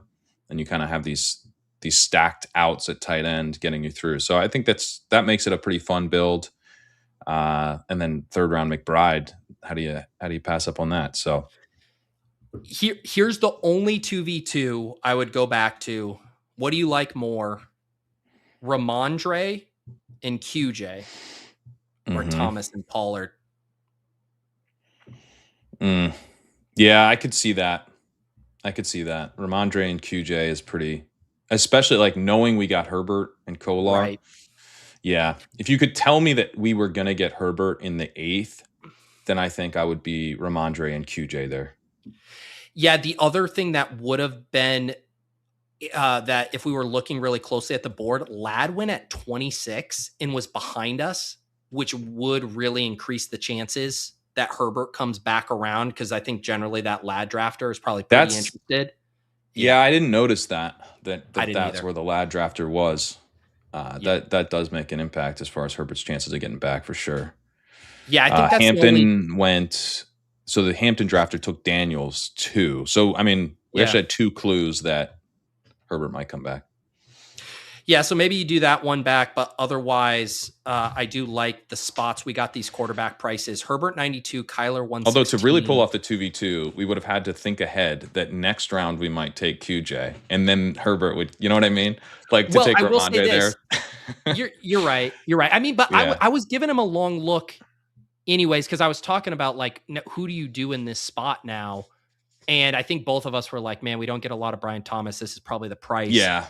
And you kind of have these stacked outs at tight end getting you through. So I think that makes it a pretty fun build. And then 3rd round McBride, how do you pass up on that? So here's the only 2v2 I would go back to. What do you like more, Rhamondre and QJ, or Thomas and Pollard? Yeah, I could see that. Rhamondre and QJ is pretty, especially knowing we got Herbert and Kolar. Right. Yeah. If you could tell me that we were going to get Herbert in the 8th, then I think I would be Rhamondre and QJ there. Yeah. The other thing that would have been that if we were looking really closely at the board, Ladd went at 26 and was behind us, which would really increase the chances that Herbert comes back around, because I think generally that Ladd drafter is probably pretty interested. Yeah, I didn't notice that's either. where the Ladd drafter was. That does make an impact as far as Herbert's chances of getting back for sure. Yeah, I think that's Hampton went. So the Hampton drafter took Daniels too. So I mean, we actually had 2 clues that Herbert might come back. Yeah, so maybe you do that one back, but otherwise, I do like the spots. We got these quarterback prices. Herbert 92, Kyler 116. Although to really pull off the 2v2, we would have had to think ahead that next round we might take QJ, and then Herbert would, you know what I mean? Take Rhamondre there. You're right. I mean, but yeah. I was giving him a long look anyways, because I was talking about who do you do in this spot now? And I think both of us were like, man, we don't get a lot of Brian Thomas. This is probably the price. Yeah.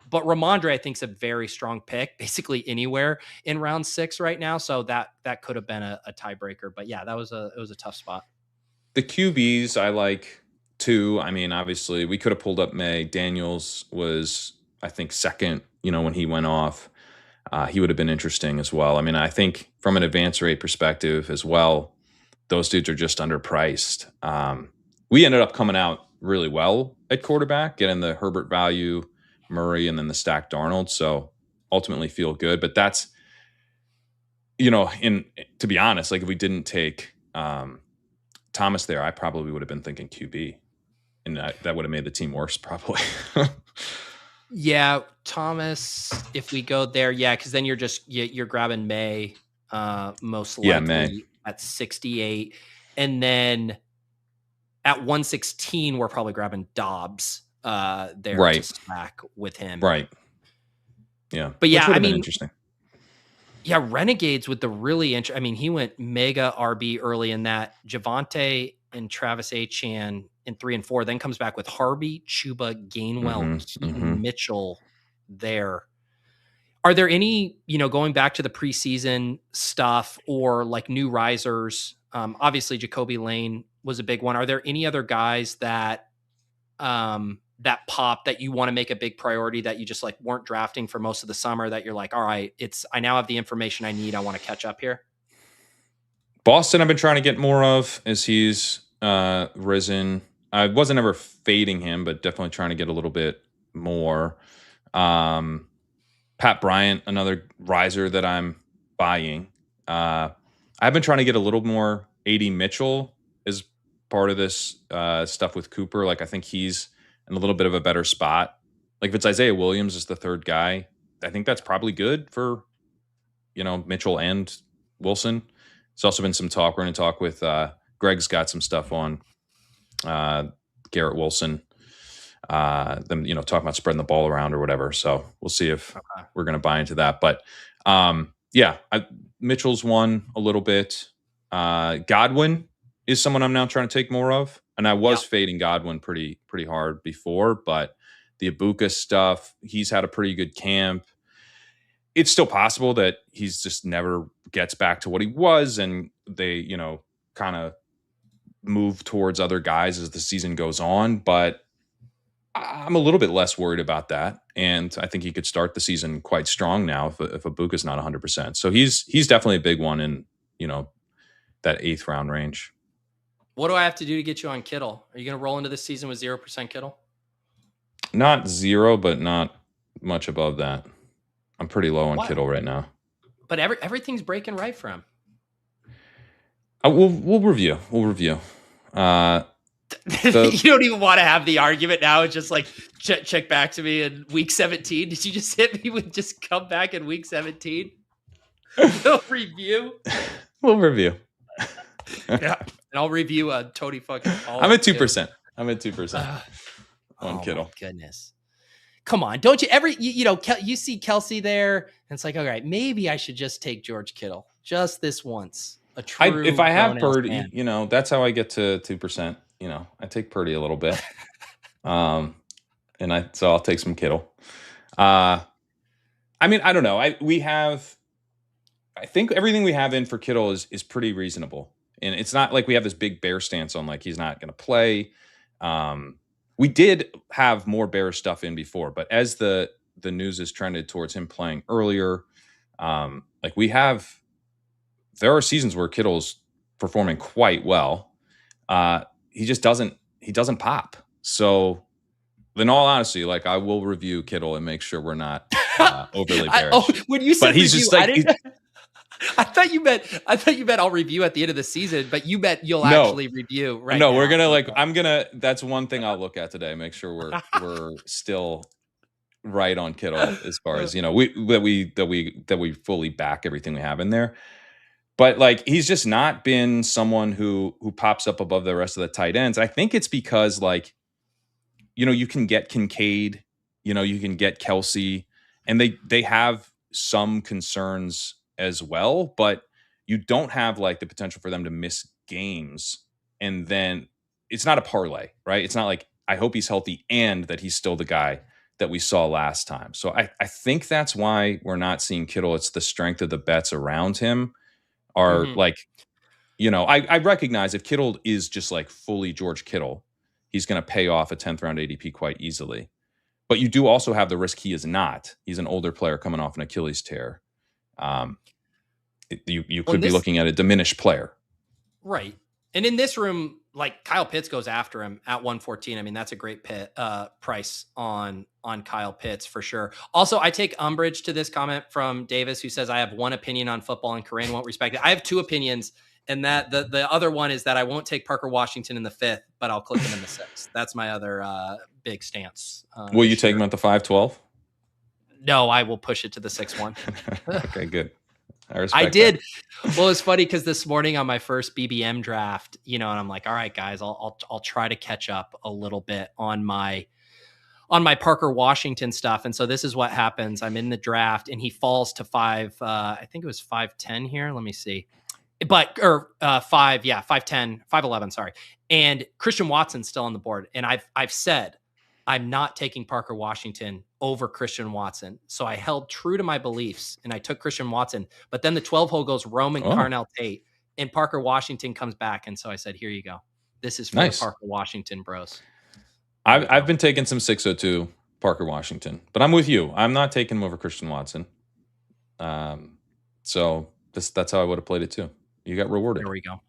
But Rhamondre, I think, is a very strong pick, basically anywhere in round 6 right now. So that could have been a tiebreaker. But yeah, it was a tough spot. The QBs I like too. I mean, obviously, we could have pulled up May. Daniels was, I think second, when he went off, he would have been interesting as well. I mean, I think from an advance rate perspective as well, those dudes are just underpriced. We ended up coming out really well at quarterback, getting the Herbert value, Murray, and then the stacked Darnold. So ultimately feel good. But that's, to be honest, like if we didn't take Thomas there, I probably would have been thinking QB. And that would have made the team worse, probably. Yeah, Thomas, if we go there, because then you're grabbing May, most likely May. At 68. And then at 116, we're probably grabbing Dobbs there to stack with him. Right. Yeah. But yeah, I mean, interesting. Yeah, Renegades with the really interesting. I mean, he went mega RB early in that. Javonte and Travis Achane in 3 and 4, then comes back with Harvey, Chuba, Gainwell, Keaton, Mitchell there. Are there any, going back to the preseason stuff or like new risers? Obviously, Jacoby Lane was a big one. Are there any other guys that that pop that you want to make a big priority that you just like weren't drafting for most of the summer that you're like, all right, I now have the information I need. I want to catch up here. Boston, I've been trying to get more of as he's risen. I wasn't ever fading him, but definitely trying to get a little bit more. Pat Bryant, another riser that I'm buying. I've been trying to get a little more AD Mitchell as part of this stuff with Cooper. Like I think he's in a little bit of a better spot. Like if it's Isaiah Williams as the third guy, I think that's probably good for, Mitchell and Wilson. There's also been some talk. We're going to talk with Greg's got some stuff on Garrett Wilson. Them, talking about spreading the ball around or whatever. So we'll see if we're going to buy into that. But Mitchell's one a little bit. Godwin is someone I'm now trying to take more of. And I was fading Godwin pretty hard before, but the Ibuka stuff, he's had a pretty good camp. It's still possible that he's just never gets back to what he was, and they, kind of move towards other guys as the season goes on. But I'm a little bit less worried about that, and I think he could start the season quite strong now if Ibuka's not 100%. So he's definitely a big one in that 8th round range. What do I have to do to get you on Kittle? Are you going to roll into this season with 0% Kittle? Not 0, but not much above that. I'm pretty low on Kittle right now. But everything's breaking right for him. We'll review. You don't even want to have the argument now. It's just like check back to me in week 17. Did you just hit me with just come back in week 17? We'll review. We'll review. Yeah. And I'll review Tony fucking Pollard. I'm at 2%. On Kittle. My goodness. Come on. Don't you ever, you see Kelsey there and it's like, all right, maybe I should just take George Kittle just this once. If I have Purdy, that's how I get to 2%. I take Purdy a little bit. So I'll take some Kittle. I don't know. I think everything we have in for Kittle is pretty reasonable. And it's not like we have this big bear stance on like he's not going to play. We did have more bear stuff in before, but as the news is trended towards him playing earlier, there are seasons where Kittle's performing quite well. He just doesn't pop. So in all honesty, like I will review Kittle and make sure we're not overly bearish. When you said but he's review, just like I thought you meant I'll review at the end of the season, but you bet you'll actually review right now. No, we're gonna that's one thing I'll look at today. Make sure we're still right on Kittle as far as we fully back everything we have in there. But like he's just not been someone who pops up above the rest of the tight ends. I think it's because you can get Kincaid, you can get Kelsey, and they have some concerns as well, but you don't have like the potential for them to miss games. And then it's not a parlay, right? It's not like I hope he's healthy and that he's still the guy that we saw last time. So I think that's why we're not seeing Kittle. It's the strength of the bets around him are I recognize if Kittle is just like fully George Kittle, he's going to pay off a 10th round ADP quite easily. But you do also have the risk he is not. He's an older player coming off an Achilles tear. You could be looking at a diminished player. Right. And in this room, like Kyle Pitts goes after him at 114. I mean, that's a great price on Kyle Pitts for sure. Also, I take umbrage to this comment from Davis, who says, I have one opinion on football and Kerrane won't respect it. I have two opinions. And that the other one is that I won't take Parker Washington in the 5th, but I'll click him in the 6th. That's my other big stance. Will you take him at the 5-12? No, I will push it to the 6-1. Okay, good. I did. That. Well, it's funny because this morning on my first BBM draft, and I'm like, all right, guys, I'll try to catch up a little bit on my Parker Washington stuff. And so this is what happens. I'm in the draft and he falls to 5. I think it was 5'10" here. Let me see. But 5'10", 5'11", sorry. And Christian Watson's still on the board. And I've said I'm not taking Parker Washington over Christian Watson. So I held true to my beliefs and I took Christian Watson. But then the 12 hole goes Roman Carnell Tate and Parker Washington comes back. And so I said, here you go. This is for the Parker Washington bros. I've been taking some 602 Parker Washington, but I'm with you. I'm not taking him over Christian Watson. So that's how I would have played it too. You got rewarded. There we go.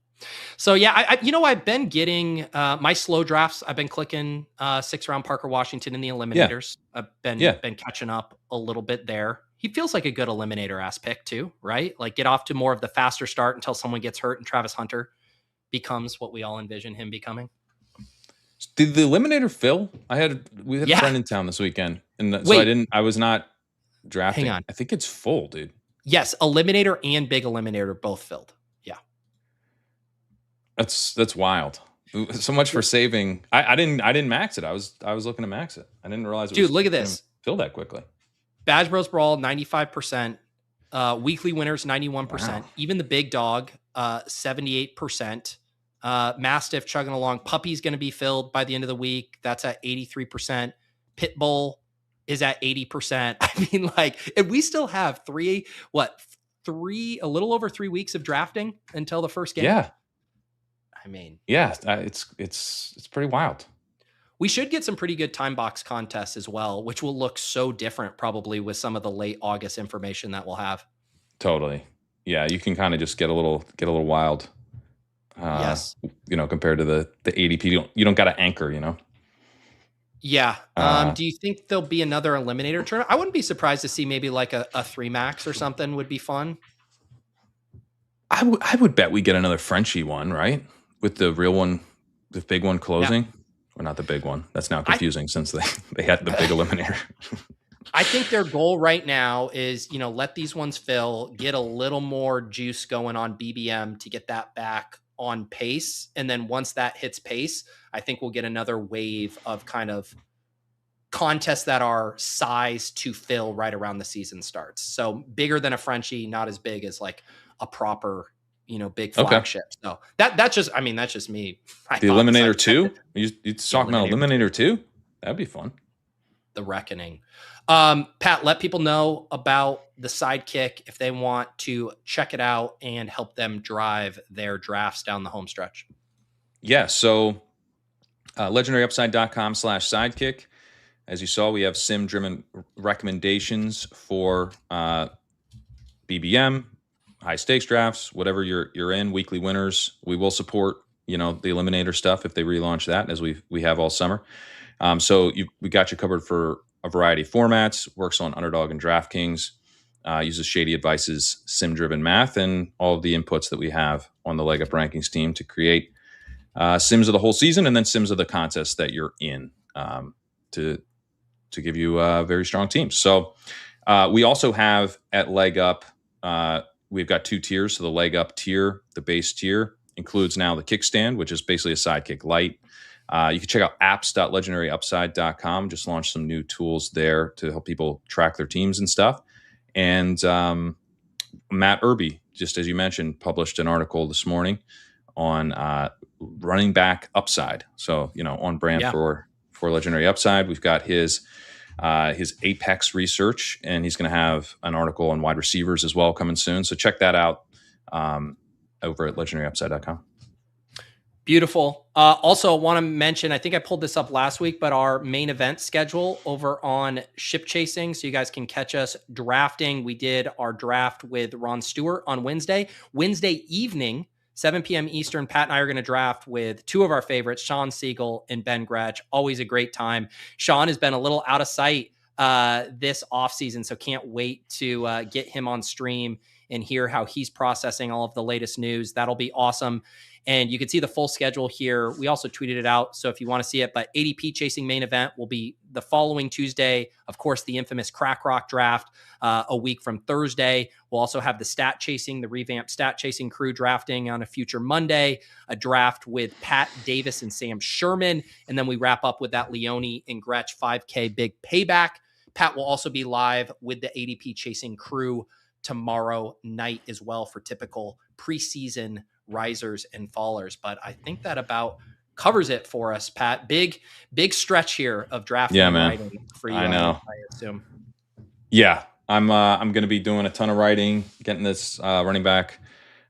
So yeah, I've been getting my slow drafts. I've been clicking 6-round Parker Washington in the eliminators. Yeah. I've been catching up a little bit there. He feels like a good eliminator ass pick too, right? Like get off to more of the faster start until someone gets hurt and Travis Hunter becomes what we all envision him becoming. Did the eliminator fill? We had a friend in town this weekend, and so I was not drafting. Hang on. I think it's full, dude. Yes, eliminator and big eliminator both filled. Yeah, that's wild. So much for saving. I didn't max it. I was looking to max it. I didn't realize. Dude, look at this. Fill that quickly. Badge Bros Brawl 95%. Weekly winners 91%. Wow. Even the big dog 78%. Mastiff chugging along. Puppy's going to be filled by the end of the week. That's at 83%. Pitbull is at 80%. I mean, and we still have a little over 3 weeks of drafting until the first game. Yeah. I mean, yeah, it's pretty wild. We should get some pretty good time box contests as well, which will look so different probably with some of the late August information that we'll have. Totally. Yeah. You can kind of just get a little wild. Yes. Compared to the ADP, you don't got to anchor, Yeah. Do you think there'll be another eliminator tournament? I wouldn't be surprised to see maybe like a 3 max or something would be fun. I would bet we get another Frenchie one, right? With the real one, the big one closing, or not the big one. That's now confusing since they had the big eliminator. I think their goal right now is, let these ones fill, get a little more juice going on BBM to get that back on pace. And then once that hits pace, I think we'll get another wave of kind of contests that are sized to fill right around the season starts. So bigger than a Frenchie, not as big as like a proper, big flagship. Okay. So that's just me. The Eliminator 2? You talking about Eliminator 2? That'd be fun. The Reckoning. Pat, let people know about the Sidekick if they want to check it out and help them drive their drafts down the home stretch. Yeah. So legendaryupside.com/sidekick. As you saw, we have sim-driven recommendations for BBM, high stakes drafts, whatever you're in, weekly winners. We will support, the eliminator stuff if they relaunch that, as we have all summer. So we got you covered for a variety of formats, works on Underdog and DraftKings, uses Shady Advice's sim-driven math and all of the inputs that we have on the Leg Up Rankings team to create sims of the whole season and then sims of the contest that you're in to give you very strong teams. So we also have at Leg Up, we've got 2 tiers. So the Leg Up tier, the base tier, includes now the kickstand, which is basically a Sidekick Lite. You can check out apps.legendaryupside.com. Just launched some new tools there to help people track their teams and stuff. And Matt Irby, just as you mentioned, published an article this morning on running back upside. So, on brand for Legendary Upside. We've got his Apex research, and he's going to have an article on wide receivers as well coming soon. So check that out over at legendaryupside.com. Beautiful. Also, want to mention, I think I pulled this up last week, but our main event schedule over on Ship Chasing, so you guys can catch us drafting. We did our draft with Ron Stewart on Wednesday. Wednesday evening, 7 p.m. Eastern, Pat and I are going to draft with two of our favorites, Sean Siegel and Ben Gretsch. Always a great time. Sean has been a little out of sight this offseason, so can't wait to get him on stream and hear how he's processing all of the latest news. That'll be awesome. And you can see the full schedule here. We also tweeted it out, so if you want to see it. But ADP Chasing main event will be the following Tuesday. Of course, the infamous Crack Rock draft a week from Thursday. We'll also have the Stat Chasing, the revamped Stat Chasing crew drafting on a future Monday, a draft with Pat Davis and Sam Sherman. And then we wrap up with that Leone and Gretsch 5K big payback. Pat will also be live with the ADP Chasing crew tomorrow night as well for typical preseason risers and fallers. But I think that about covers it for us, Pat. Big stretch here of drafting. Yeah, man. For you, I know. I assume. Yeah, I'm going to be doing a ton of writing, getting this running back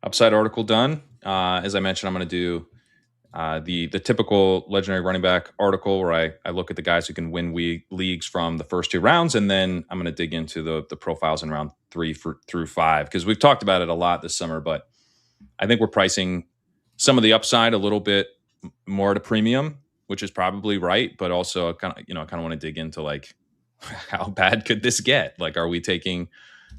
upside article done. As I mentioned, I'm going to do the typical legendary running back article where I look at the guys who can win leagues from the first two rounds, and then I'm going to dig into the profiles in round 3 through 5, because we've talked about it a lot this summer, but I think we're pricing some of the upside a little bit more at a premium, which is probably right, but also kind of want to dig into like, how bad could this get? Like, are we taking?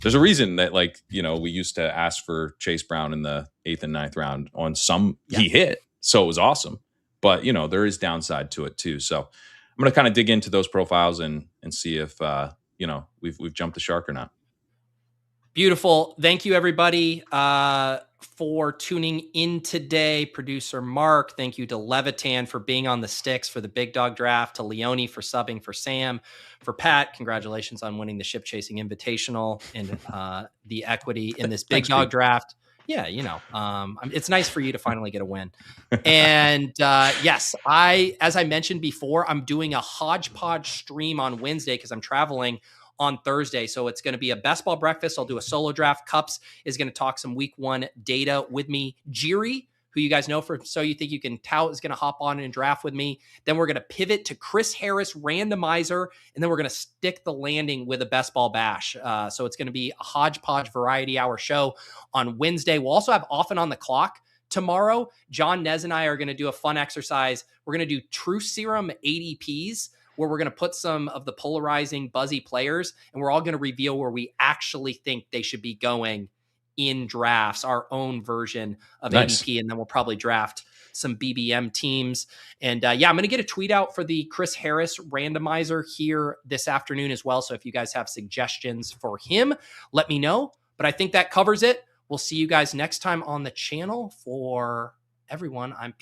There's a reason that we used to ask for Chase Brown in the 8th and 9th round on some he hit. So it was awesome, but there is downside to it too. So I'm going to kind of dig into those profiles and see if we've jumped the shark or not. Beautiful. Thank you, everybody, for tuning in today. Producer Mark, thank you to Levitan for being on the sticks for the Big Dog draft, to Leone for subbing for Sam, for Pat, congratulations on winning the Ship Chasing Invitational and the equity in this Big Dog draft. Yeah, it's nice for you to finally get a win. And yes, as I mentioned before, I'm doing a hodgepodge stream on Wednesday because I'm traveling on Thursday. So it's going to be a best ball breakfast. I'll do a solo draft. Cups is going to talk some week 1 data with me. Jiri, who you guys know for So You Think You Can Tout, is going to hop on and draft with me. Then we're going to pivot to Chris Harris randomizer, and then we're going to stick the landing with a best ball bash. So it's going to be a hodgepodge variety hour show on Wednesday. We'll also have Off and On the Clock tomorrow. John Nez and I are going to do a fun exercise. We're going to do Truth Serum ADPs, where we're going to put some of the polarizing buzzy players, and we're all going to reveal where we actually think they should be going in drafts, our own version of ADP. And then we'll probably draft some BBM teams. And I'm going to get a tweet out for the Chris Harris randomizer here this afternoon as well. So if you guys have suggestions for him, let me know. But I think that covers it. We'll see you guys next time on the channel. For everyone, I'm